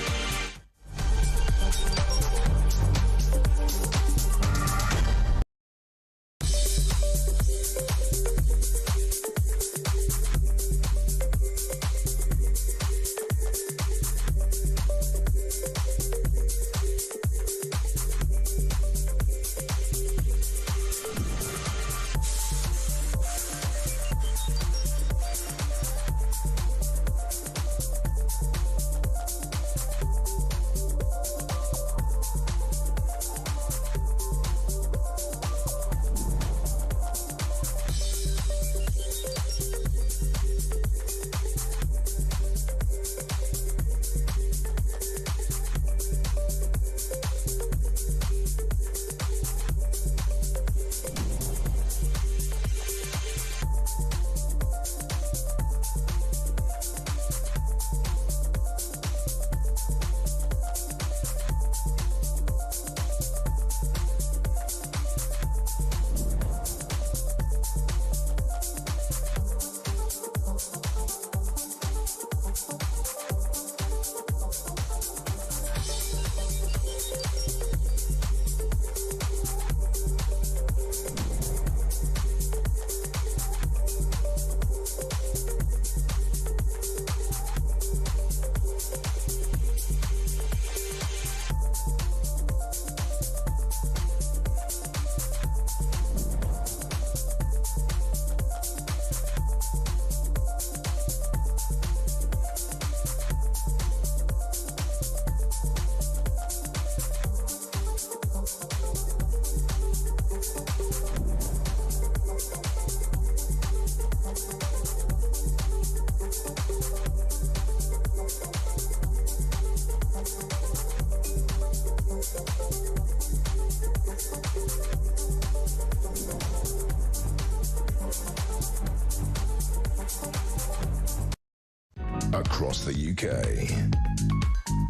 Across the UK,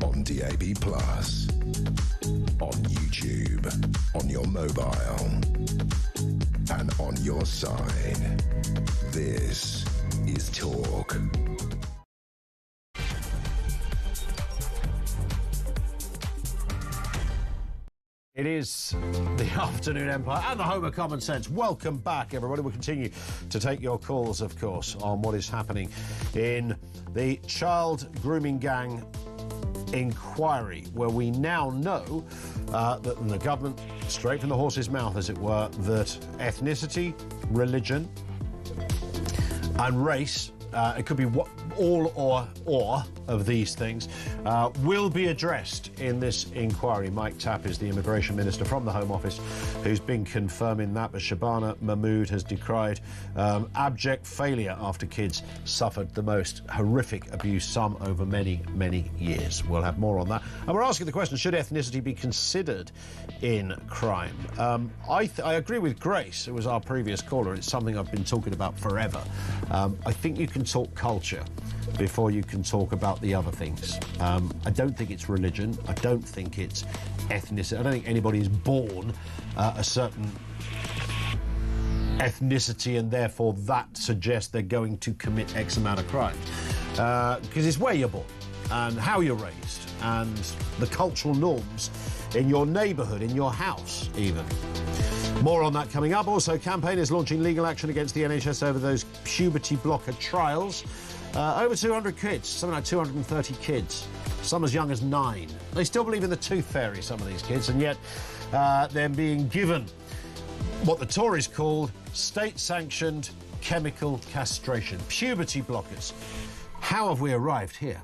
on DAB+, on YouTube, on your mobile, and on your side. This is Talk. It is the Afternoon Empire and the home of common sense. Welcome back, everybody. We'll continue to take your calls, of course, on what is happening in the child grooming gang inquiry, where we now know that the government, straight from the horse's mouth, as it were, that ethnicity, religion and race, it could be all or of these things, will be addressed in this inquiry. Mike Tapp is the Immigration Minister from the Home Office who's been confirming that, but Shabana Mahmood has decried abject failure after kids suffered the most horrific abuse, some over many, many years. We'll have more on that. And we're asking the question, should ethnicity be considered in crime? I agree with Grace, who was our previous caller. It's something I've been talking about forever. I think you can talk culture before you can talk about the other things. I don't think it's religion. I don't think it's ethnicity. I don't think anybody is born a certain ethnicity and therefore that suggests they're going to commit X amount of crimes. Because it's where you're born and how you're raised and the cultural norms in your neighbourhood, in your house even. More on that coming up. Also, campaigners launching legal action against the NHS over those puberty blocker trials. Over 200 kids, something like 230 kids, some as young as 9. They still believe in the tooth fairy, some of these kids, and yet they're being given what the Tories called state-sanctioned chemical castration, puberty blockers. How have we arrived here?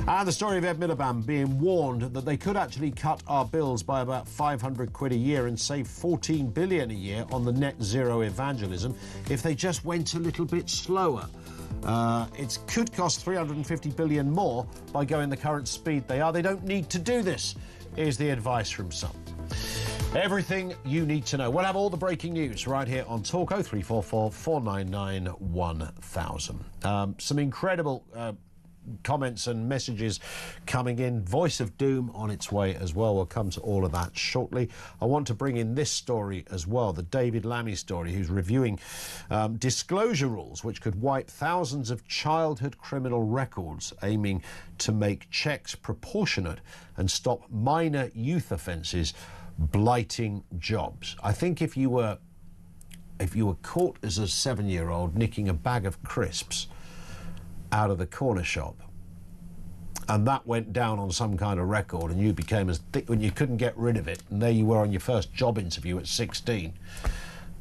And the story of Ed Miliband being warned that they could actually cut our bills by about 500 quid a year and save 14 billion a year on the net zero evangelism if they just went a little bit slower. It could cost 350 billion more by going the current speed they are. They don't need to do this, is the advice from some. Everything you need to know. We'll have all the breaking news right here on Talk 0344 499 1000. Some incredible comments and messages coming in. Voice of Doom on its way as well. We'll come to all of that shortly. I want to bring in this story as well, the David Lammy story, who's reviewing disclosure rules which could wipe thousands of childhood criminal records, aiming to make checks proportionate and stop minor youth offences blighting jobs. I think if you were caught as a 7-year-old nicking a bag of crisps out of the corner shop, and that went down on some kind of record, and you became as thick when you couldn't get rid of it, and there you were on your first job interview at 16,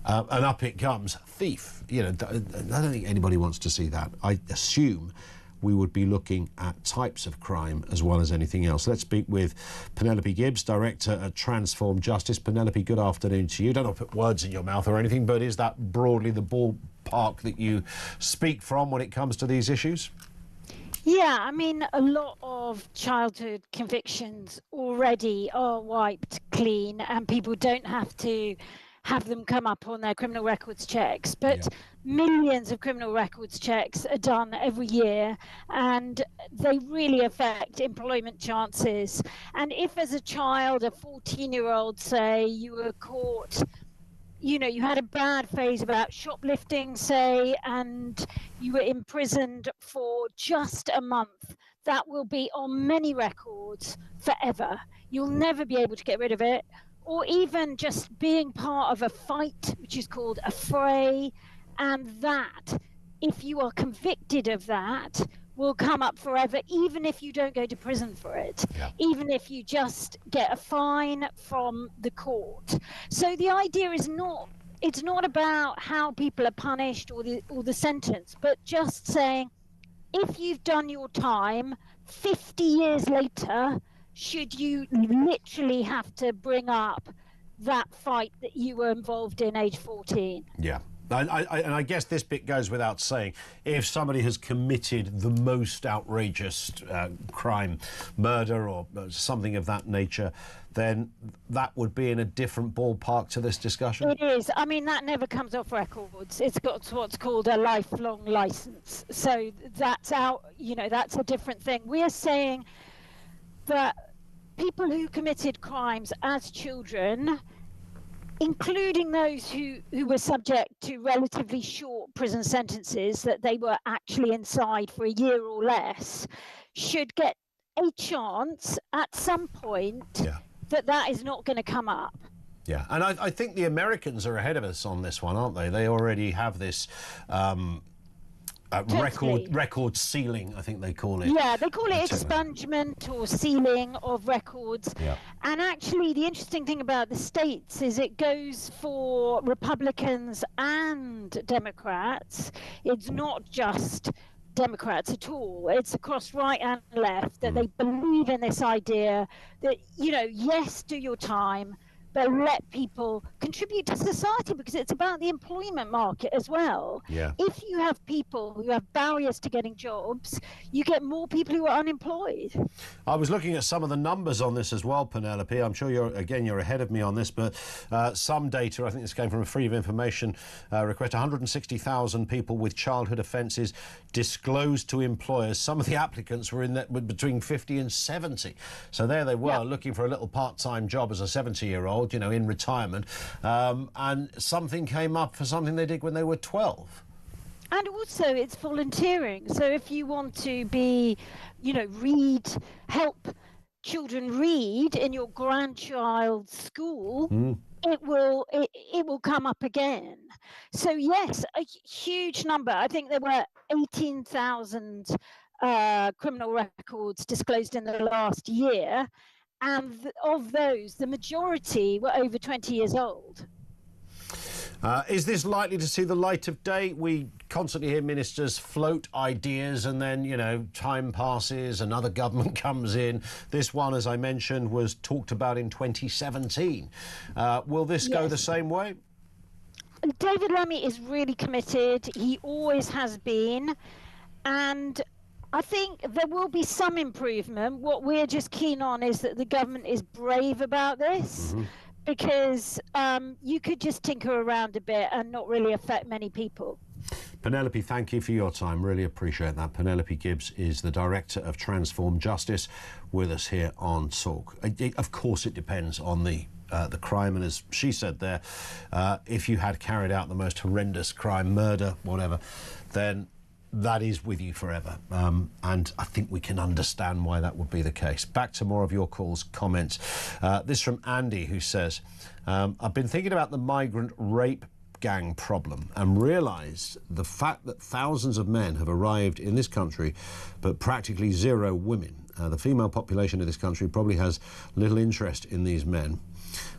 and up it comes, thief. You know, I don't think anybody wants to see that. I assume we would be looking at types of crime as well as anything else. Let's speak with Penelope Gibbs, Director at Transform Justice. Penelope, good afternoon to you. Don't want to put words in your mouth or anything, but is that broadly the ballpark that you speak from when it comes to these issues? Yeah, I mean, a lot of childhood convictions already are wiped clean, and people don't have to have them come up on their criminal records checks. But millions of criminal records checks are done every year, and they really affect employment chances. And if as a child, a 14-year-old, say, you were caught, you know, you had a bad phase about shoplifting, say, and you were imprisoned for just a month, that will be on many records forever. You'll never be able to get rid of it. Or even just being part of a fight, which is called a fray, and that, if you are convicted of that, will come up forever, even if you don't go to prison for it, even if you just get a fine from the court. So the idea is it's not about how people are punished or the sentence, but just saying, if you've done your time, 50 years later, should you literally have to bring up that fight that you were involved in age 14? Yeah. And I guess this bit goes without saying. If somebody has committed the most outrageous crime, murder or something of that nature, then that would be in a different ballpark to this discussion? It is. I mean, that never comes off records. It's got what's called a lifelong licence. So that's out, you know, that's a different thing. We are saying that people who committed crimes as children, including those who were subject to relatively short prison sentences, that they were actually inside for a year or less, should get a chance at some point that is not going to come up. Yeah, and I think the Americans are ahead of us on this one, aren't they? They already have this record sealing, I think they call it. Yeah, they call it expungement or sealing of records. Yeah. And actually, the interesting thing about the States is it goes for Republicans and Democrats. It's not just Democrats at all. It's across right and left that they believe in this idea that, you know, yes, do your time, but let people contribute to society, because it's about the employment market as well. Yeah. If you have people who have barriers to getting jobs, you get more people who are unemployed. I was looking at some of the numbers on this as well, Penelope. I'm sure you're ahead of me on this, but some data, I think this came from a Freedom of Information request, 160,000 people with childhood offences disclosed to employers. Some of the applicants were in that between 50 and 70. So there they were, looking for a little part-time job as a 70-year-old, you know, in retirement, and something came up for something they did when they were 12. And also it's volunteering. So if you want to be, you know, help children read in your grandchild's school, it will come up again. So yes, a huge number. I think there were 18,000 criminal records disclosed in the last year. And of those, the majority were over 20 years old. Is this likely to see the light of day? We constantly hear ministers float ideas and then, you know, time passes, another government comes in. This one, as I mentioned, was talked about in 2017. Will this go the same way? David Lammy is really committed. He always has been. And I think there will be some improvement. What we're just keen on is that the government is brave about this. Because you could just tinker around a bit and not really affect many people. Penelope, thank you for your time. Really appreciate that. Penelope Gibbs is the Director of Transform Justice with us here on Talk. Of course, it depends on the crime, and as she said there, if you had carried out the most horrendous crime, murder, whatever, then that is with you forever. And I think we can understand why that would be the case. Back to more of your calls, comments. This from Andy, who says, I've been thinking about the migrant rape gang problem and realised the fact that thousands of men have arrived in this country, but practically zero women. The female population of this country probably has little interest in these men.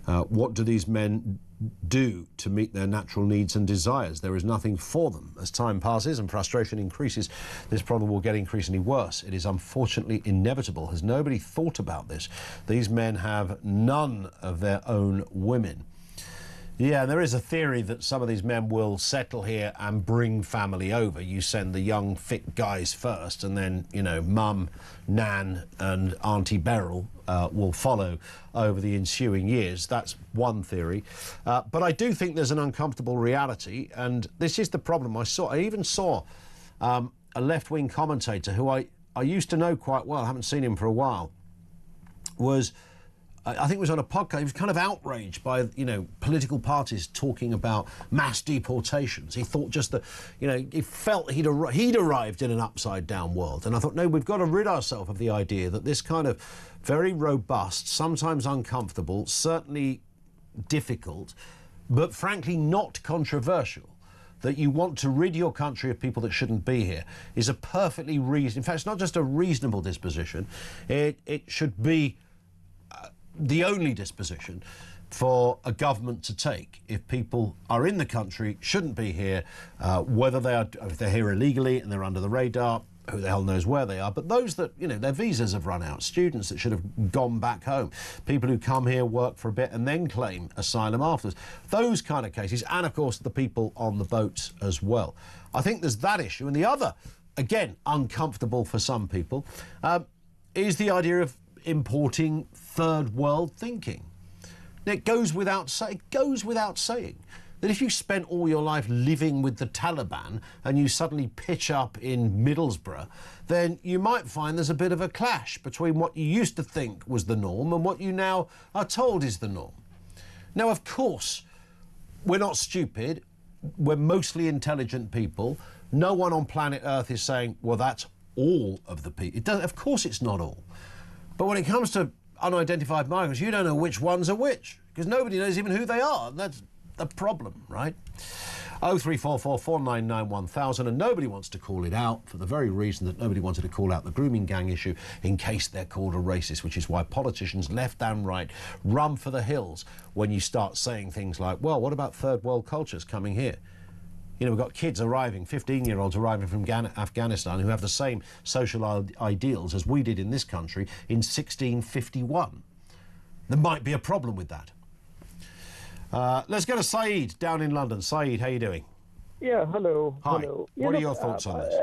What do these men do to meet their natural needs and desires? There is nothing for them. As time passes and frustration increases, this problem will get increasingly worse. It is unfortunately inevitable. Has nobody thought about this? These men have none of their own women. Yeah, there is a theory that some of these men will settle here and bring family over. You send the young, fit guys first, and then, you know, Mum, Nan and Auntie Beryl will follow over the ensuing years. That's one theory. But I do think there's an uncomfortable reality, and this is the problem. I even saw a left-wing commentator who I used to know quite well, I haven't seen him for a while, I think it was on a podcast. He was kind of outraged by, you know, political parties talking about mass deportations. He thought just that, you know, he felt he'd arrived in an upside-down world. And I thought, no, we've got to rid ourselves of the idea that this kind of very robust, sometimes uncomfortable, certainly difficult, but frankly not controversial, that you want to rid your country of people that shouldn't be here, is a perfectly reasonable... In fact, it's not just a reasonable disposition. It should be the only disposition for a government to take if people are in the country, shouldn't be here, whether if they're here illegally and they're under the radar, who the hell knows where they are, but those that, you know, their visas have run out, students that should have gone back home, people who come here, work for a bit and then claim asylum afterwards, those kind of cases, and of course the people on the boats as well. I think there's that issue, and the other, again, uncomfortable for some people, is the idea of importing third world thinking. Now, it goes without saying that if you spent all your life living with the Taliban and you suddenly pitch up in Middlesbrough, then you might find there's a bit of a clash between what you used to think was the norm and what you now are told is the norm. Now, of course, we're not stupid. We're mostly intelligent people. No one on planet Earth is saying, well, that's all of the people. Of course it's not all. But when it comes to unidentified migrants, you don't know which ones are which, because nobody knows even who they are. That's the problem, right? 0344 499 1000, and nobody wants to call it out for the very reason that nobody wanted to call out the grooming gang issue in case they're called a racist, which is why politicians left and right run for the hills when you start saying things like, well, what about third world cultures coming here? You know, we've got kids arriving, 15-year-olds arriving from Afghanistan who have the same social ideals as we did in this country in 1651. There might be a problem with that. Let's go to Saeed down in London. Saeed, how are you doing? Yeah, hello. Hi. Hello. What are your thoughts on this?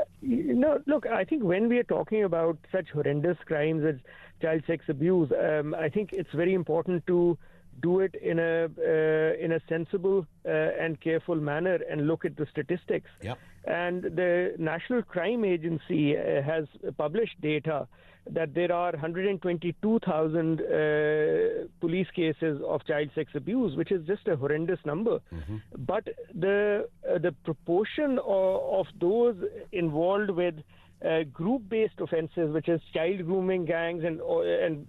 Look, I think when we are talking about such horrendous crimes as child sex abuse, I think it's very important to do it in a sensible and careful manner and look at the statistics. Yep. And the National Crime Agency has published data that there are 122,000 police cases of child sex abuse, which is just a horrendous number. But the proportion of those involved with group-based offences, which is child grooming gangs and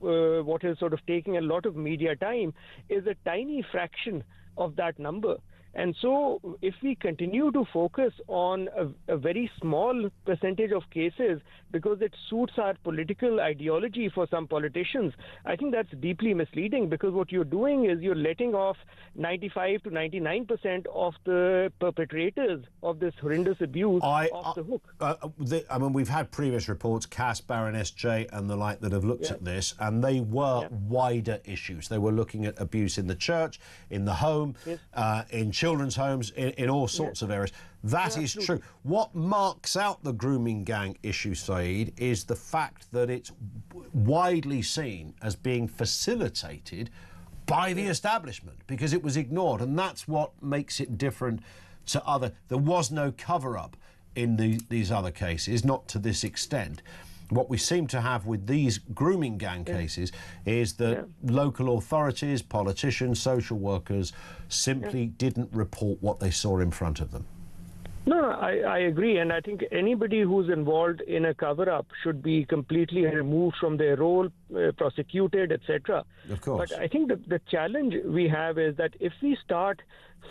what is sort of taking a lot of media time, is a tiny fraction of that number. And so if we continue to focus on a very small percentage of cases because it suits our political ideology for some politicians, I think that's deeply misleading, because what you're doing is you're letting off 95 to 99% of the perpetrators of this horrendous abuse off the hook. I mean, we've had previous reports, Cass, Baroness J and the like, that have looked at this, and they were wider issues. They were looking at abuse in the church, in the home, in children's homes, in all sorts of areas. That is true. What marks out the grooming gang issue, Saeed, is the fact that it's widely seen as being facilitated by the establishment, because it was ignored, and that's what makes it different to other. There was no cover-up in these other cases, not to this extent. What we seem to have with these grooming gang cases is that local authorities, politicians, social workers simply didn't report what they saw in front of them. No, I agree, and I think anybody who's involved in a cover-up should be completely removed from their role, prosecuted, etc. Of course. But I think the challenge we have is that if we start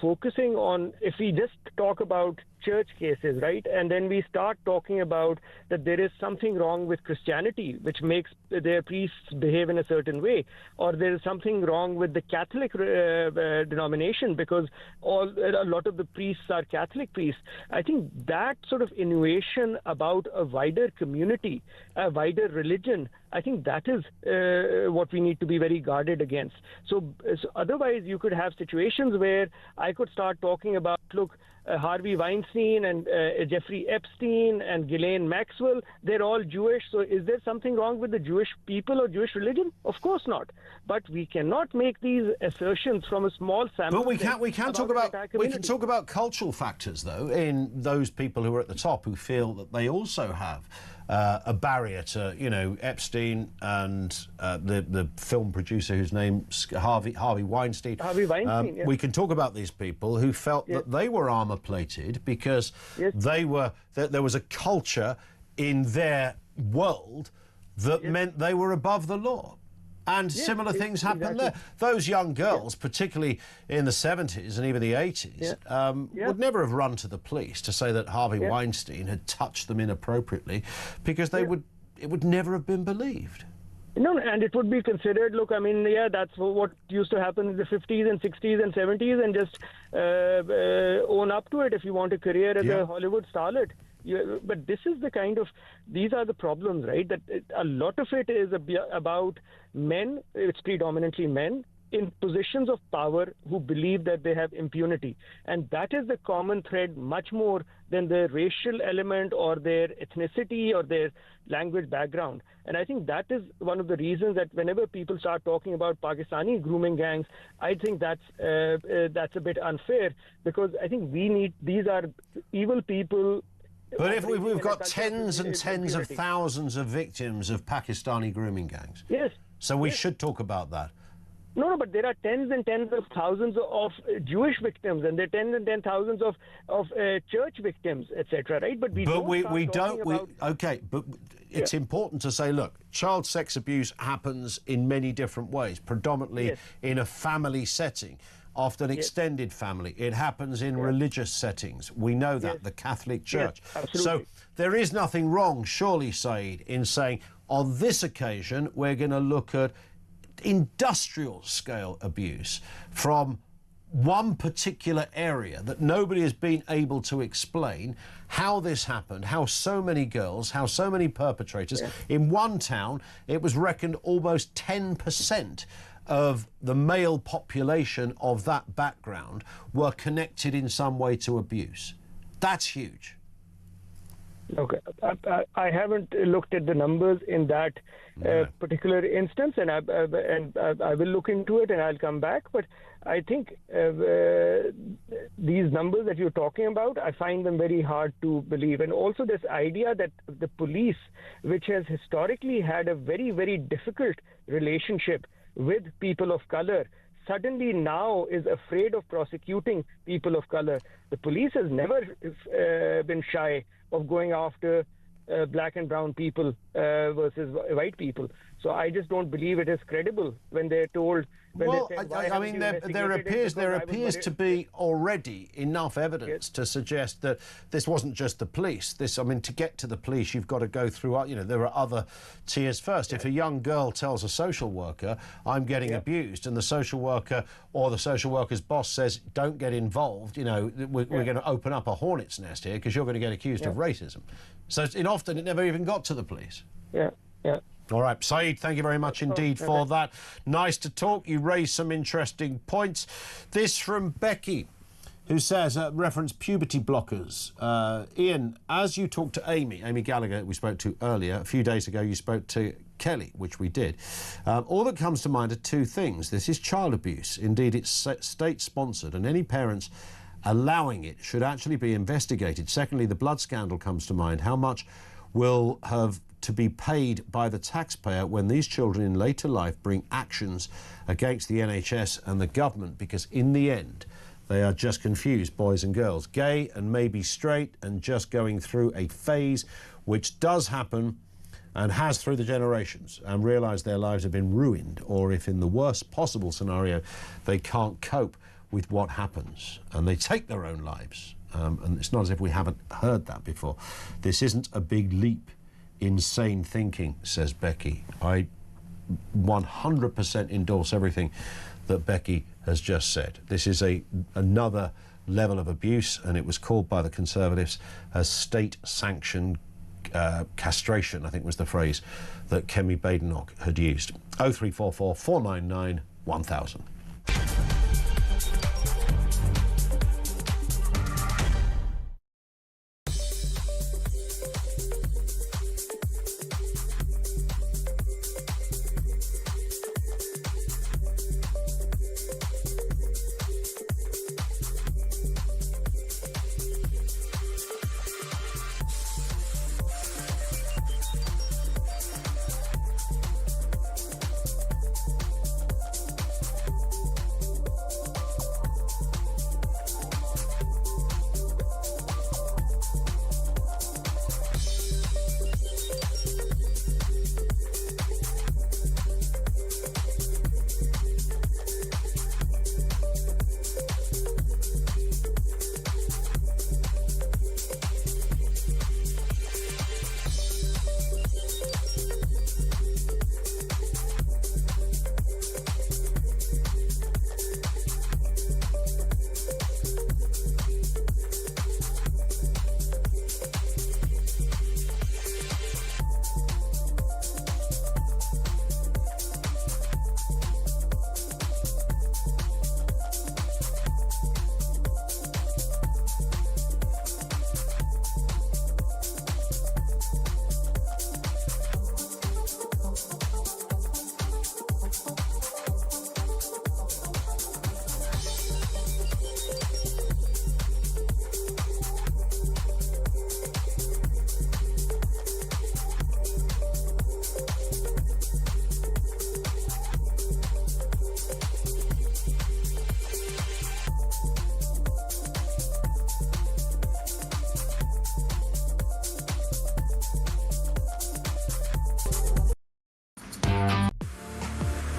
focusing on, if we just talk about church cases, right, and then we start talking about that there is something wrong with Christianity which makes their priests behave in a certain way, or there is something wrong with the Catholic denomination because a lot of the priests are Catholic priests, I think that sort of innovation about a wider community, a wider religion, I think that is what we need to be very guarded against. So otherwise you could have situations where I could start talking about, look, Harvey Weinstein and Jeffrey Epstein and Ghislaine Maxwell, they're all Jewish. So is there something wrong with the Jewish people or Jewish religion? Of course not. But we cannot make these assertions from a small sample. But we can talk about cultural factors, though, in those people who are at the top who feel that they also have a barrier to, you know, Epstein and the film producer whose name's Harvey Weinstein. Harvey Weinstein, We can talk about these people who felt that they were armour-plated because they were there was a culture in their world that meant they were above the law. And similar things happened there. Those young girls, particularly in the 70s and even the 80s, would never have run to the police to say that Harvey Weinstein had touched them inappropriately, because it would never have been believed. No, and it would be considered, look, I mean, that's what used to happen in the 50s and 60s and 70s, and just own up to it if you want a career as a Hollywood starlet. But this is the kind of, these are the problems, right? That a lot of it is about men, it's predominantly men, in positions of power who believe that they have impunity. And that is the common thread much more than the racial element or their ethnicity or their language background. And I think that is one of the reasons that whenever people start talking about Pakistani grooming gangs, I think that's a bit unfair, because I think these are evil people. But if we've got tens and tens of thousands of victims of Pakistani grooming gangs. Yes. So we should talk about that. No, but there are tens and tens of thousands of Jewish victims, and there are tens and tens of thousands of church victims, etc. Right? But it's important to say, look, child sex abuse happens in many different ways, predominantly in a family setting. Often extended family. It happens in religious settings. We know that, the Catholic Church. So there is nothing wrong, surely, Saeed, in saying on this occasion we're going to look at industrial scale abuse from one particular area that nobody has been able to explain how this happened, how so many girls, how so many perpetrators. In one town, it was reckoned almost 10% of the male population of that background were connected in some way to abuse. That's huge. Okay, I haven't looked at the numbers in that particular instance, and I will look into it and I'll come back. But I think these numbers that you're talking about, I find them very hard to believe. And also this idea that the police, which has historically had a very, very difficult relationship with people of color, suddenly now is afraid of prosecuting people of color. The police has never been shy of going after black and brown people versus white people. So I just don't believe it is credible when they're told Well, I mean, there appears to be already enough evidence to suggest that this wasn't just the police. I mean, to get to the police, you've got to go through, there are other tiers first. If a young girl tells a social worker, I'm getting abused, and the social worker or the social worker's boss says, don't get involved, we're going to open up a hornet's nest here because you're going to get accused of racism. So often it never even got to the police. Yeah. All right, Saeed, thank you very much indeed for that. Nice to talk. You raised some interesting points. This from Becky, who says, reference puberty blockers. Ian, as you talked to Amy Gallagher, we spoke to earlier, a few days ago you spoke to Kelly, which we did. All that comes to mind are two things. This is child abuse. Indeed, it's state-sponsored, and any parents allowing it should actually be investigated. Secondly, the blood scandal comes to mind. How much will have to be paid by the taxpayer when these children in later life bring actions against the NHS and the government, because in the end they are just confused boys and girls, gay and maybe straight, and just going through a phase which does happen and has through the generations, and realise their lives have been ruined, or if in the worst possible scenario they can't cope with what happens and they take their own lives. And it's not as if we haven't heard that before. This isn't a big leap in sane thinking, says Becky. I 100% endorse everything that Becky has just said. This is another level of abuse, and it was called by the Conservatives as state-sanctioned castration, I think was the phrase that Kemi Badenoch had used. 0344 499 1000.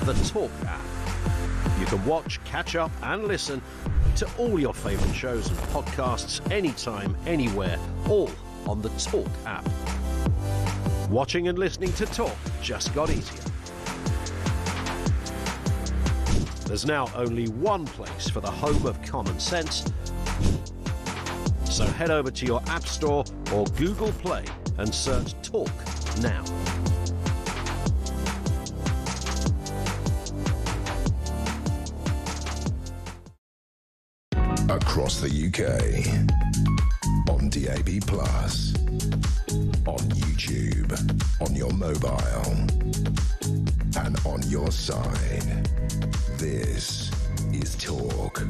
The Talk app. You can watch, catch up and listen to all your favourite shows and podcasts anytime, anywhere, all on the Talk app. Watching and listening to Talk just got easier. There's now only one place for the home of common sense. So head over to your App Store or Google Play and search Talk now. Across the UK, on DAB+, on YouTube, on your mobile, and on your side. This is Talk.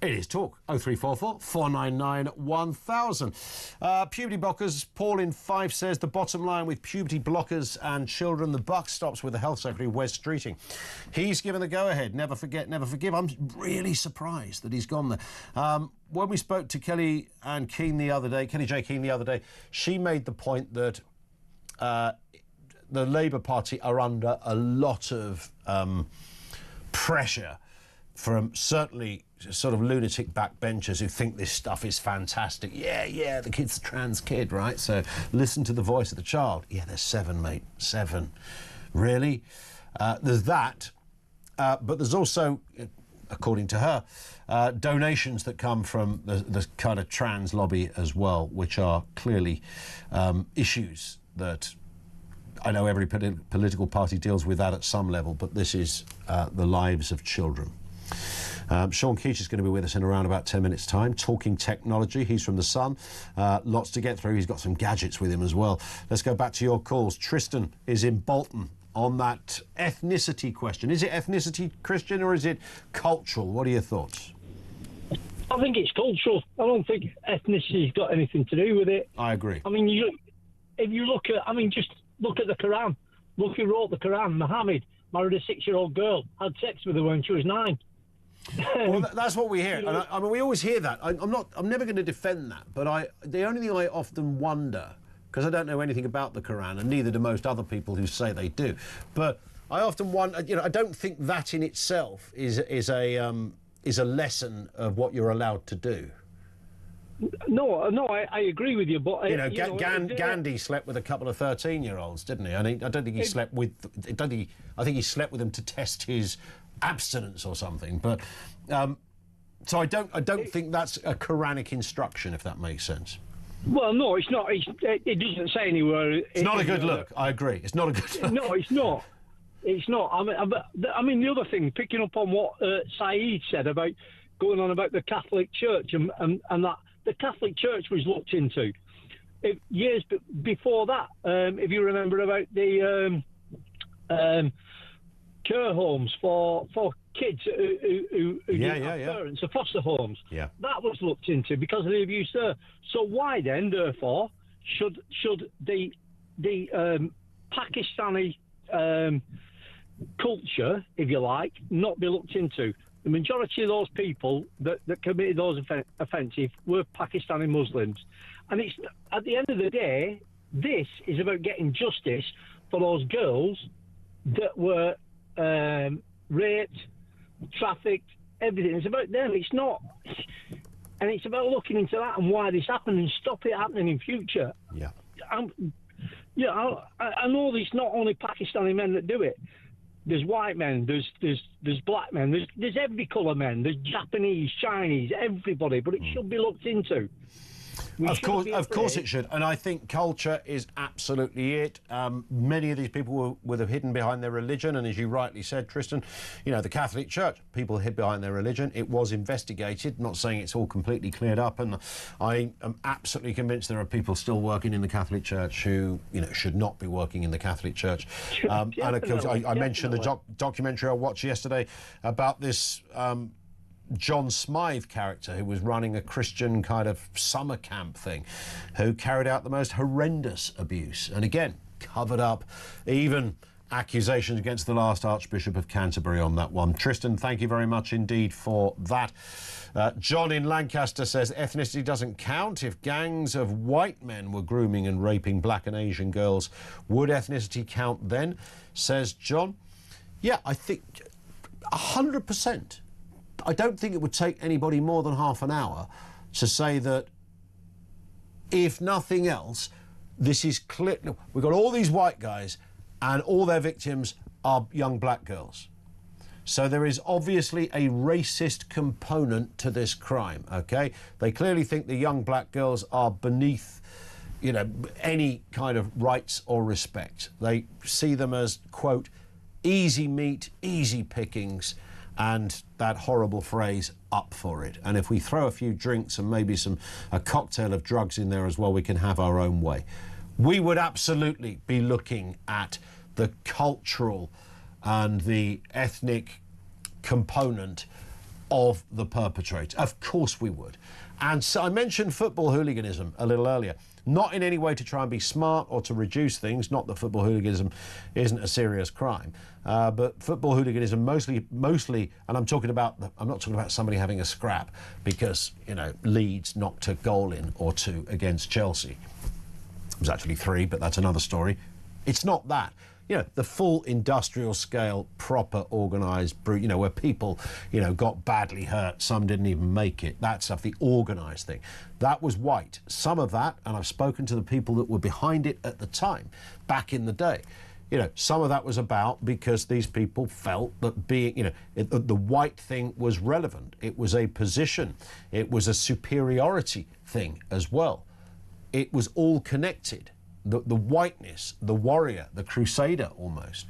It is Talk. 0344 499 1000. Puberty blockers. Paul in Fife says the bottom line with puberty blockers and children, the buck stops with the Health Secretary, Wes Streeting. He's given the go-ahead. Never forget, never forgive. I'm really surprised that he's gone there. When we spoke to Kelly J. Keane the other day, she made the point that the Labour Party are under a lot of pressure from certainly sort of lunatic backbenchers who think this stuff is fantastic. Yeah, the kid's a trans kid, right? So listen to the voice of the child. Yeah, there's 7, mate. 7. Really? There's that. But there's also, according to her, donations that come from the kind of trans lobby as well, which are clearly issues that I know every political party deals with that at some level, but this is the lives of children. Sean Keach is going to be with us in around about 10 minutes' time, talking technology. He's from The Sun. Lots to get through. He's got some gadgets with him as well. Let's go back to your calls. Tristan is in Bolton on that ethnicity question. Is it ethnicity, Christian, or is it cultural? What are your thoughts? I think it's cultural. I don't think ethnicity's got anything to do with it. I agree. I mean, if you look at, just look at the Quran. Look who wrote the Quran. Muhammad married a 6-year-old girl, had sex with her when she was 9. Well, that's what we hear. And I mean, we always hear that. I'm never going to defend that. But the only thing I often wonder, because I don't know anything about the Quran, and neither do most other people who say they do, but I often wonder. I don't think that in itself is a lesson of what you're allowed to do. No, I agree with you, but Gandhi slept with a couple of 13-year-olds, didn't he? I don't think he slept with. I think he slept with them to test his abstinence or something. But so I don't think that's a Quranic instruction, if that makes sense. Well, no, it's not. It doesn't say anywhere. It's not a good look. I agree. It's not a good look. No, it's not. It's not. I mean, the other thing, picking up on what Saeed said about going on about the Catholic Church and that the Catholic Church was looked into years before that. If you remember about the care homes for kids who didn't have parents, the foster homes. Yeah. That was looked into because of the abuse there. So why then, therefore, should the Pakistani culture, if you like, not be looked into? The majority of those people that committed those offences were Pakistani Muslims. And it's at the end of the day, this is about getting justice for those girls that were raped, trafficked, everything. It's about them. It's not. And it's about looking into that and why this happened and stop it happening in future. Yeah. I know there's not only Pakistani men that do it. There's white men, there's black men, there's every colour men, there's Japanese, Chinese, everybody, but it should be looked into. Of course it should, and I think culture is absolutely it. Many of these people were hidden behind their religion, and as you rightly said, Tristan, the Catholic Church, people hid behind their religion. It was investigated, not saying it's all completely cleared up, and I am absolutely convinced there are people still working in the Catholic Church who, should not be working in the Catholic Church. And of course, I mentioned the documentary I watched yesterday about this John Smythe character who was running a Christian kind of summer camp thing, who carried out the most horrendous abuse, and again covered up even accusations against the last Archbishop of Canterbury on that one. Tristan, thank you very much indeed for that. John in Lancaster says ethnicity doesn't count. If gangs of white men were grooming and raping black and Asian girls, would ethnicity count then? Says John. Yeah, I think 100%. I don't think it would take anybody more than half an hour to say that, if nothing else, this is clear. We've got all these white guys and all their victims are young black girls. So there is obviously a racist component to this crime, OK? They clearly think the young black girls are beneath, any kind of rights or respect. They see them as, quote, easy meat, easy pickings, and that horrible phrase, up for it. And if we throw a few drinks and maybe a cocktail of drugs in there as well, we can have our own way. We would absolutely be looking at the cultural and the ethnic component of the perpetrator. Of course we would. And so I mentioned football hooliganism a little earlier. Not in any way to try and be smart or to reduce things, not that football hooliganism isn't a serious crime, but football hooliganism mostly, and I'm not talking about somebody having a scrap because, Leeds knocked a goal in or two against Chelsea. It was actually 3, but that's another story. It's not that. You know, the full industrial scale, proper organised, you know, where people, you know, got badly hurt, some didn't even make it, that stuff, the organised thing. That was white. Some of that, and I've spoken to the people that were behind it at the time, back in the day, you know, some of that was about because these people felt that being, you know, the white thing was relevant. It was a position. It was a superiority thing as well. It was all connected. The whiteness, the warrior, the crusader almost.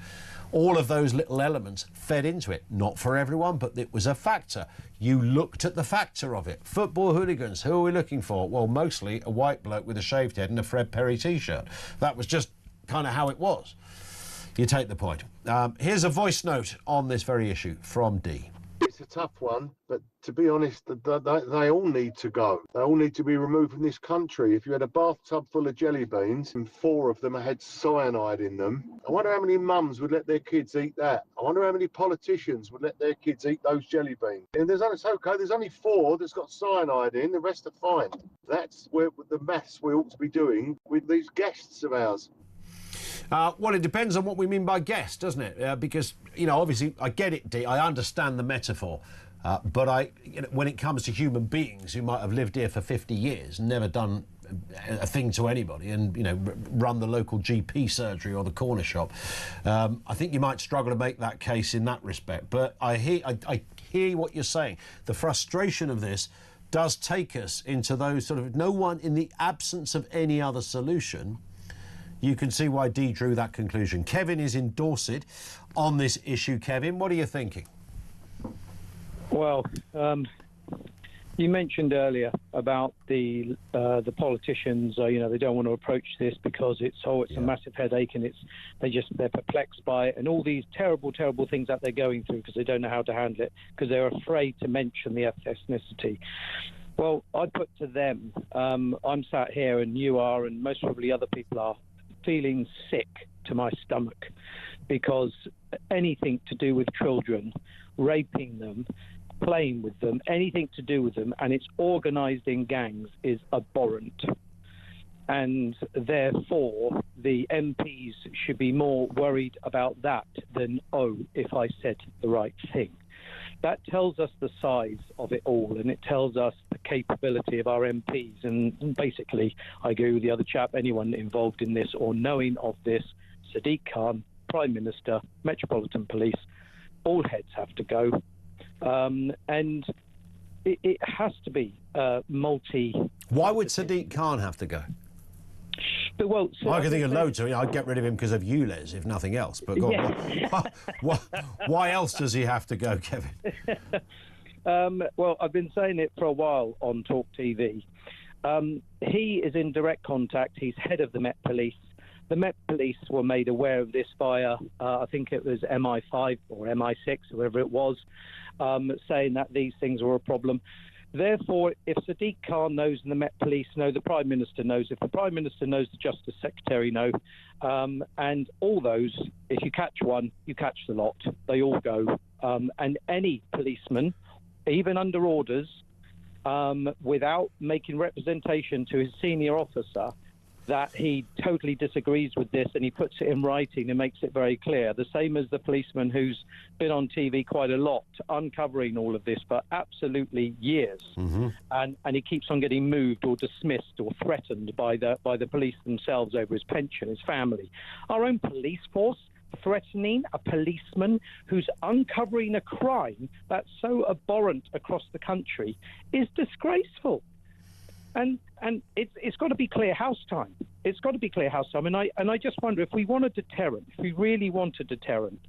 All of those little elements fed into it. Not for everyone, but it was a factor. You looked at the factor of it. Football hooligans, who are we looking for? Well, mostly a white bloke with a shaved head and a Fred Perry T-shirt. That was just kind of how it was. You take the point. Here's a voice note on this very issue from Dee. It's a tough one, but to be honest, they all need to go. They all need to be removed from this country. If you had a bathtub full of jelly beans and 4 of them had cyanide in them, I wonder how many mums would let their kids eat that. I wonder how many politicians would let their kids eat those jelly beans. And there's only 4 that's got cyanide in, the rest are fine. That's where the maths we ought to be doing with these guests of ours. Well, it depends on what we mean by guest, doesn't it? Because, you know, obviously, I get it, Dee. I understand the metaphor. But you know, when it comes to human beings who might have lived here for 50 years, never done a thing to anybody and, you know, run the local GP surgery or the corner shop, I think you might struggle to make that case in that respect. But I hear what you're saying. The frustration of this does take us into those sort of, no one, in the absence of any other solution, you can see why Dee drew that conclusion. Kevin is in Dorset on this issue. Kevin, what are you thinking? Well, you mentioned earlier about the politicians. You know, they don't want to approach this because it's a massive headache, and they're perplexed by it, and all these terrible things that they're going through because they don't know how to handle it because they're afraid to mention the ethnicity. Well, I put to them, I'm sat here, and you are, and most probably other people are, feeling sick to my stomach because anything to do with children, raping them, playing with them, anything to do with them, and it's organised in gangs is abhorrent. And therefore, the MPs should be more worried about that than, if I said the right thing. That tells us the size of it all, and it tells us the capability of our MPs. And basically, I agree with the other chap, anyone involved in this or knowing of this, Sadiq Khan, Prime Minister, Metropolitan Police, all heads have to go. And it has to be multi... Why would Sadiq Khan have to go? But, well, so I can think of loads of it. I'd get rid of him because of you, Les, if nothing else. But go on. Why else does he have to go, Kevin? Well, I've been saying it for a while on talkTV. He is in direct contact. He's head of the Met Police. The Met Police were made aware of this via, I think it was MI5 or MI6, whoever it was, saying that these things were a problem. Therefore, if Sadiq Khan knows and the Met Police know, the Prime Minister knows. If the Prime Minister knows, the Justice Secretary know. And all those, if you catch one, you catch the lot. They all go. And any policeman, even under orders, without making representation to his senior officer, that he totally disagrees with this and he puts it in writing and makes it very clear. The same as the policeman who's been on TV quite a lot, uncovering all of this for absolutely years. Mm-hmm. And he keeps on getting moved or dismissed or threatened by the police themselves over his pension, his family. Our own police force threatening a policeman who's uncovering a crime that's so abhorrent across the country is disgraceful. And it's got to be clear house time. It's got to be clear house time. And I just wonder if we want a deterrent, if we really want a deterrent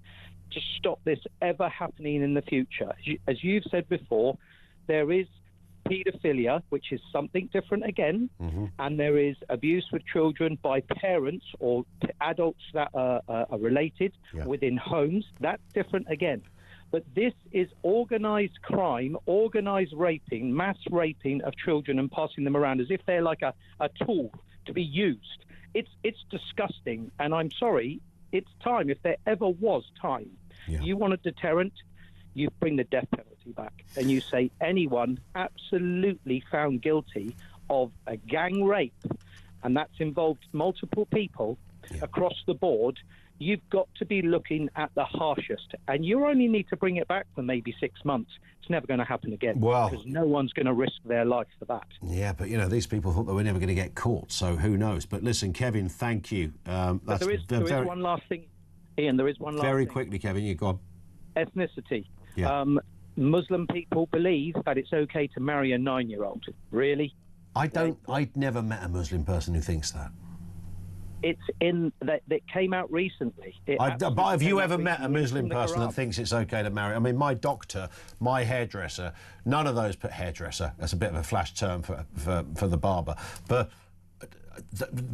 to stop this ever happening in the future. As you've said before, there is paedophilia, which is something different again, and there is abuse with children by parents or adults that are related within homes. That's different again. But this is organised crime, organised raping, mass raping of children and passing them around as if they're like a tool to be used. It's disgusting, and I'm sorry, it's time, if there ever was time. Yeah. You want a deterrent, you bring the death penalty back, and you say anyone absolutely found guilty of a gang rape, and that's involved multiple people, across the board, you've got to be looking at the harshest. And you only need to bring it back for maybe 6 months. It's never going to happen again. Well, because no one's going to risk their life for that. Yeah, but, you know, these people thought they were never going to get caught, so who knows? But listen, Kevin, thank you. But there is one last thing, Ian, there is one last thing. Very quickly, Kevin, you go on. Ethnicity. Yeah. Muslim people believe that it's okay to marry a 9-year-old. Really? I'd never met a Muslim person who thinks that. It's in that came out recently. But have you ever met a Muslim person that thinks it's okay to marry? I mean, my doctor, my hairdresser, none of those put hairdresser. That's a bit of a flash term for the barber. But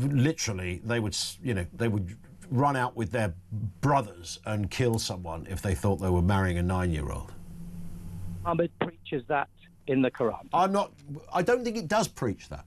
literally, they would run out with their brothers and kill someone if they thought they were marrying a 9-year-old. Muhammad preaches that in the Quran. I don't think it does preach that.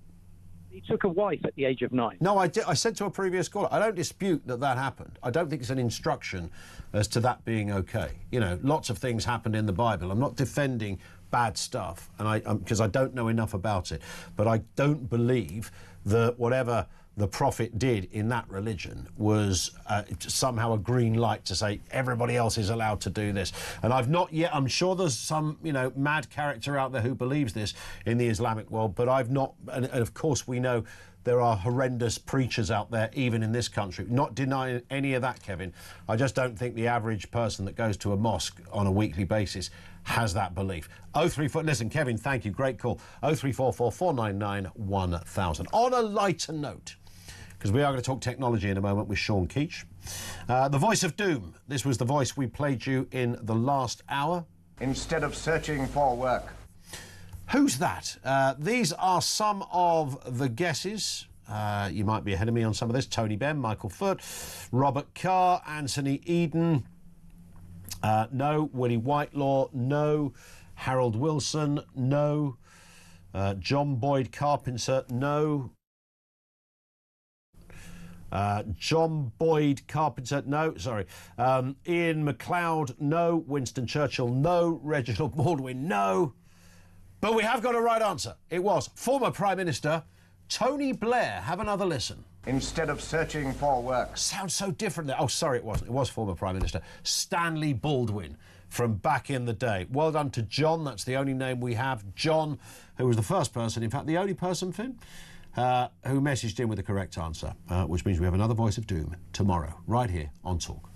He took a wife at the age of 9. No, I said to a previous caller, I don't dispute that happened. I don't think it's an instruction as to that being okay. You know, lots of things happened in the Bible. I'm not defending bad stuff, and because I don't know enough about it. But I don't believe that whatever the prophet did in that religion was somehow a green light to say everybody else is allowed to do this. And I'm sure there's some, mad character out there who believes this in the Islamic world, but I've not, and of course we know there are horrendous preachers out there, even in this country. Not denying any of that, Kevin. I just don't think the average person that goes to a mosque on a weekly basis has that belief. 034, listen, Kevin, thank you, great call. 0344 499 1000. On a lighter note, because we are going to talk technology in a moment with Sean Keach. The voice of doom. This was the voice we played you in the last hour. Instead of searching for work. Who's that? These are some of the guesses. You might be ahead of me on some of this. Tony Benn, Michael Foot, Robert Carr, Anthony Eden. No. Willie Whitelaw. No. Harold Wilson. No. John Boyd Carpenter. No. John Boyd Carpenter, no, sorry. Ian MacLeod, no. Winston Churchill, no. Reginald Baldwin, no. But we have got a right answer. It was former Prime Minister Tony Blair. Have another listen. Instead of searching for work. Sounds so different there. Oh, sorry, it wasn't. It was former Prime Minister Stanley Baldwin from back in the day. Well done to John. That's the only name we have. John, who was the first person, in fact, the only person, Finn, who messaged in with the correct answer, which means we have another Voice of Doom tomorrow, right here on Talk.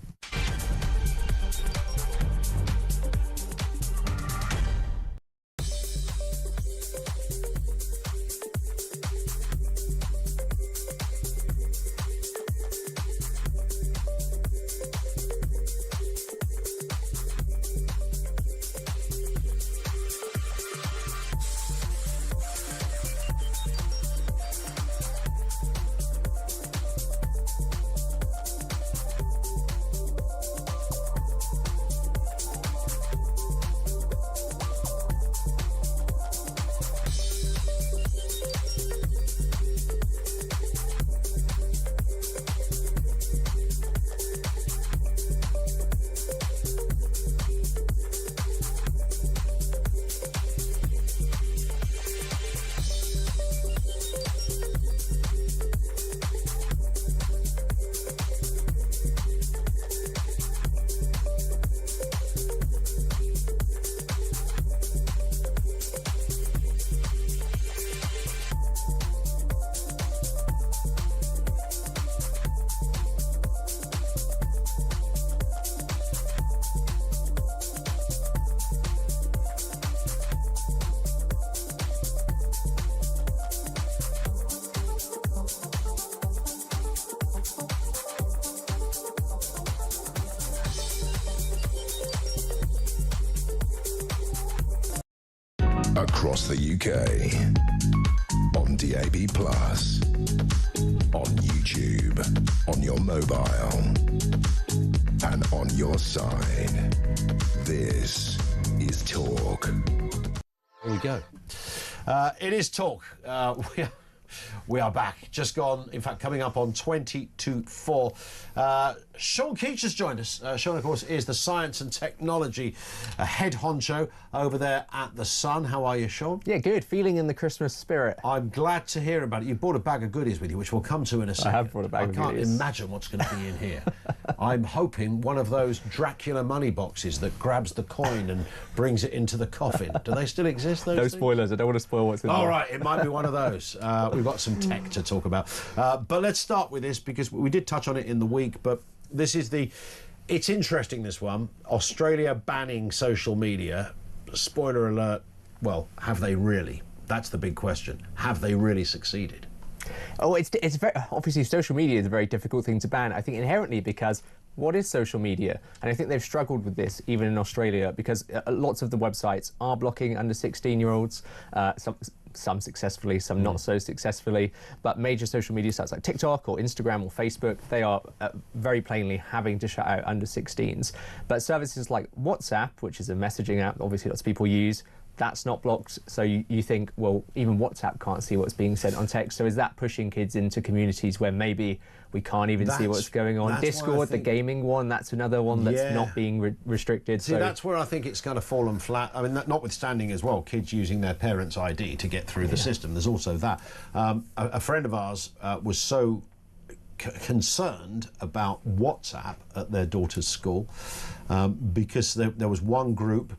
Across the UK, on DAB+, on YouTube, on your mobile, and on your side. This is Talk. Here we go. It is Talk. We are back. Just gone, in fact, coming up on 20 to 4. Sean Keach has joined us. Sean, of course, is the science and technology head honcho over there at The Sun. How are you, Sean? Yeah, good. Feeling in the Christmas spirit. I'm glad to hear about it. You brought a bag of goodies with you, which we'll come to in a second. I have brought a bag of goodies. I can't imagine what's going to be in here. I'm hoping one of those Dracula money boxes that grabs the coin and brings it into the coffin. Do they still exist, those things? Spoilers. I don't want to spoil what's in there. All right, it might be one of those. We've got some tech to talk about. But let's start with this, because we did touch on it in the week, but this is it's interesting, this one. Australia banning social media. Spoiler alert, well, have they really? That's the big question. Have they really succeeded? Oh, it's very, obviously social media is a very difficult thing to ban, I think, inherently, because what is social media? And I think they've struggled with this even in Australia, because lots of the websites are blocking under 16-year-olds, some successfully, some not so successfully, but major social media sites like TikTok or Instagram or Facebook, they are very plainly having to shut out under 16s. But services like WhatsApp, which is a messaging app obviously lots of people use, that's not blocked. So you think, well, even WhatsApp can't see what's being sent on text. So is that pushing kids into communities where maybe we can't even see what's going on? Discord, the gaming one, that's another one that's not being restricted. See, that's where I think it's kind of fallen flat. I mean, notwithstanding as well, kids using their parents' ID to get through the system. There's also that. A friend of ours was so concerned about WhatsApp at their daughter's school because there was one group,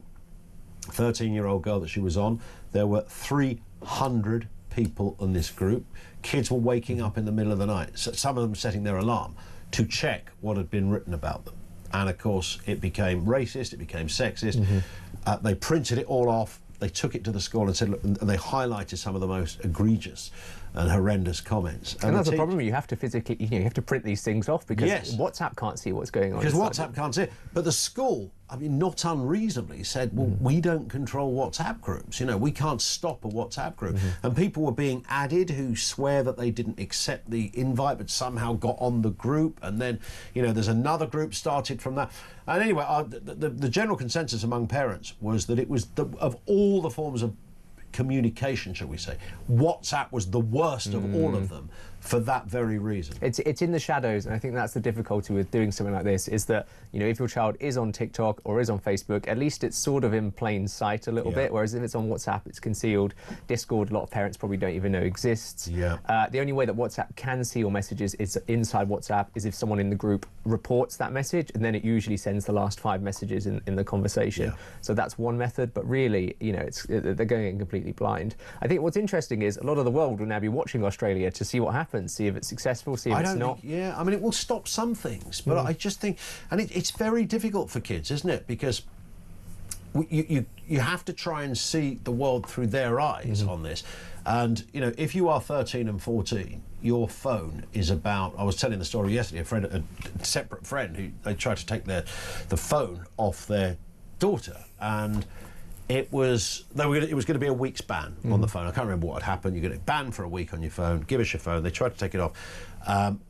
13-year-old girl that she was on. There were 300 people in this group. Kids were waking up in the middle of the night, some of them setting their alarm to check what had been written about them. And of course it became racist, it became sexist. They printed it all off, they took it to the school and said, look, and they highlighted some of the most egregious and horrendous comments. And that's the problem. You have to physically, you have to print these things off because WhatsApp can't see what's going on. Because WhatsApp can't see it. But the school, I mean, not unreasonably said, well, we don't control WhatsApp groups. You know, we can't stop a WhatsApp group. And people were being added who swear that they didn't accept the invite but somehow got on the group. And then, you know, there's another group started from that. And anyway, the general consensus among parents was that it was, of all the forms of communication, shall we say, WhatsApp was the worst of all of them for that very reason. It's in the shadows, and I think that's the difficulty with doing something like this, is that, you know, if your child is on TikTok or is on Facebook, at least it's sort of in plain sight a little bit, whereas if it's on WhatsApp, it's concealed. Discord, a lot of parents probably don't even know exists. The only way that WhatsApp can see your messages is inside WhatsApp is if someone in the group reports that message, and then it usually sends the last 5 messages in the conversation. So that's one method, but really, you know, they're going in completely blind. I think what's interesting is a lot of the world will now be watching Australia to see what happens, see if it's successful, see if it's not. I mean, it will stop some things, but I just think, and it's very difficult for kids, isn't it? Because you have to try and see the world through their eyes on this. And, you know, if you are 13 and 14, your phone is about, I was telling the story yesterday, a separate friend who they tried to take the phone off their daughter, and it was going to be a week's ban on the phone. I can't remember what had happened. You're going to ban for a week on your phone. Give us your phone. They tried to take it off,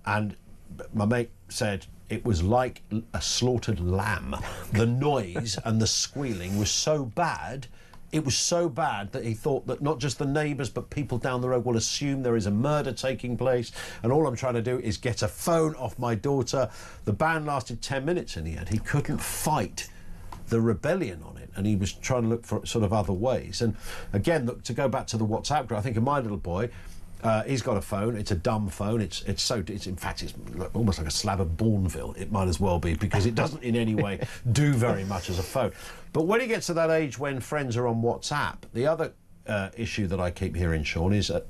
and my mate said it was like a slaughtered lamb. The noise and the squealing was so bad. It was so bad that he thought that not just the neighbours but people down the road will assume there is a murder taking place, and all I'm trying to do is get a phone off my daughter. The ban lasted 10 minutes in the end. He couldn't fight the rebellion on it, and he was trying to look for sort of other ways. And again, look, to go back to the WhatsApp group, I think of my little boy. He's got a phone. It's a dumb phone. It's in fact it's almost like a slab of Bourneville. It might as well be, because it doesn't in any way do very much as a phone. But when he gets to that age when friends are on WhatsApp, the other issue that I keep hearing, Sean, is that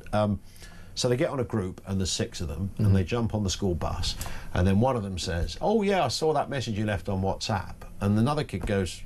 so they get on a group and there's 6 of them and they jump on the school bus, and then one of them says, "Oh yeah, I saw that message you left on WhatsApp," and another kid goes,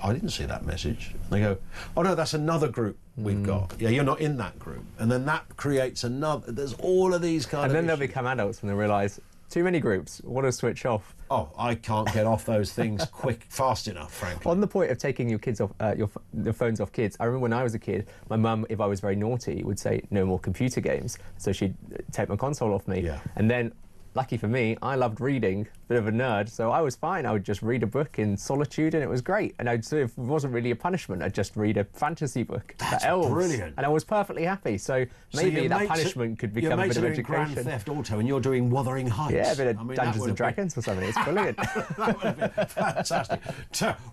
"I didn't see that message." And they go, "Oh no, that's another group we've got. Yeah, you're not in that group." And then that creates another. There's all of these kind of. And then they'll become adults when they realise too many groups. Want to switch off? Oh, I can't get off those things fast enough, frankly. On the point of taking your kids off, your phones off kids, I remember when I was a kid, my mum, if I was very naughty, would say no more computer games. So she'd take my console off me, and then. Lucky for me, I loved reading, bit of a nerd, so I was fine. I would just read a book in solitude, and it was great. And it wasn't really a punishment. I'd just read a fantasy book. That's elves, brilliant. And I was perfectly happy. So maybe that punishment could become a bit of education. Grand Theft Auto, and you're doing Wuthering Heights. Yeah, a bit of Dungeons and Dragons or something. It's brilliant. That would have been fantastic.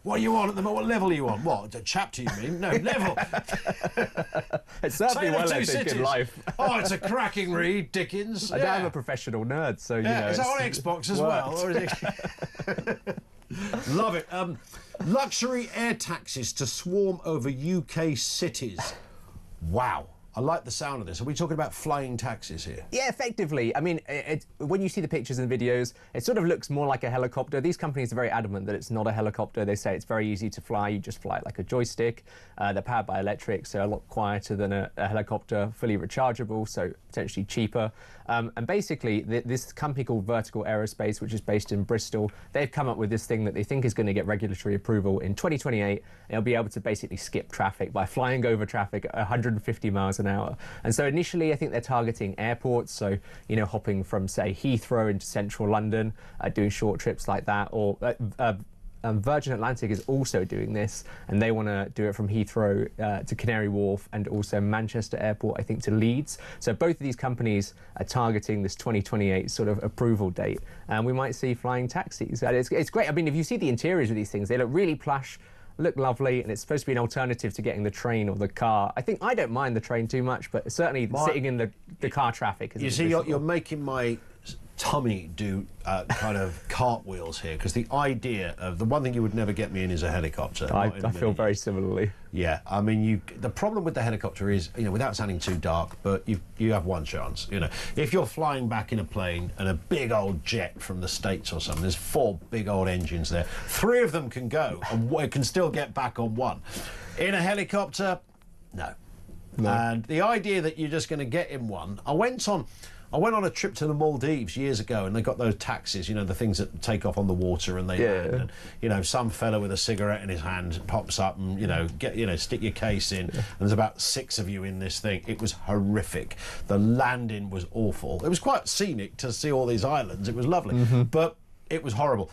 What are you on at the moment? What level are you on? What, a chapter, you mean? No, level. It's certainly well, I think, in life. Oh, it's a cracking read, Dickens. I'm a professional nerd, so, you know. Is that on Xbox as well? Or is it... Love it. Luxury air taxis to swarm over UK cities. Wow. I like the sound of this. Are we talking about flying taxis here? Yeah, effectively. I mean, when you see the pictures and videos, it sort of looks more like a helicopter. These companies are very adamant that it's not a helicopter. They say it's very easy to fly. You just fly it like a joystick. They're powered by electric, so a lot quieter than a helicopter, fully rechargeable, so potentially cheaper. And basically, this company called Vertical Aerospace, which is based in Bristol, they've come up with this thing that they think is going to get regulatory approval in 2028. They'll be able to basically skip traffic by flying over traffic at 150 miles an hour. And so initially, I think they're targeting airports, so, you know, hopping from, say, Heathrow into central London, doing short trips like that, or Virgin Atlantic is also doing this, and they want to do it from Heathrow to Canary Wharf, and also Manchester Airport, I think, to Leeds. So both of these companies are targeting this 2028 sort of approval date, and we might see flying taxis. And it's great. I mean, if you see the interiors of these things, they look really plush, look lovely, and it's supposed to be an alternative to getting the train or the car. I think I don't mind the train too much, but certainly sitting in the car traffic is... You see, you're making my tummy do kind of cartwheels here, because the idea of the one thing you would never get me in is a helicopter. I feel very similarly. Yeah, I mean, the problem with the helicopter is, you know, without sounding too dark, but you have one chance. You know, if you're flying back in a plane and a big old jet from the States or something, there's 4 big old engines there. 3 of them can go, and it can still get back on one. In a helicopter, no. And the idea that you're just going to get in one, I went on a trip to the Maldives years ago, and they got those taxis, you know, the things that take off on the water and they land. And, you know, some fella with a cigarette in his hand pops up and, you know, stick your case in. And there's about 6 of you in this thing. It was horrific. The landing was awful. It was quite scenic to see all these islands. It was lovely. But it was horrible.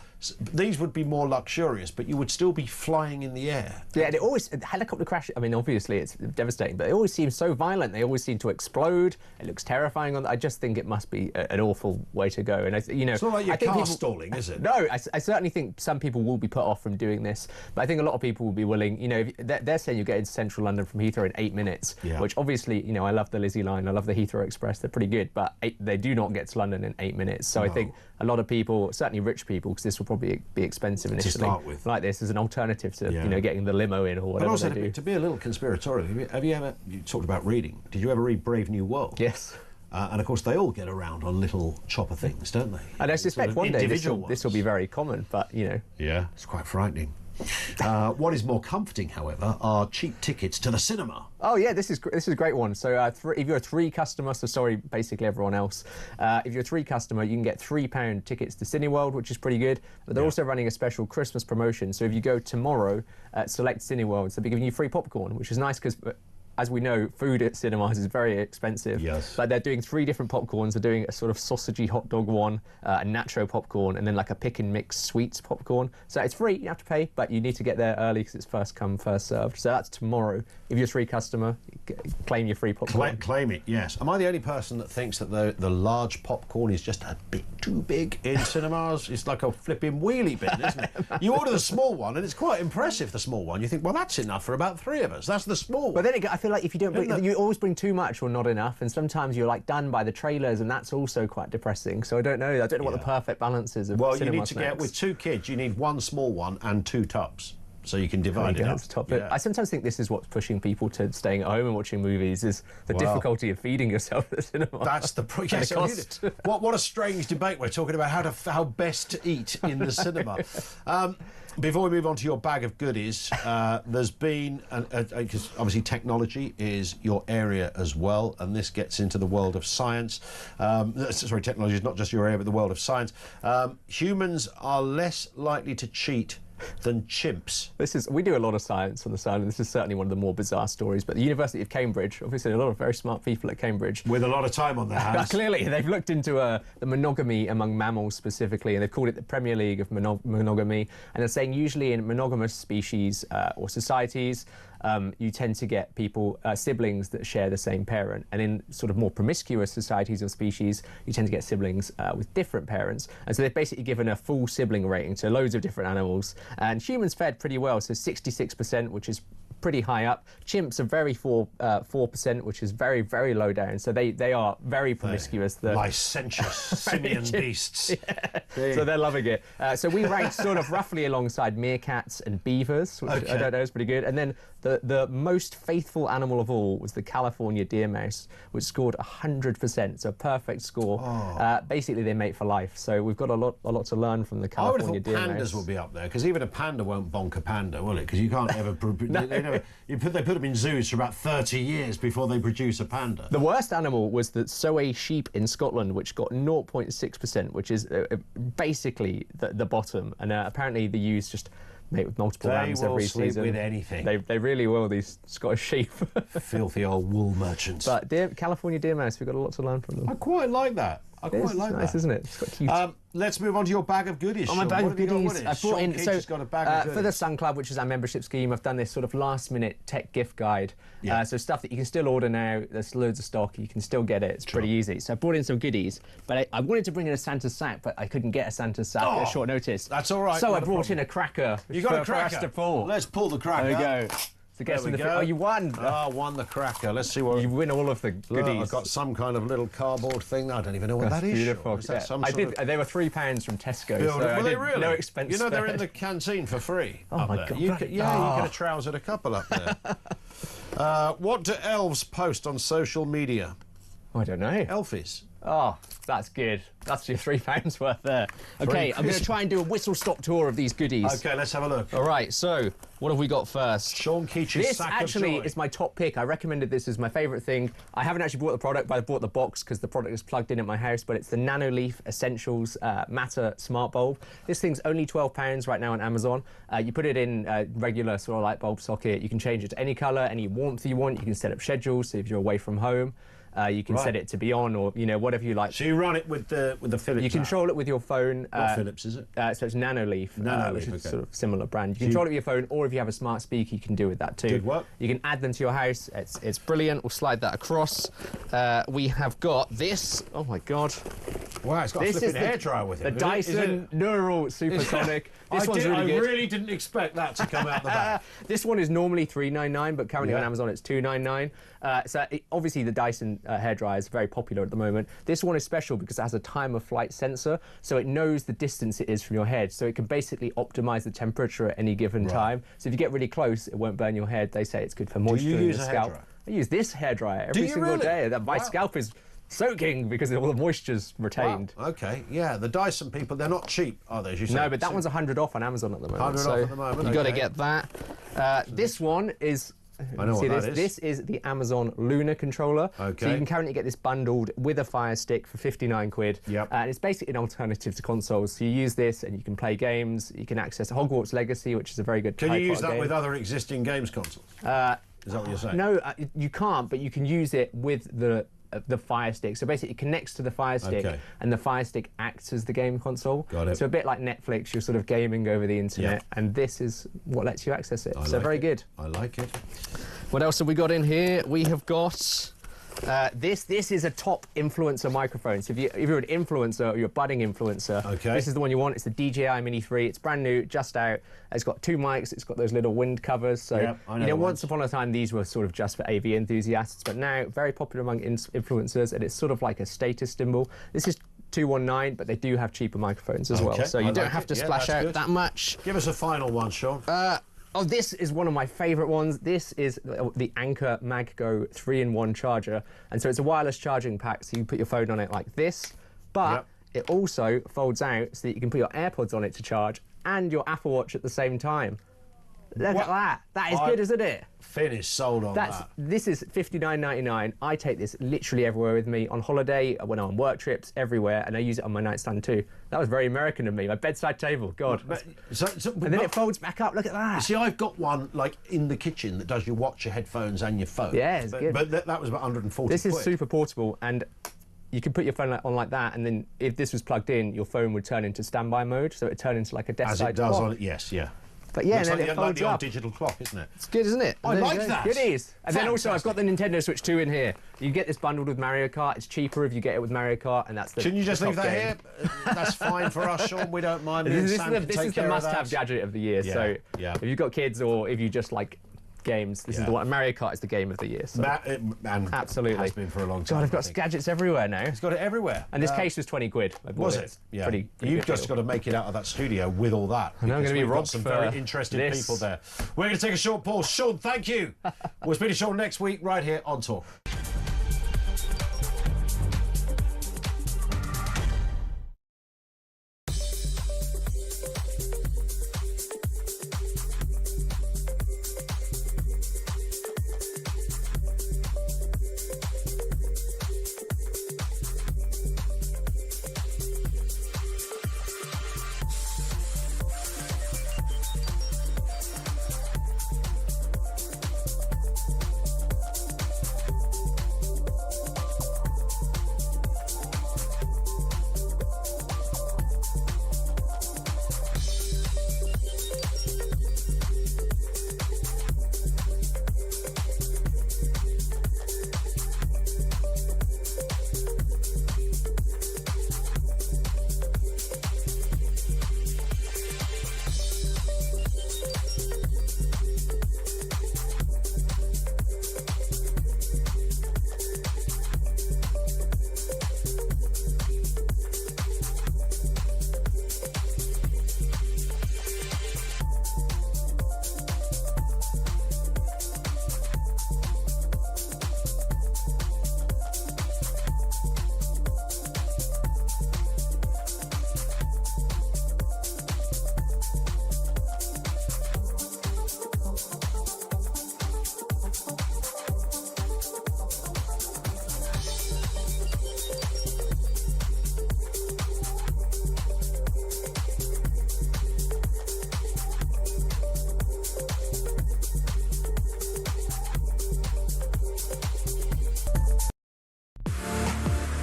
These would be more luxurious, but you would still be flying in the air. Yeah, and helicopter crash, I mean, obviously it's devastating, but it always seems so violent. They always seem to explode. It looks terrifying. I just think it must be an awful way to go. And, it's not like you're car stalling, is it? No, I certainly think some people will be put off from doing this, but I think a lot of people will be willing. You know, they're saying you get into central London from Heathrow in 8 minutes, which obviously, you know, I love the Lizzie line, I love the Heathrow Express, they're pretty good, but they do not get to London in 8 minutes. So I think a lot of people, certainly rich people, because this will probably be expensive initially, to start with, like this as an alternative to you know, getting the limo in or whatever. But also, they do. To be a little conspiratorial, have you ever, you talked about reading, did you ever read Brave New World? Yes. And of course they all get around on little chopper things, don't they? And I suspect one day this will be very common, but you know. Yeah, it's quite frightening. What is more comforting, however, are cheap tickets to the cinema. Oh yeah, this is a great one. So if you're a 3 customer, so sorry, basically everyone else, if you're a 3 customer, you can get £3 tickets to Cineworld, which is pretty good. But they're also running a special Christmas promotion. So if you go tomorrow at select Cineworlds, they'll be giving you free popcorn, which is nice because, as we know, food at cinemas is very expensive. Yes. But they're doing 3 different popcorns. They're doing a sort of sausagey hot dog one, a nacho popcorn, and then like a pick and mix sweets popcorn. So it's free, you have to pay, but you need to get there early because it's first come, first served. So that's tomorrow. If you're a 3 customer, claim your free popcorn. Claim it, yes. Am I the only person that thinks that the large popcorn is just a bit too big in cinemas? It's like a flipping wheelie bin, isn't it? You order the small one, and it's quite impressive, the small one. You think, well, that's enough for about 3 of us. That's the small one. But then I feel like if you don't bring, you always bring too much or not enough, and sometimes you're like done by the trailers, and that's also quite depressing. So I don't know what the perfect balance is of cinema you need to snacks. get, with 2 kids, you need 1 small one and 2 tubs, so you can divide it up. I sometimes think this is what's pushing people to staying at home and watching movies, is the difficulty of feeding yourself at the cinema. That's the cost. What a strange debate. We're talking about how best to eat in the cinema. Before we move on to your bag of goodies, there's been, because obviously technology is your area as well, and this gets into the world of science. Technology is not just your area, but the world of science. Humans are less likely to cheat than chimps. We do a lot of science on the side, and this is certainly one of the more bizarre stories. But the University of Cambridge, obviously a lot of very smart people at Cambridge. With a lot of time on their hands. Clearly, they've looked into the monogamy among mammals specifically, and they've called it the Premier League of monogamy. And they're saying usually in monogamous species or societies, you tend to get people, siblings that share the same parent. And in sort of more promiscuous societies or species, you tend to get siblings with different parents. And so they've basically given a full sibling rating to loads of different animals. And humans fared pretty well, so 66%, which is pretty high up. Chimps are 4%, which is very, very low down. So they are very promiscuous. Licentious simian beasts. Yeah. So they're loving it. So we ranked sort of roughly alongside meerkats and beavers, which I don't know is pretty good. And then the most faithful animal of all was the California deer mouse, which scored 100%, so a perfect score. Basically, they mate for life. So we've got a lot to learn from the California deer mouse. I would have thought pandas would be up there, because even a panda won't bonk a panda, will it? Because you can't ever... they put them in zoos for about 30 years before they produce a panda. The worst animal was the Soay sheep in Scotland, which got 0.6%, which is basically the bottom. And apparently the ewes just mate with multiple lambs every season. They will sleep with anything. They really will, these Scottish sheep. Filthy old wool merchants. But California deer mouse, we've got a lot to learn from them. I quite like that. I quite like that. Nice, isn't it? It's quite cute. Let's move on to your bag of goodies. My bag of goodies. I brought in got a bag of goodies. for the Sun Club, which is our membership scheme. I've done this sort of last-minute tech gift guide. So stuff that you can still order now. There's loads of stock. You can still get it. It's pretty easy. So I brought in some goodies, but I wanted to bring in a Santa's sack, but I couldn't get a Santa's sack at short notice. That's all right. So I brought in a cracker. You got a cracker? For us to pull. Let's pull the cracker. There we go. So guess oh, you won! Oh, won the cracker. Let's see what... You win all of the goodies. Look, I've got some kind of little cardboard thing. I don't even know what that is. Beautiful. Is that They were £3 from Tesco. So were they really? No expense. You know they're in the canteen for free. Oh my God! You could have trousered a couple up there. What do elves post on social media? I don't know. Elfies. Oh, that's good. That's your £3 worth there. Okay, I'm going to try and do a whistle-stop tour of these goodies. Okay, let's have a look. All right, so what have we got first? Sean Keach's This sack actually of joy. is my top pick. I recommended this as my favourite thing. I haven't actually bought the product, but I bought the box because the product is plugged in at my house, but it's the Nanoleaf Essentials Matter Smart Bulb. This thing's only £12 right now on Amazon. You put it in a regular sort of light bulb socket. You can change it to any colour, any warmth you want. You can set up schedules, so if you're away from home. You can set it to be on, or whatever you like. So you run it with the Philips. You control it with your phone. What Philips is it? So it's Nanoleaf, which is sort of similar brand. You control it with your phone, or if you have a smart speaker, you can do with that too. Good work. You can add them to your house. It's brilliant. We'll slide that across. We have got this. Oh my God! Wow, it's got a flipping hairdryer with it. The Dyson Neural Supersonic. This one's really good. I really didn't expect that to come out the back. This one is normally $3.99, but currently on Amazon it's $2.99. Obviously the Dyson hairdryer is very popular at the moment. This one is special because it has a time of flight sensor, so it knows the distance it is from your head, so it can basically optimize the temperature at any given time. So if you get really close, it won't burn your head. They say it's good for moisture in your scalp. I use this hairdryer every single day. My scalp is soaking because all the moisture's retained. Wow. Okay, yeah, the Dyson people, they're not cheap, are they? As you say? No, but that one's 100 off on Amazon at the moment. 100 off at the moment. You've got to get that. This one is... I know what that is. This is the Amazon Luna controller. Okay. So you can currently get this bundled with a Fire Stick for 59 quid. Yep. And it's basically an alternative to consoles. So you use this and you can play games. You can access Hogwarts Legacy, which is a very good Can you use that game. with other existing games consoles? Is that what you're saying? No, you can't, but you can use it with the Fire Stick. So basically it connects to the Fire Stick and the Fire Stick acts as the game console. Got it. So a bit like Netflix, you're sort of gaming over the internet and this is what lets you access it. Very good. I like it. What else have we got in here? We have got... This is a top influencer microphone. So if you're an influencer or you're a budding influencer, this is the one you want. It's the DJI Mini 3. It's brand new, just out. It's got 2 mics. It's got those little wind covers. So once upon a time these were sort of just for AV enthusiasts, but now very popular among influencers, and it's sort of like a status symbol. This is $219, but they do have cheaper microphones as well, so you don't have to splash out that much. Give us a final one, Sean. Oh, this is one of my favourite ones. This is the Anker MagGo 3-in-1 charger. And so it's a wireless charging pack, so you put your phone on it like this. But it also folds out so that you can put your AirPods on it to charge and your Apple Watch at the same time. Look at that. That is good, isn't it? Finn is sold on that. This is $59.99. I take this literally everywhere with me. On holiday, when I'm on work trips, everywhere, and I use it on my nightstand too. That was very American of me. My bedside table, God. And then it folds back up. Look at that. See, I've got one like in the kitchen that does your watch, your headphones, and your phone. Yeah, it's good. But that was about 140. This is super portable, and you can put your phone on like that, and then if this was plugged in, your phone would turn into standby mode, so it would turn into like a desk as side it does clock. on it. Yes, yeah. But yeah, looks and then like it folds the old up. digital clock, isn't it? It's good, isn't it? I like that. It is. And then also, I've Fantastic. got the Nintendo Switch 2 in here. You get this bundled with Mario Kart. It's cheaper if you get it with Mario Kart, and that's the. Shouldn't you just the leave top that game. here? That's fine for us, Sean. We don't mind. This is the must-have gadget of the year. Yeah, So yeah. if you've got kids or if you just like games, this is the one. Mario Kart is the game of the year. So. And absolutely has been for a long time. God, I've got gadgets everywhere now. It's got it everywhere. And this case was 20 quid. Was it? Yeah. Pretty You've good just deal. got to make it out of that studio with all that. I know, I'm because going to be we've got robbed some for very interesting this. people there. We're going to take a short pause. Sean, thank you. We'll speak to Sean next week right here on Talk.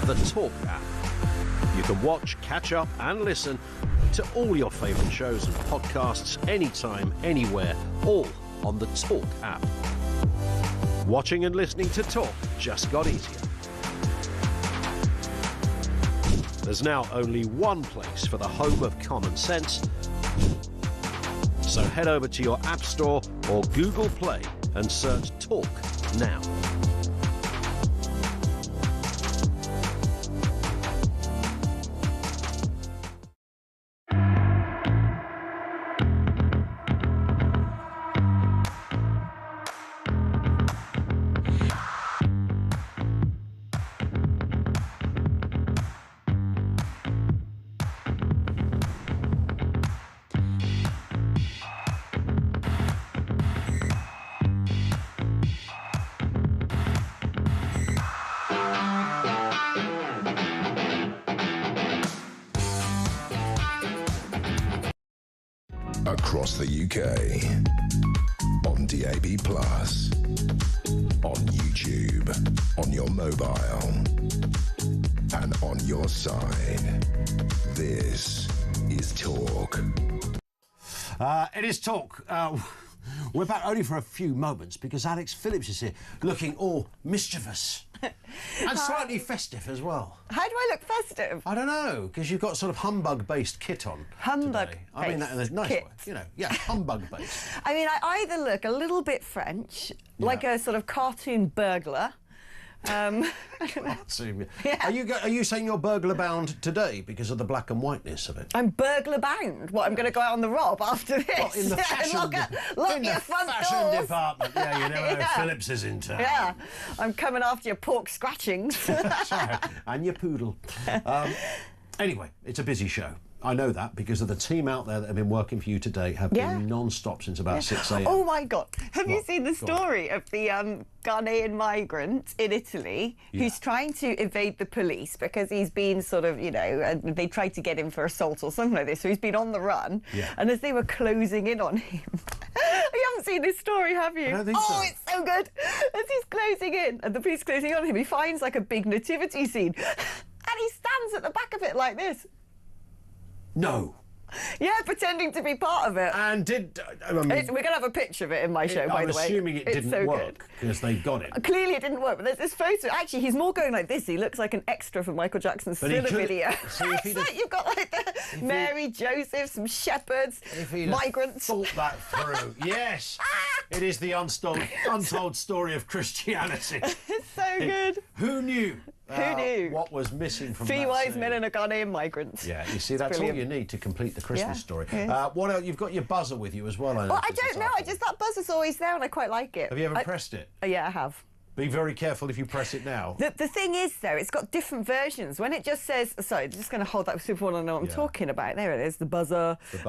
The Talk app. You can watch, catch up and listen to all your favourite shows and podcasts anytime, anywhere, all on the Talk app. Watching and listening to Talk just got easier. There's now only one place for the home of common sense. So head over to your App Store or Google Play and search Talk now. Across the UK, on DAB+, on YouTube, on your mobile, and on your side. This is Talk. It is Talk. We're back only for a few moments because Alex Phillips is here, looking all mischievous. And slightly festive as well. How do I look festive? I don't know, because you've got sort of humbug-based kit on. Humbug-based I mean that in a nice kit. way. You know, yeah, humbug-based. I mean, I either look a little bit French, like a sort of cartoon burglar. I don't know. Yeah. Are you saying you're burglar bound today because of the black and whiteness of it? I'm burglar bound. What, I'm going to go out on the rob after this? Well, in the fashion, lock your front doors. Department. Yeah, you never know. Phillips is in town. Yeah, I'm coming after your pork scratchings. Sorry, and your poodle. Anyway, it's a busy show. I know that because of the team out there that have been working for you today have been non-stop since about 6 a.m. Oh my God! Have you seen the story of the Ghanaian migrant in Italy who's trying to evade the police because he's been sort of, they tried to get him for assault or something like this, so he's been on the run. And as they were closing in on him, you haven't seen this story, have you? I don't think so. It's so good. As he's closing in, and the police closing on him, he finds like a big nativity scene, and he stands at the back of it like this. No. Yeah, pretending to be part of it. And we're going to have a picture of it in my show, by the way. I'm assuming it didn't work because they got it. Clearly it didn't work, but there's this photo. Actually, he's more going like this. He looks like an extra from Michael Jackson's Thriller video. It's like you've got like Mary, Joseph, some shepherds, migrants. Thought that through. Yes. It is the untold story of Christianity. It's so good. Who knew? Who knew? What was missing from Three that wise scene? men and a Ghanaian migrant. Yeah, you see, that's all you need to complete the Christmas story. What else? You've got your buzzer with you as well, I Well, I don't know. That buzzer's always there and I quite like it. Have you ever pressed it? Yeah, I have. Be very careful if you press it now. The thing is, though, it's got different versions. When it just says, sorry, I'm just going to hold that so people want to know what I'm talking about. There it is, the buzzer. If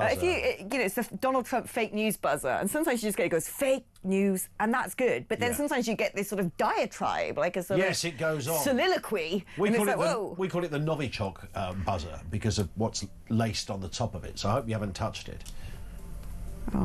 it's the Donald Trump fake news buzzer, and sometimes you just get, it goes fake news, and that's good. But then sometimes you get this sort of diatribe, like a sort of it goes on. soliloquy. We call it the Novichok buzzer because of what's laced on the top of it. So I hope you haven't touched it.